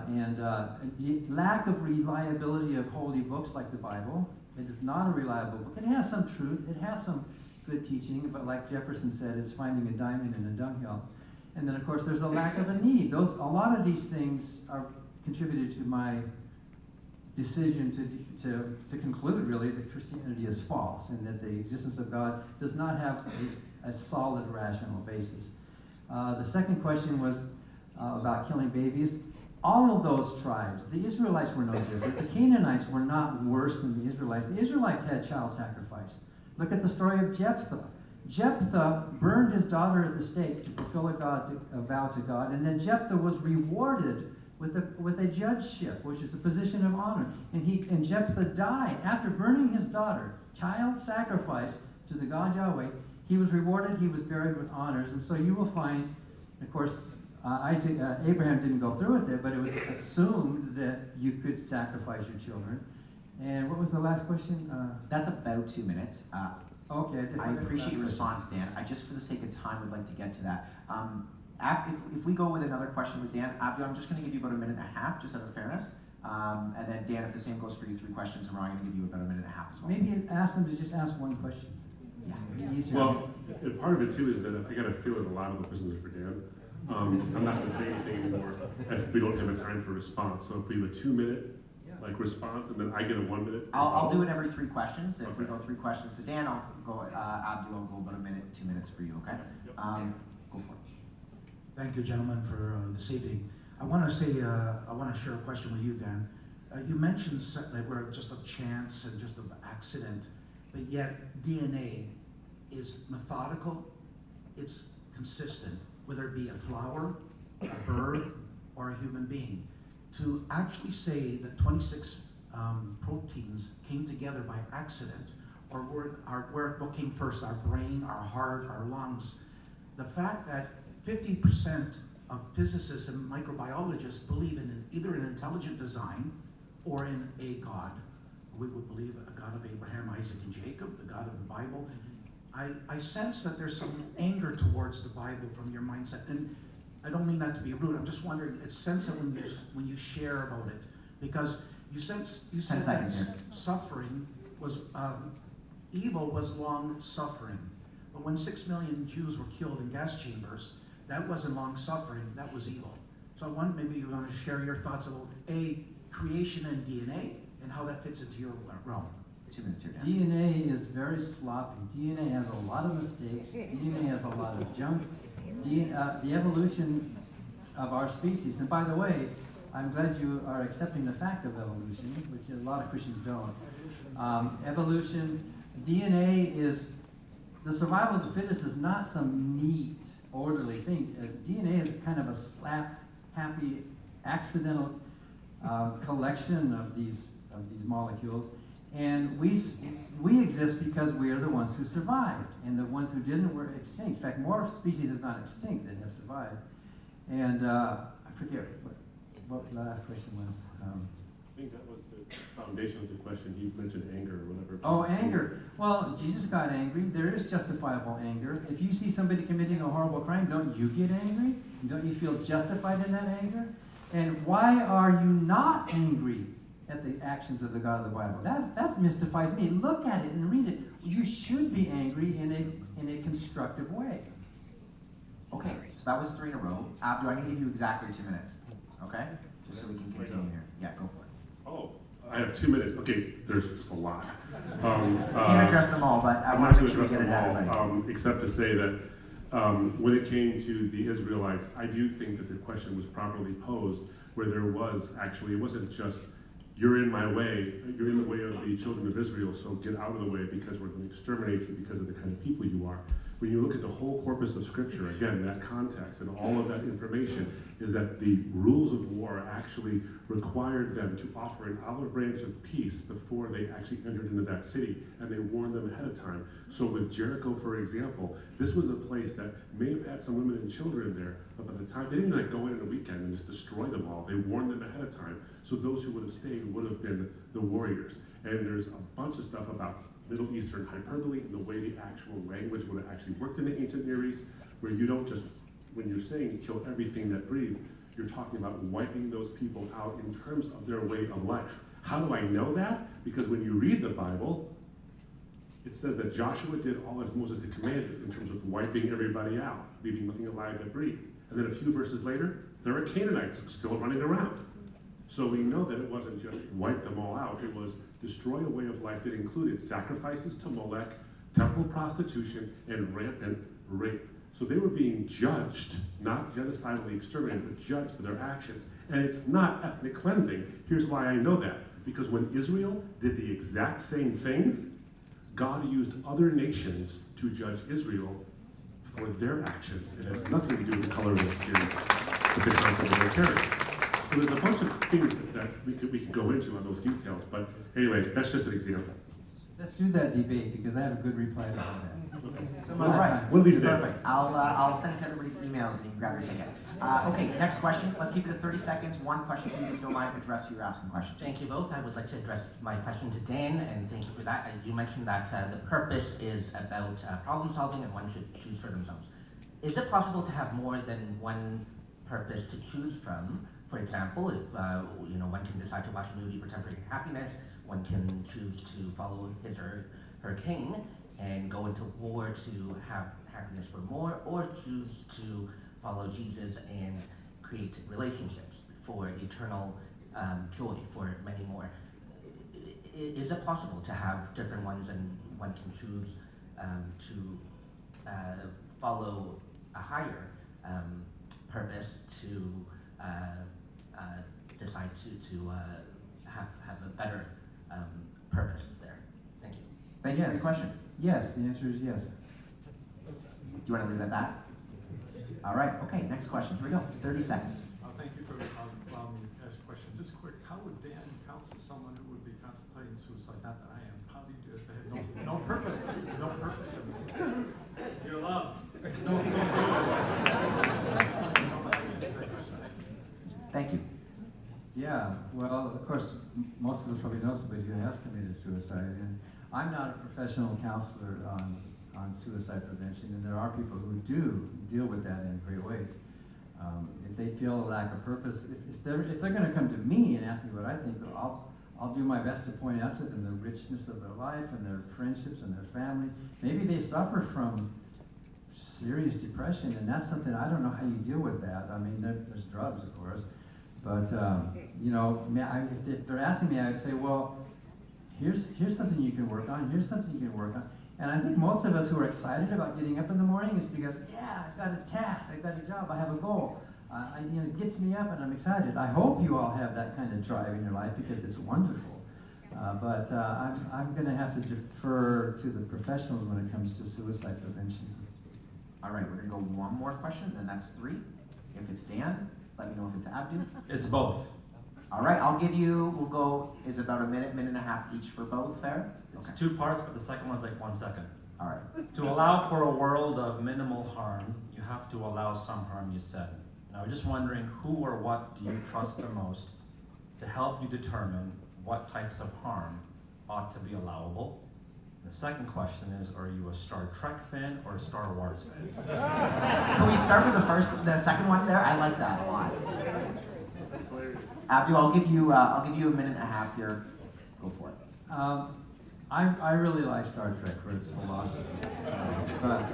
and the lack of reliability of holy books like the Bible. It is not a reliable book. It has some truth, it has some good teaching, but like Jefferson said, it's finding a diamond in a dunghill. And then of course there's a lack of a need. A lot of these things are contributed to my decision to conclude really that Christianity is false and that the existence of God does not have a solid rational basis. The second question was about killing babies. All of those tribes, the Israelites were no different. The Canaanites were not worse than the Israelites. The Israelites had child sacrifice. Look at the story of Jephthah. Jephthah burned his daughter at the stake to fulfill a vow to God, and then Jephthah was rewarded with a judgeship, which is a position of honor. And Jephthah died after burning his daughter, child sacrifice to the God Yahweh. He was rewarded, he was buried with honors. And so you will find, of course, Abraham didn't go through with it, but it was assumed that you could sacrifice your children. And what was the last question? That's about 2 minutes. Okay. I appreciate your response, Dan. I just, for the sake of time, would like to get to that. If we go with another question with Dan, Abdu, I'm just going to give you about 1.5 minutes, just out of fairness. And then Dan, if the same goes for you, 3 questions in a row, I'm going to give you about 1.5 minutes as well. Maybe ask them to just ask one question. Yeah. It'd be easier. Well, and part of it too is that I got a feeling a lot of the questions are for Dan. I'm not going to say anything anymore if we don't have a time for response. So if we have a 2-minute response, and then I get a 1 minute. I'll do it every 3 questions. If we go 3 questions to Dan, I'll go Abdu. I'll go about 1 minute, 2 minutes for you. Okay. Go for it. Thank you, gentlemen, for this evening. I want to say, I want to share a question with you, Dan. You mentioned that we're just a chance and just an accident, but yet DNA is methodical, it's consistent, whether it be a flower, a bird, or a human being. To actually say that 26 proteins came together by accident, or what came first, our brain, our heart, our lungs, the fact that 50% of physicists and microbiologists believe in either an intelligent design or in a God. We would believe a God of Abraham, Isaac, and Jacob, the God of the Bible. I sense that there's some anger towards the Bible from your mindset, and I don't mean that to be rude. I'm just wondering, it's sense that when you share about it, because you said that suffering was evil was long suffering. But when 6 million Jews were killed in gas chambers, that wasn't long suffering, that was evil. So I want maybe you want to share your thoughts about creation and DNA and how that fits into your realm. 2 minutes here, Dan. DNA is very sloppy. DNA has a lot of mistakes. DNA has a lot of junk. The evolution of our species, and by the way, I'm glad you are accepting the fact of evolution, which a lot of Christians don't. Evolution, DNA is, the survival of the fittest is not some neat, orderly thing. DNA is kind of a slap-happy, accidental collection of these molecules. And we exist because we are the ones who survived, and the ones who didn't were extinct. In fact, more species have gone extinct than have survived. And I forget what the last question was. I think that was the foundation of the question. He mentioned anger or whatever. Oh, anger. Well, Jesus got angry. There is justifiable anger. If you see somebody committing a horrible crime, don't you get angry? Don't you feel justified in that anger? And why are you not angry at the actions of the God of the Bible? That mystifies me. Look at it and read it. You should be angry in a constructive way. Okay, so that was 3 in a row. Abdu, I'm going to give you exactly 2 minutes. Okay? Just so we can continue here. Yeah, go for it. Oh, I have 2 minutes. Okay, there's just a lot. I can't address them all, but I I'm want not to going make to sure we address get it them out. all, except to say that when it came to the Israelites, I do think that the question was properly posed, where there was actually, it wasn't just, you're in my way, you're in the way of the children of Israel, so get out of the way because we're going to exterminate you because of the kind of people you are. When you look at the whole corpus of Scripture, again, that context and all of that information is that the rules of war actually required them to offer an olive branch of peace before they actually entered into that city, and they warned them ahead of time. So with Jericho, for example, this was a place that may have had some women and children there, but by the time, they didn't go in a weekend and just destroy them all. They warned them ahead of time. So those who would have stayed would have been the warriors. And there's a bunch of stuff about Middle Eastern hyperbole, the way the actual language would have actually worked in the ancient Near East, where you don't just, when you're saying kill everything that breathes, you're talking about wiping those people out in terms of their way of life. How do I know that? Because when you read the Bible, it says that Joshua did all as Moses had commanded in terms of wiping everybody out, leaving nothing alive that breathes. And then a few verses later, there are Canaanites still running around. So we know that it wasn't just wipe them all out, it was destroy a way of life that included sacrifices to Molech, temple prostitution, and rampant rape. So they were being judged, not genocidally exterminated, but judged for their actions. And it's not ethnic cleansing. Here's why I know that. Because when Israel did the exact same things, God used other nations to judge Israel for their actions. It has nothing to do with the color of their skin, but the content of their character. So there's a bunch of things that we could go into on those details, but anyway, that's just an example. Let's do that debate because I have a good reply to all that. Some All other right. time. One of these days. Perfect. I'll send it to everybody's emails and you can grab your ticket. Okay, next question. Let's keep it to 30 seconds. One question, please, if you don't mind, address who you're asking questions. Thank you both. I would like to address my question to Dan, and thank you for that. You mentioned that the purpose is about problem solving and one should choose for themselves. Is it possible to have more than one purpose to choose from? For example, if one can decide to watch a movie for temporary happiness, one can choose to follow his or her king and go into war to have happiness for more, or choose to follow Jesus and create relationships for eternal joy for many more. Is it possible to have different ones and one can choose to follow a higher purpose to decide to have a better purpose there? Thank you. Thank you for your question. Yes, the answer is yes. Do you want to leave it at that? All right, okay, next question. Here we go. 30 seconds. Thank you for allowing me to ask a question. Just quick, how would Dan counsel someone who would be contemplating suicide? Not that I am. How do you do it if they had no purpose? No purpose in it. You're loved. Thank you. Yeah, well, of course, most of us probably know somebody who has committed suicide, and I'm not a professional counselor on suicide prevention, and there are people who do deal with that in great ways. If they feel a lack of purpose, if they're going to come to me and ask me what I think, I'll do my best to point out to them the richness of their life and their friendships and their family. Maybe they suffer from serious depression, and that's something I don't know how you deal with that. I mean, there's drugs, of course, but you know, if they're asking me, I would say, well, here's something you can work on. Here's something you can work on. And I think most of us who are excited about getting up in the morning is because, yeah, I've got a task, I've got a job, I have a goal. You know, it gets me up and I'm excited. I hope you all have that kind of drive in your life because it's wonderful. But I'm going to have to defer to the professionals when it comes to suicide prevention. All right, we're gonna go one more question, then that's 3. If it's Dan, let me know if it's Abdu. It's both. All right, we'll go, is about a minute and a half each for both, fair? It's Okay. 2 parts, but the second one's like 1 second. All right. To allow for a world of minimal harm, you have to allow some harm, you said. And I was just wondering, who or what do you trust the most to help you determine what types of harm ought to be allowable? The second question is, are you a Star Trek fan or a Star Wars fan? Can we start with the second one there? I like that a lot. That's hilarious. Abdu, I'll give you a minute and a half here. Go for it. I really like Star Trek for its philosophy, but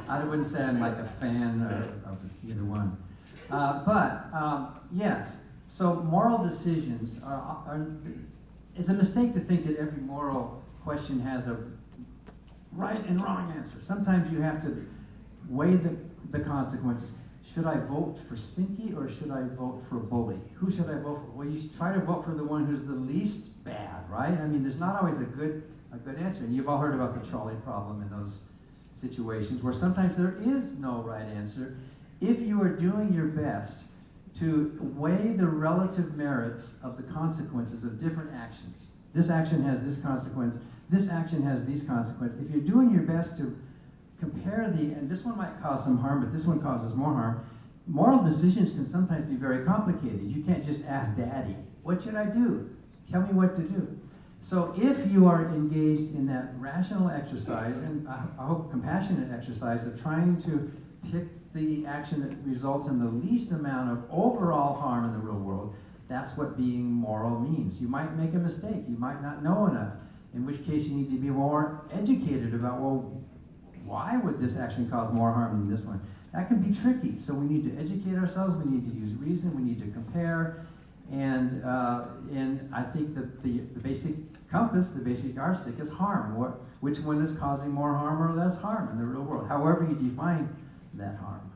I wouldn't say I'm like a fan of either one. Yes, so moral decisions it's a mistake to think that every moral question has a right and wrong answer. Sometimes you have to weigh the consequences. Should I vote for Stinky or should I vote for Bully? Who should I vote for? Well, you try to vote for the one who's the least bad, right? I mean, there's not always a good answer. And you've all heard about the trolley problem in those situations where sometimes there is no right answer. If you are doing your best to weigh the relative merits of the consequences of different actions. This action has this consequence, this action has these consequences. If you're doing your best to compare and this one might cause some harm, but this one causes more harm, moral decisions can sometimes be very complicated. You can't just ask Daddy, what should I do? Tell me what to do. So if you are engaged in that rational exercise, and I hope compassionate exercise of trying to pick the action that results in the least amount of overall harm in the real world, that's what being moral means. You might make a mistake, you might not know enough, in which case you need to be more educated about, well, why would this action cause more harm than this one? That can be tricky, so we need to educate ourselves, we need to use reason, we need to compare, and I think that the basic compass, the basic yardstick is harm. Which one is causing more harm or less harm in the real world, however you define that harm.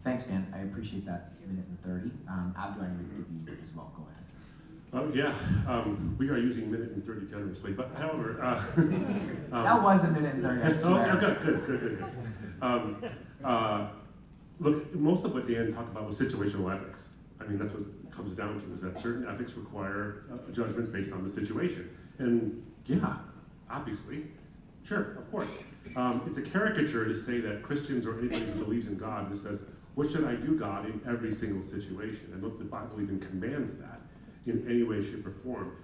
Thanks, Dan. I appreciate that minute and 30. Abdu, I'm going to give you as well. Go ahead. We are using minute and 30 generously, but however... that was a minute and 30, I swear. Good. Look, most of what Dan talked about was situational ethics. I mean, that's what it comes down to, is that certain ethics require a judgment based on the situation. And yeah, obviously, sure, of course. It's a caricature to say that Christians or anybody who believes in God just says, what should I do, God, in every single situation? I don't know if the Bible even commands that in any way, shape, or form.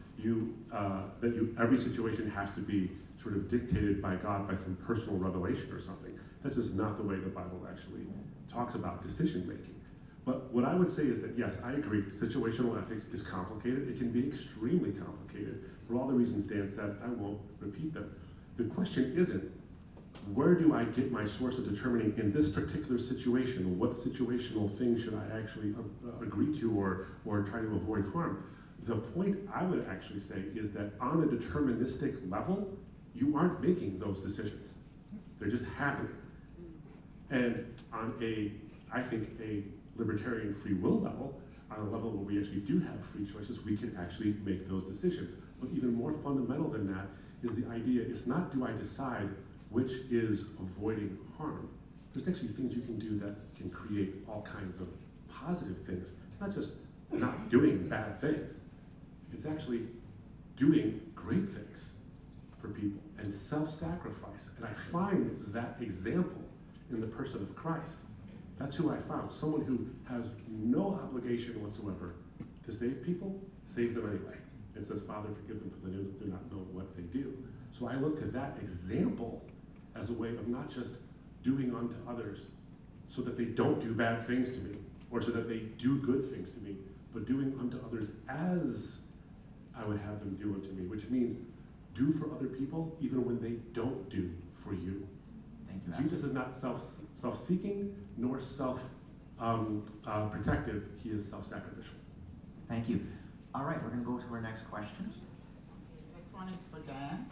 Every situation has to be sort of dictated by God by some personal revelation or something. That's just not the way the Bible actually talks about decision making. But what I would say is that, yes, I agree, situational ethics is complicated. It can be extremely complicated. For all the reasons Dan said, I won't repeat them. The question isn't, where do I get my source of determining in this particular situation, what situational thing should I actually agree to or try to avoid harm? The point I would actually say is that on a deterministic level, you aren't making those decisions. They're just happening. And on I think a libertarian free will level, on a level where we actually do have free choices, we can actually make those decisions. But even more fundamental than that is the idea, it's not do I decide which is avoiding harm. There's actually things you can do that can create all kinds of positive things. It's not just not doing bad things. It's actually doing great things for people and self-sacrifice. And I find that example in the person of Christ. That's who I found. Someone who has no obligation whatsoever to save people, save them anyway. It says, Father, forgive them, for they do not know what they do. So I looked at that example as a way of not just doing unto others so that they don't do bad things to me, or so that they do good things to me, but doing unto others as I would have them do unto me, which means do for other people even when they don't do for you. Thank you, Abdu. Jesus is not self-seeking nor self-protective. He is self-sacrificial. Thank you. All right, we're going to go to our next question. Next one is for Dan.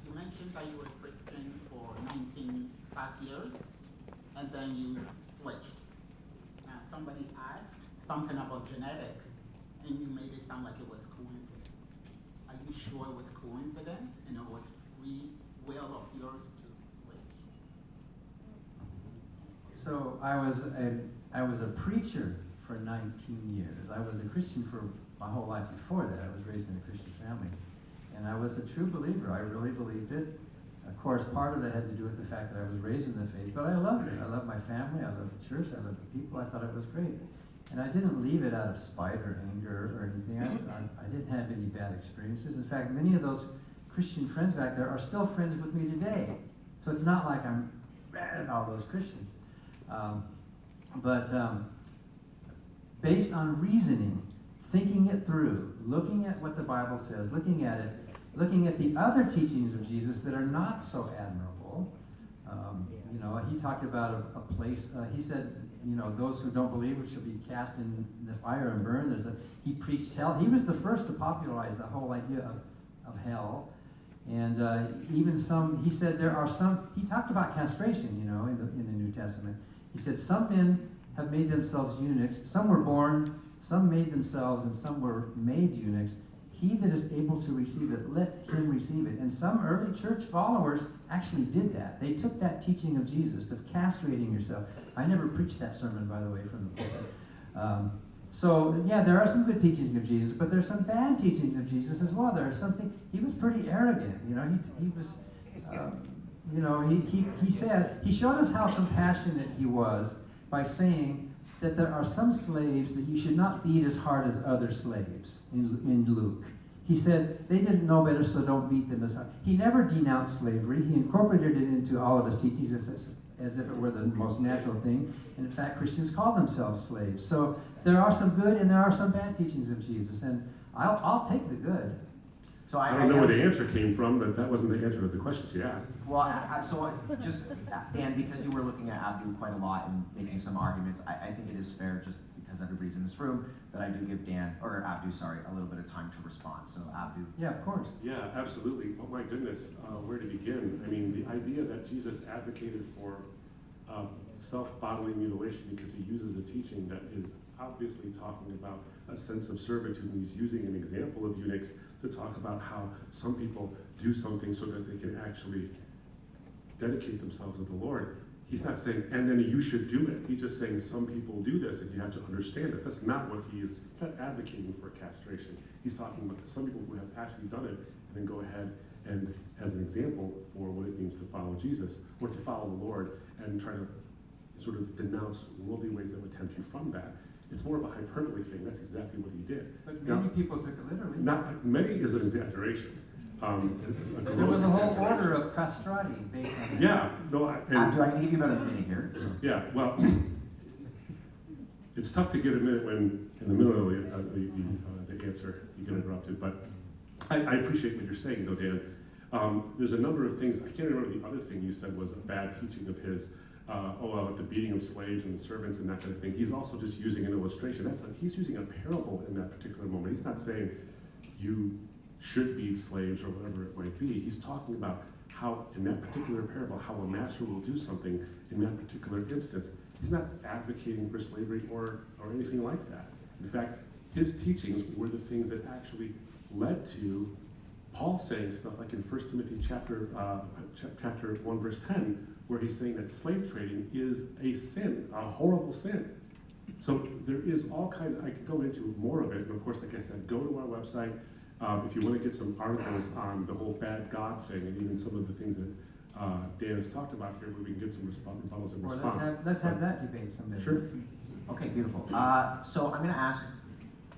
You mentioned that you were Christian for 19 plus years, and then you switched. Now, somebody asked something about genetics, and you made it sound like it was coincidence. Are you sure it was coincidence, and it was free will of yours to switch? So I was a preacher for 19 years. I was a Christian for my whole life before that. I was raised in a Christian family. And I was a true believer. I really believed it. Of course, part of that had to do with the fact that I was raised in the faith, but I loved it. I loved my family, I loved the church, I loved the people. I thought it was great. And I didn't leave it out of spite or anger or anything. I didn't have any bad experiences. In fact, many of those Christian friends back there are still friends with me today. So it's not like I'm mad at all those Christians. Based on reasoning, thinking it through, looking at what the Bible says, looking at it, looking at the other teachings of Jesus that are not so admirable. He talked about a place, he said, those who don't believe shall be cast in the fire and burned. He preached hell. He was the first to popularize the whole idea of hell. And he said there are some, he talked about castration, in the New Testament. He said some men have made themselves eunuchs. Some were born, some made themselves, and some were made eunuchs. He that is able to receive it, let him receive it. And some early church followers actually did that. They took that teaching of Jesus, of castrating yourself. I never preached that sermon, by the way, from the pulpit. There are some good teachings of Jesus, but there's some bad teachings of Jesus as well. There's something, he was pretty arrogant. He said, he showed us how compassionate he was by saying that there are some slaves that you should not beat as hard as other slaves in Luke. He said, they didn't know better, so don't beat them as hard. He never denounced slavery. He incorporated it into all of his teachings as if it were the most natural thing. And in fact, Christians call themselves slaves. So there are some good and there are some bad teachings of Jesus. And I'll take the good. So I don't know where the answer came from, but that wasn't the answer to the question she asked. Well, Dan, because you were looking at Abdu quite a lot and making some arguments, I think it is fair, just because everybody's in this room, that I do give Abdu, a little bit of time to respond. So Abdu. Yeah, of course. Yeah, absolutely. Oh my goodness, where to begin? I mean, the idea that Jesus advocated for self-bodily mutilation because he uses a teaching that is obviously talking about a sense of servitude, and he's using an example of eunuchs to talk about how some people do something so that they can actually dedicate themselves to the Lord. He's not saying, and then you should do it. He's just saying some people do this and you have to understand it. That's not what he's not advocating for castration. He's talking about some people who have actually done it and then go ahead and as an example for what it means to follow Jesus or to follow the Lord and try to sort of denounce worldly ways that would tempt you from that. It's more of a hyperbole thing. That's exactly what he did. But many people took it literally. Not many is an exaggeration. There was a whole order of castrati based on that. Yeah, no. Abdu, I can give you about a minute here. Yeah, well, it's tough to get a minute when in the middle of the answer you get interrupted. But I appreciate what you're saying, though, Dan. There's a number of things. I can't remember the other thing you said was a bad teaching of his. The beating of slaves and servants and that kind of thing. He's also just using an illustration. He's using a parable in that particular moment. He's not saying you should beat slaves or whatever it might be. He's talking about how, in that particular parable, how a master will do something in that particular instance. He's not advocating for slavery or anything like that. In fact, his teachings were the things that actually led to Paul saying stuff like in 1 Timothy chapter 1, verse 10, where he's saying that slave trading is a sin, a horrible sin. So there is all kinds, I could go into more of it, and of course, like I said, go to our website if you want to get some articles on the whole bad God thing, and even some of the things that Dan has talked about here, where we can get some rebuttals and response. Let's have that debate someday. Sure. Okay, beautiful. So I'm going to ask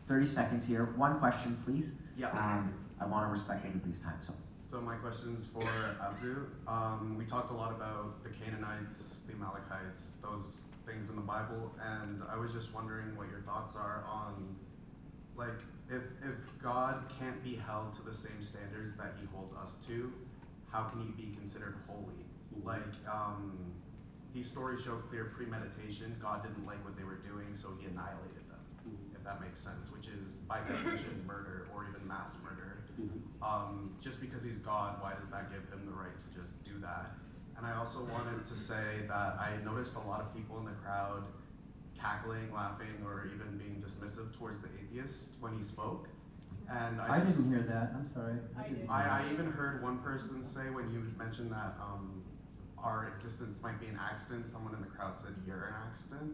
30 seconds here. One question, please. Yeah. I want to respect everybody's time, So my question is for Abdu. We talked a lot about the Canaanites, the Amalekites, those things in the Bible, and I was just wondering what your thoughts are on, like, if God can't be held to the same standards that he holds us to, how can he be considered holy? Like, these stories show clear premeditation. God didn't like what they were doing, so he annihilated them, if that makes sense, which is by definition murder or even mass murder. Just because he's God, why does that give him the right to just do that? And I also wanted to say that I noticed a lot of people in the crowd cackling, laughing, or even being dismissive towards the atheist when he spoke. And I didn't hear that. I'm sorry. I even heard one person say when you mentioned that our existence might be an accident, someone in the crowd said, "You're an accident."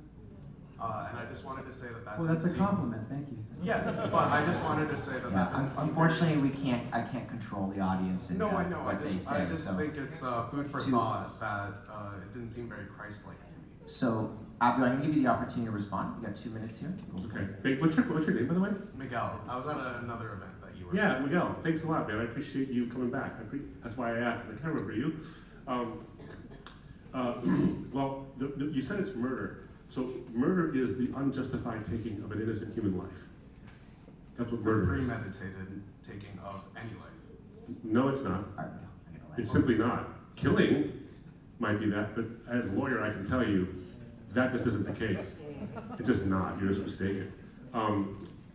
And I just wanted to say that Well, that's a compliment. Thank you. Yes, but I just wanted to say that Yeah, that didn't seem unfortunately, I can't control the audience and No, I know. what I they just say. think it's food for thought that it didn't seem very Christ-like to me. So, Abdu, I'm gonna give you the opportunity to respond. You got 2 minutes here. Okay. What's your name, by the way? Miguel, I was at another event that you were Yeah, Miguel. Thanks a lot, man. I appreciate you coming back. That's why I asked. I can't remember you. Well, you said it's murder. So murder is the unjustified taking of an innocent human life. That's what murder is. Premeditated taking of any life. No, it's not. It's simply not. Killing might be that, but as a lawyer, I can tell you that just isn't the case. It's just not. You're just mistaken.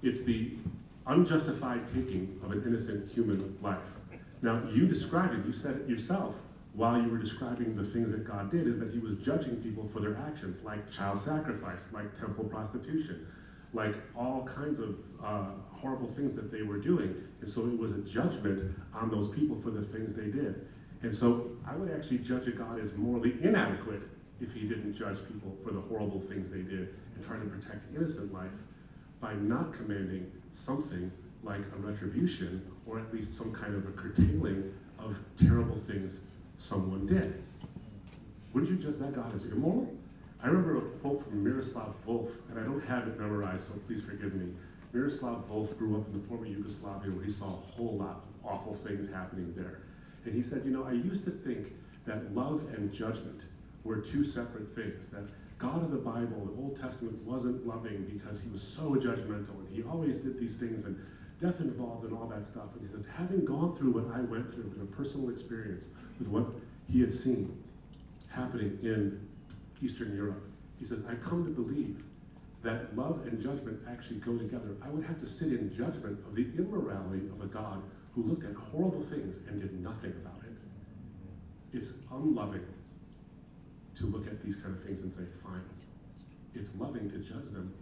It's the unjustified taking of an innocent human life. Now, you described it. You said it yourself while you were describing the things that God did, is that he was judging people for their actions, like child sacrifice, like temple prostitution, like all kinds of horrible things that they were doing. And so it was a judgment on those people for the things they did. And so I would actually judge a God as morally inadequate if he didn't judge people for the horrible things they did and try to protect innocent life by not commanding something like a retribution, or at least some kind of a curtailing of terrible things someone did. Wouldn't you judge that God as immoral? I remember a quote from Miroslav Volf, and I don't have it memorized, so please forgive me. Miroslav Volf grew up in the former Yugoslavia, where he saw a whole lot of awful things happening there. And he said, I used to think that love and judgment were two separate things, that God of the Bible, the Old Testament, wasn't loving because he was so judgmental, and he always did these things, and death involved and all that stuff. And he said, having gone through what I went through in a personal experience with what he had seen happening in Eastern Europe, he says, I come to believe that love and judgment actually go together. I would have to sit in judgment of the immorality of a God who looked at horrible things and did nothing about it. It's unloving to look at these kind of things and say, fine. It's loving to judge them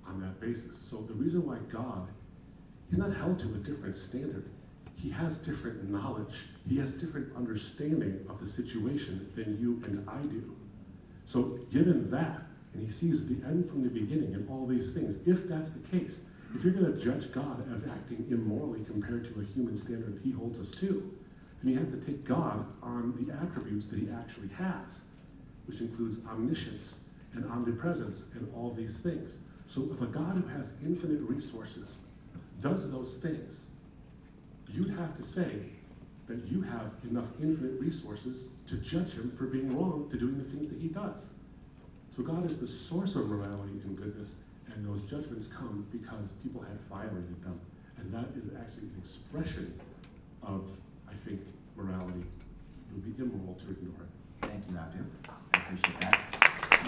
on that basis. So the reason why God, he's not held to a different standard. He has different knowledge. He has different understanding of the situation than you and I do. So given that, and he sees the end from the beginning and all these things, if that's the case, if you're going to judge God as acting immorally compared to a human standard he holds us to, then you have to take God on the attributes that he actually has, which includes omniscience and omnipresence and all these things. So if a God who has infinite resources does those things, you'd have to say that you have enough infinite resources to judge him for being wrong to doing the things that he does. So God is the source of morality and goodness, and those judgments come because people have violated them. And that is actually an expression of, I think, morality. It would be immoral to ignore it. Thank you, Abdu. I appreciate that.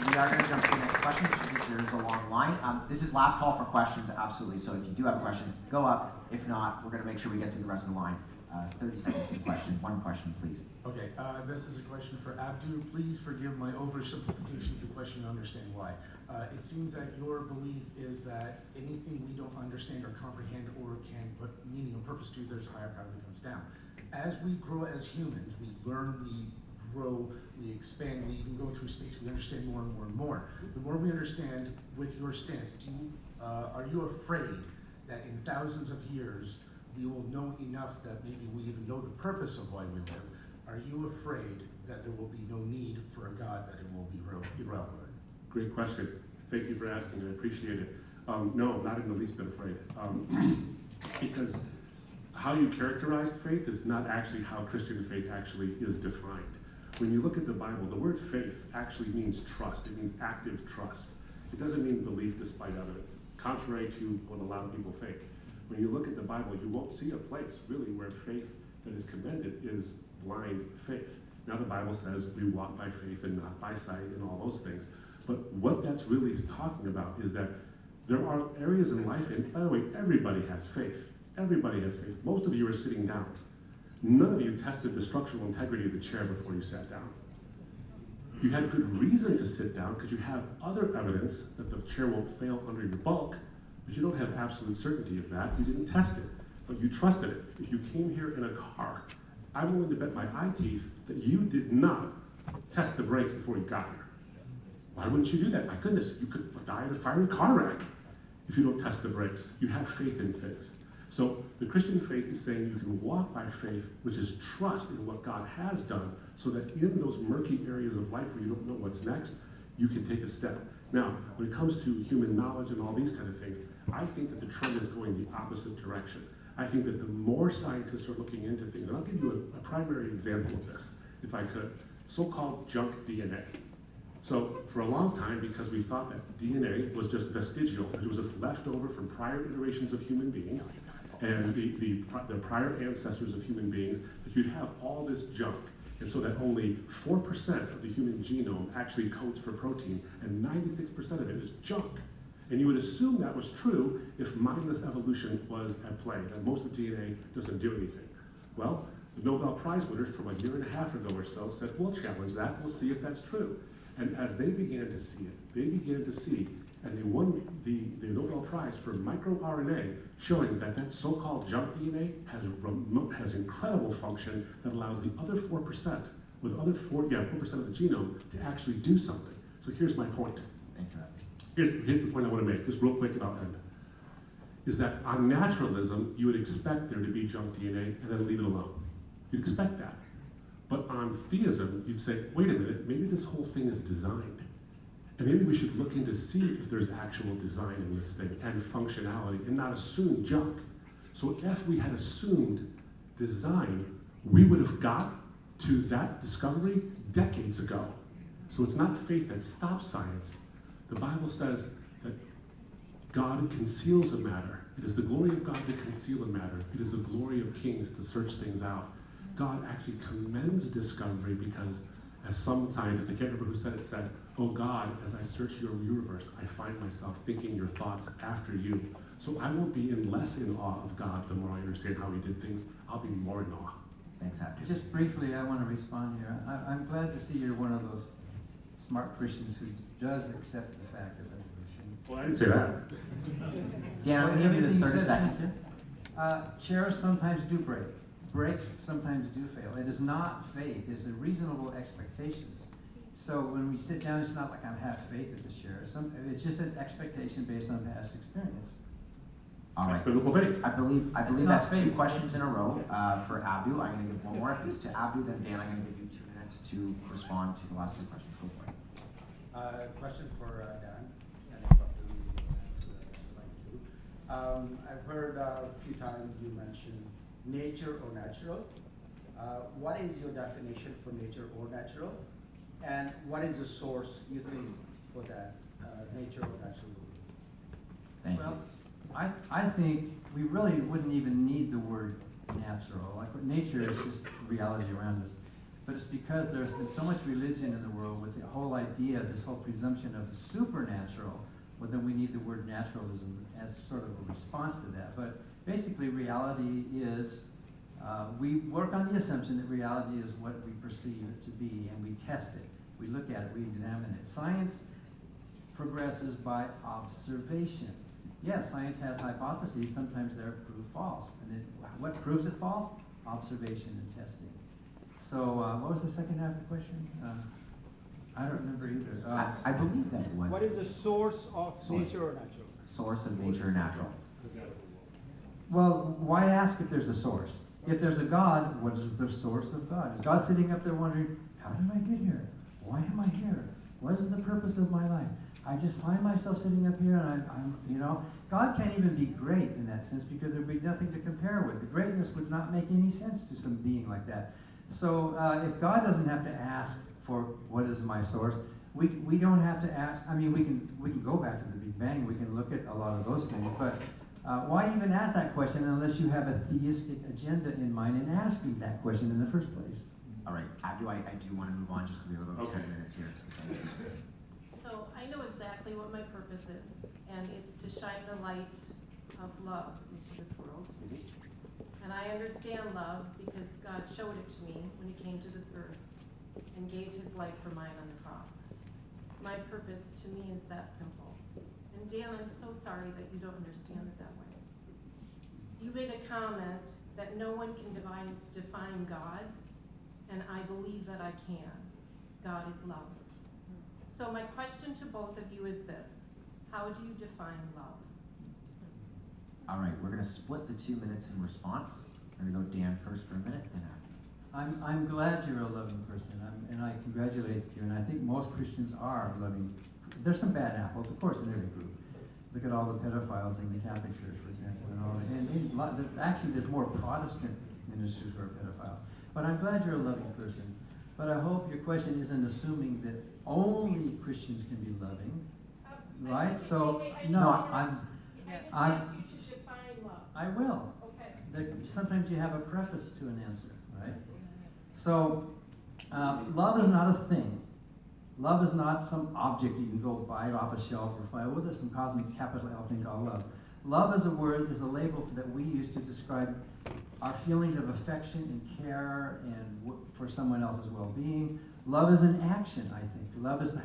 We are going to jump to the next question, because there is a long line. This is last call for questions, absolutely. So if you do have a question, go up. If not, we're going to make sure we get through the rest of the line. 30 seconds for the question. One question, please. Okay, this is a question for Abdu. Please forgive my oversimplification of the question and understand why. It seems that your belief is that anything we don't understand or comprehend or can put meaning or purpose to, there's a higher power that comes down. As we grow as humans, we learn, we grow, we expand, we even go through space, we understand more and more and more. The more we understand with your stance, are you afraid that in thousands of years, we will know enough that maybe we even know the purpose of why we live? Are you afraid that there will be no need for a God, that it will be irrelevant? Great question. Thank you for asking. I appreciate it. No, not in the least bit afraid. Because how you characterized faith is not actually how Christian faith actually is defined. When you look at the Bible, the word faith actually means trust. It means active trust. It doesn't mean belief despite evidence, contrary to what a lot of people think. When you look at the Bible, you won't see a place really where faith that is commended is blind faith. Now the Bible says we walk by faith and not by sight and all those things. But what that's really talking about is that there are areas in life, and by the way, everybody has faith. Everybody has faith. Most of you are sitting down. None of you tested the structural integrity of the chair before you sat down. You had good reason to sit down because you have other evidence that the chair won't fail under your bulk, but you don't have absolute certainty of that. You didn't test it, but you trusted it. If you came here in a car, I'm willing to bet my eye teeth that you did not test the brakes before you got here. Why wouldn't you do that? My goodness, you could die in a fiery car wreck if you don't test the brakes. You have faith in things. So the Christian faith is saying you can walk by faith, which is trust in what God has done, so that in those murky areas of life where you don't know what's next, you can take a step. Now, when it comes to human knowledge and all these kind of things, I think that the trend is going the opposite direction. I think that the more scientists are looking into things, and I'll give you a primary example of this, if I could, so-called junk DNA. So for a long time, because we thought that DNA was just vestigial, it was just left over from prior iterations of human beings, and the prior ancestors of human beings, that you'd have all this junk, and so that only 4% of the human genome actually codes for protein, and 96% of it is junk. And you would assume that was true if mindless evolution was at play, that most of DNA doesn't do anything. Well, the Nobel Prize winners from a year and a half ago or so said, we'll challenge that, we'll see if that's true. And as they began to see it, they began to see, and they won the Nobel Prize for microRNA, showing that that so-called junk DNA has incredible function that allows the other 4%, with other 4% of the genome to actually do something. So here's my point. Here's the point I want to make, just real quick and I'll end. Is that on naturalism, you would expect there to be junk DNA and then leave it alone. You'd expect that. But on theism, you'd say, wait a minute, maybe this whole thing is designed. And maybe we should look into see if there's actual design in this thing and functionality and not assume junk. So if we had assumed design, we would have got to that discovery decades ago. So it's not faith that stops science. The Bible says that God conceals a matter. It is the glory of God to conceal a matter. It is the glory of kings to search things out. God actually commends discovery because, as some scientists, I can't remember who said it, said, oh God, as I search your universe, I find myself thinking your thoughts after you. So I won't be less in awe of God the more I understand how he did things. I'll be more in awe. Thanks, Abdu. Just briefly, I want to respond here. I'm glad to see you're one of those smart Christians who does accept the fact of evolution. Well, I didn't say that. Dan, I'm going to give you the 30 seconds here. Chairs sometimes do break. Brakes sometimes do fail. It is not faith, it's the reasonable expectations. So when we sit down, it's not like I have faith in the chair. It's just an expectation based on past experience. All right. Biblical faith. I believe not that's faith. 2 questions in a row for Abdu. I'm going to give one more. If it's to Abdu, then Dan, I'm going to give you 2 minutes to respond to the last 2 questions. Go for it. Question for Dan, and if Abdu would like to. I've heard a few times you mention nature or natural. What is your definition for nature or natural? And what is the source you think for that nature or natural? Thank you. Well, I think we really wouldn't even need the word natural. Like nature is just reality around us. But it's because there's been so much religion in the world with the whole idea, this whole presumption of supernatural, well then we need the word naturalism as sort of a response to that. But basically reality is, we work on the assumption that reality is what we perceive it to be, and we test it. We look at it, we examine it. Science progresses by observation. Yes, science has hypotheses, sometimes they're proved false. And what proves it false? Observation and testing. So what was the second half of the question? I don't remember either. I believe that it was. What is the source of nature or natural? Source of nature or natural. Well, why ask if there's a source? If there's a God, what is the source of God? Is God sitting up there wondering, how did I get here? Why am I here? What is the purpose of my life? I just find myself sitting up here and I'm God can't even be great in that sense because there would be nothing to compare with. The greatness would not make any sense to some being like that. So if God doesn't have to ask for what is my source, we don't have to ask. I mean, we can go back to the Big Bang. We can look at a lot of those things, but why even ask that question unless you have a theistic agenda in mind in asking that question in the first place? All right, Abdu, I do want to move on just because we have about Okay. 10 minutes here. Thank you. So I know exactly what my purpose is, and it's to shine the light of love into this world. And I understand love because God showed it to me when he came to this earth and gave his life for mine on the cross. My purpose to me is that simple. And Dan, I'm so sorry that you don't understand it that way. You made a comment that no one can define God, and I believe that I can. God is love. So my question to both of you is this: how do you define love? All right, we're going to split the 2 minutes in response. We're going to go Dan first for a minute, and Abdu. I'm glad you're a loving person, and I congratulate you, and I think most Christians are loving. There's some bad apples, of course, in every group. Look at all the pedophiles in the Catholic Church, for example, actually there's more Protestant ministers who are pedophiles. But I'm glad you're a loving person. But I hope your question isn't assuming that only Christians can be loving, right? So, no, I'm. You should define love. I will. Okay. Sometimes you have a preface to an answer, right? So, love is not a thing. Love is not some object you can go buy off a shelf or find. Oh, there's some cosmic capital L thing called love. Love is a word, is a label that we use to describe our feelings of affection and care and for someone else's well-being. Love is an action, I think. Love is,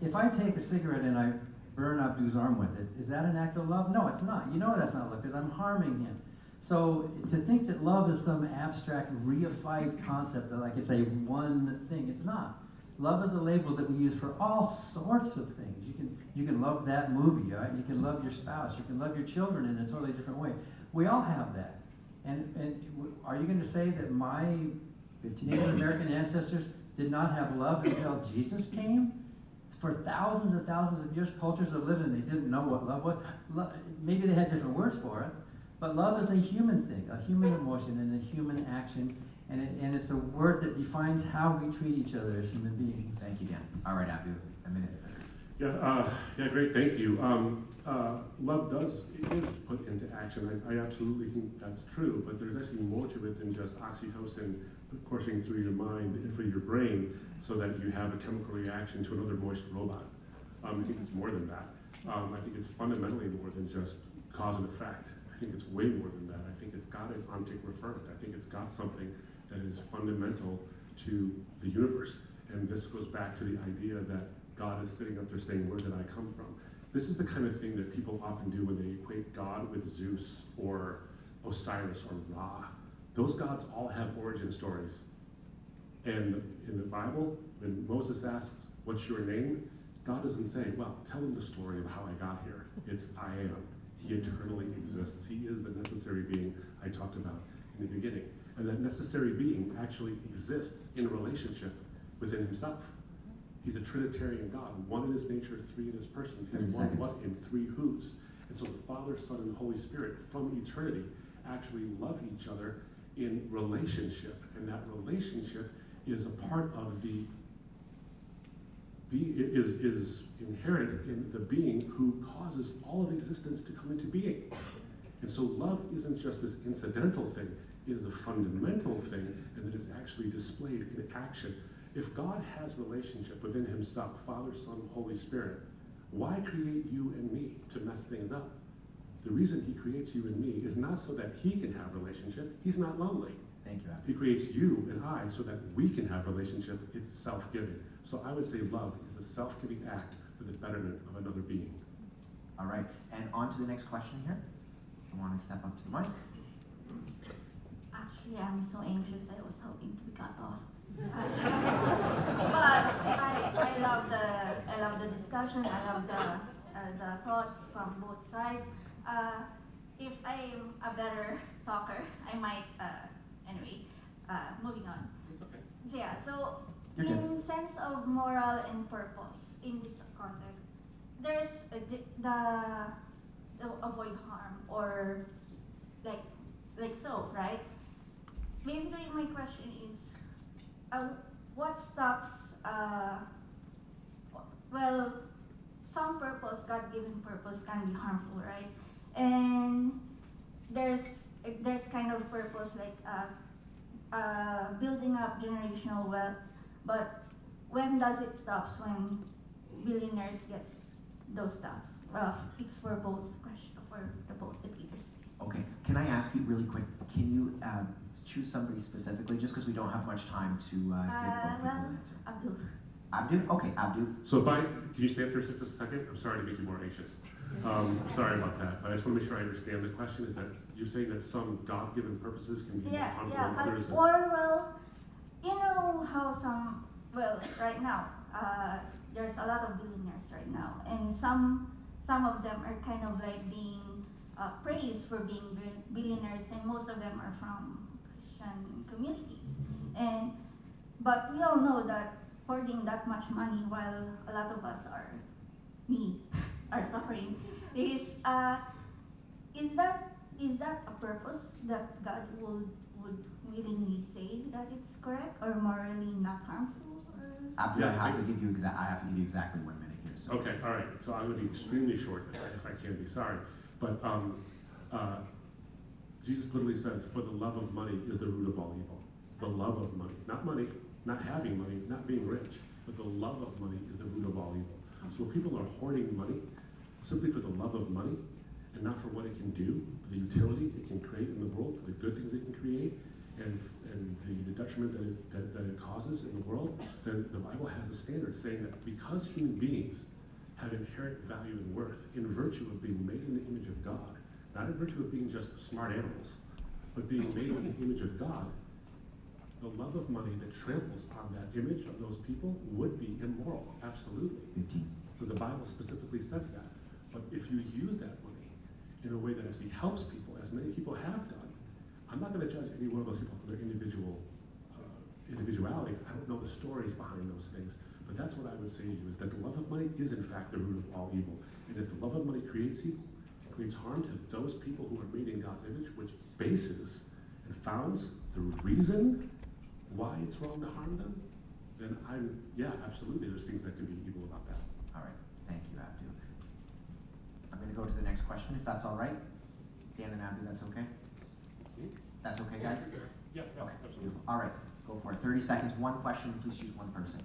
if I take a cigarette and I burn Abdu's arm with it, is that an act of love? No, it's not. You know that's not love because I'm harming him. So to think that love is some abstract, reified concept that like it's a one thing, it's not. Love is a label that we use for all sorts of things. You can love that movie, right? You can love your spouse. You can love your children in a totally different way. We all have that. And are you going to say that my 15 Native American ancestors did not have love until Jesus came? For thousands and thousands of years, cultures have lived and they didn't know what love was. Maybe they had different words for it, but love is a human thing, a human emotion and a human action. And it's a word that defines how we treat each other as human beings. Thank you, Dan. All right, Abdu, a minute. Yeah, great, thank you. Love is put into action. I absolutely think that's true, but there's actually more to it than just oxytocin coursing through your mind and through your brain so that you have a chemical reaction to another moist robot. I think it's more than that. I think it's fundamentally more than just cause and effect. I think it's way more than that. I think it's got an ontic referent. I think it's got something that is fundamental to the universe. And this goes back to the idea that God is sitting up there saying, where did I come from? This is the kind of thing that people often do when they equate God with Zeus or Osiris or Ra. Those gods all have origin stories. And in the Bible, when Moses asks, what's your name? God doesn't say, well, tell him the story of how I got here. It's I am. He eternally exists. He is the necessary being I talked about in the beginning. And that necessary being actually exists in a relationship within himself. He's a Trinitarian God, one in his nature, three in his persons. He's one what in three who's. And so the Father, Son, and Holy Spirit from eternity actually love each other in relationship. And that relationship is a part of is inherent in the being who causes all of existence to come into being. And so love isn't just this incidental thing, it is a fundamental thing, and it is actually displayed in action. If God has relationship within himself, Father, Son, Holy Spirit, why create you and me to mess things up? The reason he creates you and me is not so that he can have relationship. He's not lonely. Thank you, Abdu. He creates you and I so that we can have relationship. It's self-giving. So I would say love is a self-giving act for the betterment of another being. All right, and on to the next question here. I want to step up to the mic. Actually, I'm so anxious. I was hoping to be cut off. But I love the discussion. I love the thoughts from both sides. If I'm a better talker, I might. Anyway, moving on. It's okay. So yeah, so You're in good. sense of moral and purpose in this context, there's the avoid harm or like so, right? Basically, my question is, what stops? Well, some purpose, God-given purpose, can be harmful, right? And there's kind of purpose like building up generational wealth, but when does it stop when billionaires get those stuff? It's for both both debaters. Okay, can I ask you really quick, can you choose somebody specifically, just because we don't have much time to give both people an answer? Abdu. Abdu? Okay, Abdu. So can you stand there just a second? I'm sorry to make you more anxious. Sorry about that, but I just want to make sure I understand. The question is that you're saying that some God-given purposes can be more harmful than others? You know how right now, there's a lot of billionaires right now, and some of them are kind of like being praised for being billionaires, and most of them are from Christian communities. But we all know that hoarding that much money while a lot of us are suffering is that a purpose that God would willingly say that it's correct or morally not harmful? Abdu, I have to give you exactly 1 minute here. So. Okay, all right. So I'm going to be extremely short if I can be. Sorry, but Jesus literally says, "For the love of money is the root of all evil." The love of money, not having money, not being rich, but the love of money is the root of all evil. So if people are hoarding money simply for the love of money and not for what it can do, for the utility it can create in the world, for the good things it can create, and the detriment that it causes in the world, then the Bible has a standard saying that because human beings have inherent value and worth in virtue of being made in the image of God, not in virtue of being just smart animals, but being made in the image of God, the love of money that tramples on that image of those people would be immoral, absolutely. 15. So the Bible specifically says that. But if you use that money in a way that actually helps people, as many people have done, I'm not going to judge any one of those people for their individualities. I don't know the stories behind those things. But that's what I would say to you, is that the love of money is in fact the root of all evil. And if the love of money creates evil, it creates harm to those people who are made in God's image, which bases and founds the reason why it's wrong to harm them, then absolutely, there's things that can be evil about that. All right, thank you, Abdu. I'm going to go to the next question, if that's all right. Dan and Abdu, that's okay? That's okay, guys? Yeah, okay, absolutely. All right, go for it. 30 seconds, one question, please choose one person.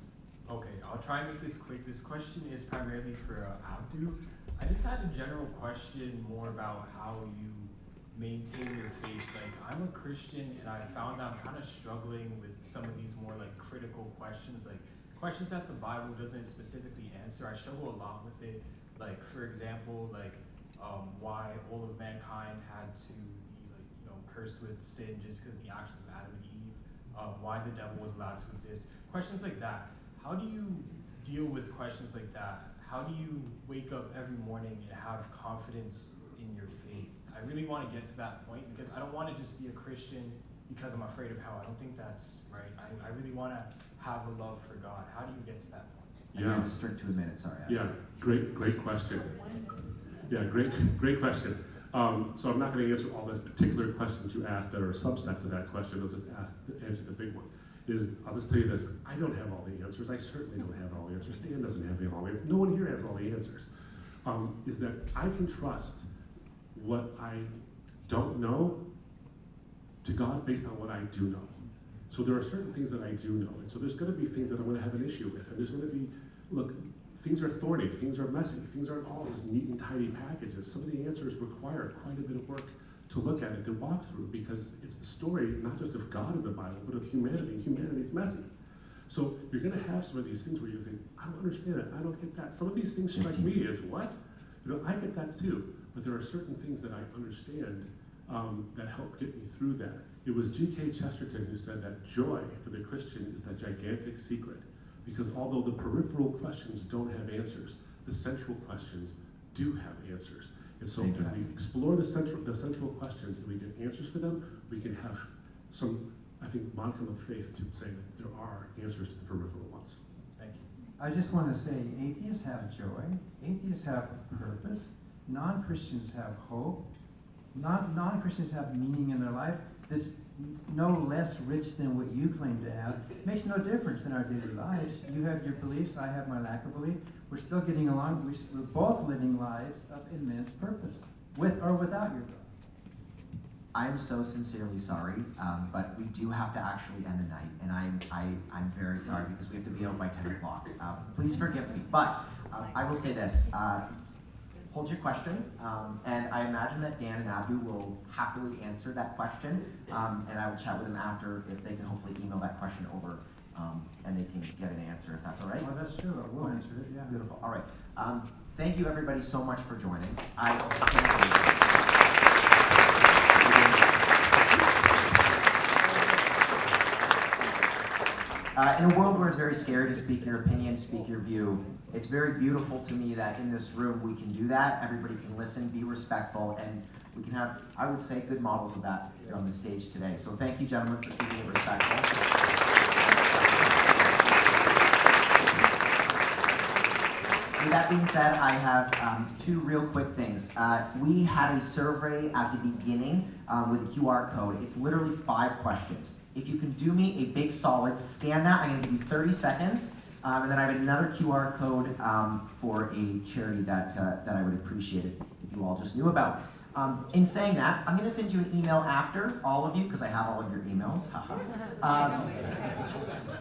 Okay, I'll try and make this quick. This question is primarily for Abdu. I just had a general question more about how you maintain your faith. Like, I'm a Christian, and I found I'm kind of struggling with some of these more like critical questions, like questions that the Bible doesn't specifically answer. I struggle a lot with it. Like, for example, like why all of mankind had to be cursed with sin just because of the actions of Adam and Eve. Why the devil was allowed to exist. Questions like that. How do you deal with questions like that? How do you wake up every morning and have confidence in your faith? I really want to get to that point because I don't want to just be a Christian because I'm afraid of hell. I don't think that's right. I really want to have a love for God. How do you get to that point? Again, strict to a minute, sorry. Yeah, great question. Yeah, great question. So I'm not going to answer all those particular questions you asked that are subsets of that question. I'll just answer the big one. I'll just tell you this, I don't have all the answers. I certainly don't have all the answers. Dan doesn't have all the answers. No one here has all the answers. Is that I can trust what I don't know to God based on what I do know. So there are certain things that I do know. And so there's going to be things that I'm going to have an issue with. And there's going to be, look, things are thorny, things are messy, things aren't all just neat and tidy packages. Some of the answers require quite a bit of work to look at it, to walk through, because it's the story not just of God in the Bible, but of humanity, and humanity's messy. So you're going to have some of these things where you think, I don't understand it, I don't get that. Some of these things strike me as, what? I get that too, but there are certain things that I understand that help get me through that. It was G.K. Chesterton who said that joy for the Christian is the gigantic secret, because although the peripheral questions don't have answers, the central questions do have answers. And so as we explore the central questions and we get answers for them, we can have some, I think, modicum of faith to say that there are answers to the peripheral ones. Thank you. I just want to say atheists have joy, atheists have purpose, non-Christians have hope, non-Christians have meaning in their life that's no less rich than what you claim to have. It makes no difference in our daily lives. You have your beliefs, I have my lack of belief. We're still getting along. We're both living lives of immense purpose, with or without your God. I am so sincerely sorry, but we do have to actually end the night, and I'm very sorry because we have to be out by 10 o'clock. Please forgive me, but I will say this. Hold your question, and I imagine that Dan and Abdu will happily answer that question, and I will chat with them after if they can hopefully email that question over, and they can get an answer if that's all right. Oh, that's true. I will answer it. Yeah. Beautiful. All right. Thank you everybody so much for joining. In a world where it's very scary to speak your opinion, speak your view, it's very beautiful to me that in this room we can do that. Everybody can listen, be respectful, and we can have, I would say, good models of that here on the stage today. So thank you, gentlemen, for keeping it respectful. With that being said, I have two real quick things. We had a survey at the beginning with a QR code. It's literally 5 questions. If you can do me a big solid, scan that. I'm going to give you 30 seconds. And then I have another QR code for a charity that I would appreciate it if you all just knew about. In saying that, I'm going to send you an email after, all of you, because I have all of your emails,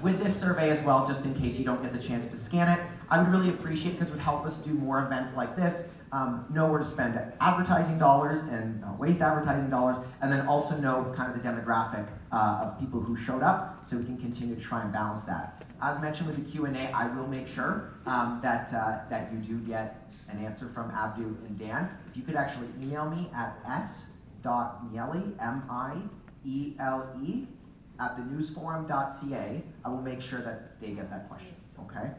with this survey as well, just in case you don't get the chance to scan it. I would really appreciate it because it would help us do more events like this, know where to spend advertising dollars and waste advertising dollars, and then also know kind of the demographic of people who showed up so we can continue to try and balance that. As mentioned with the Q&A, I will make sure that you do get an answer from Abdu and Dan. If you could actually email me at s.miele, M-I-E-L-E, at thenewsforum.ca, I will make sure that they get that question, okay?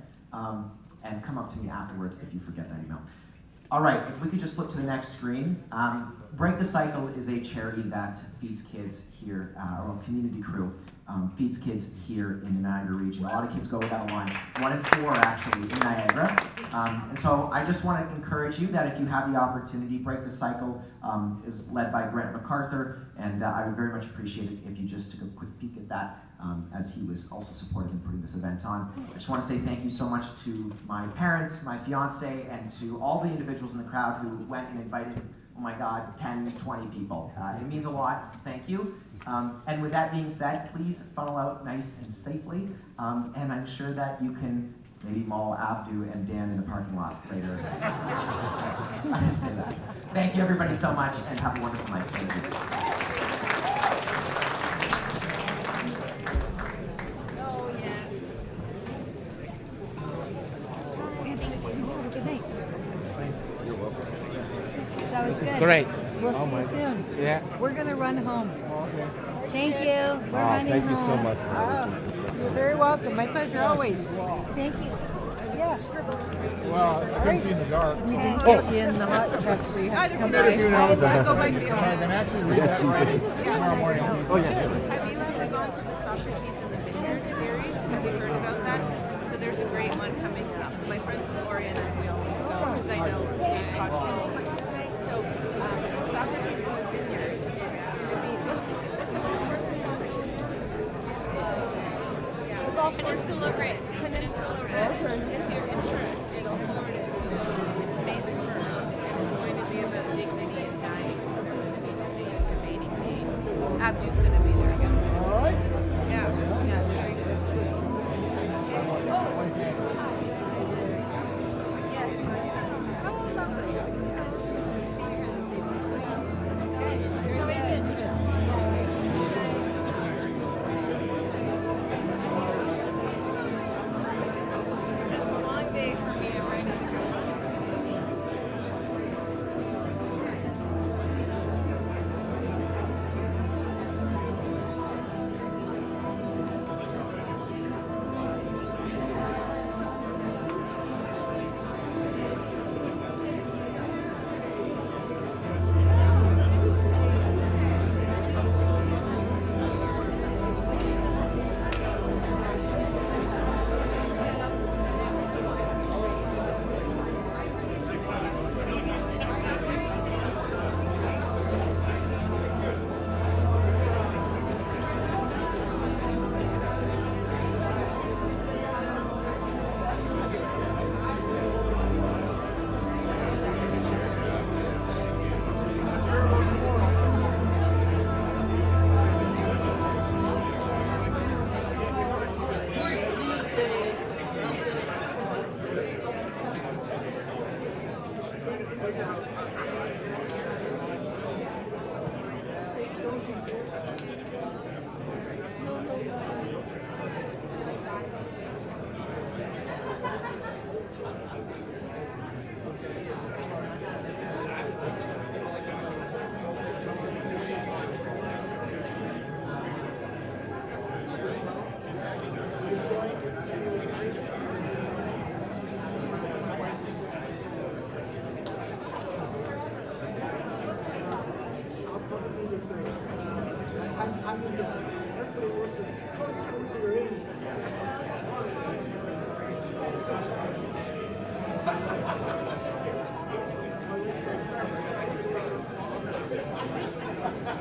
And come up to me afterwards if you forget that email. All right, if we could just flip to the next screen. Break the Cycle is a charity that feeds kids here, or a community crew, feeds kids here in the Niagara region. A lot of kids go without lunch. 1 in 4 actually in Niagara. And so I just want to encourage you that if you have the opportunity, Break the Cycle is led by Grant MacArthur, and I would very much appreciate it if you just took a quick peek at that, as he was also supportive in putting this event on. I just want to say thank you so much to my parents, my fiance, and to all the individuals in the crowd who went and invited, oh my God, 10, 20 people. It means a lot. Thank you. And with that being said, please funnel out nice and safely. And I'm sure that you can maybe maul Abdu and Dan in the parking lot later. I didn't say that. Thank you everybody so much, and have a wonderful night. Thank you. That was This is good. great. We'll Oh see my you soon. Yeah. We're going to run home. Thank you. We're running thank you so home. much. You're very welcome. My pleasure always. Thank you. Yeah. Well, I couldn't see in the dark. We didn't get you in the hot tub, so you have to come by. I can actually read that writing tomorrow morning. Oh, yeah. Have you ever gone to the Socrates in the Vineyard series? Have you heard about that? So there's a great one coming up. My friend Gloria and I, we always go because I know Dave Cotton. So Socrates in the Vineyard is going to be, what's the golf Peninsula Ridge. Peninsula Ridge. If you're interested, it'll forward it. So it's May the 1st, and it's going to be about dignity and dying. So they're going to be debating pain. Abdu's going to be there again. All right. Yeah, very good.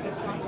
It's not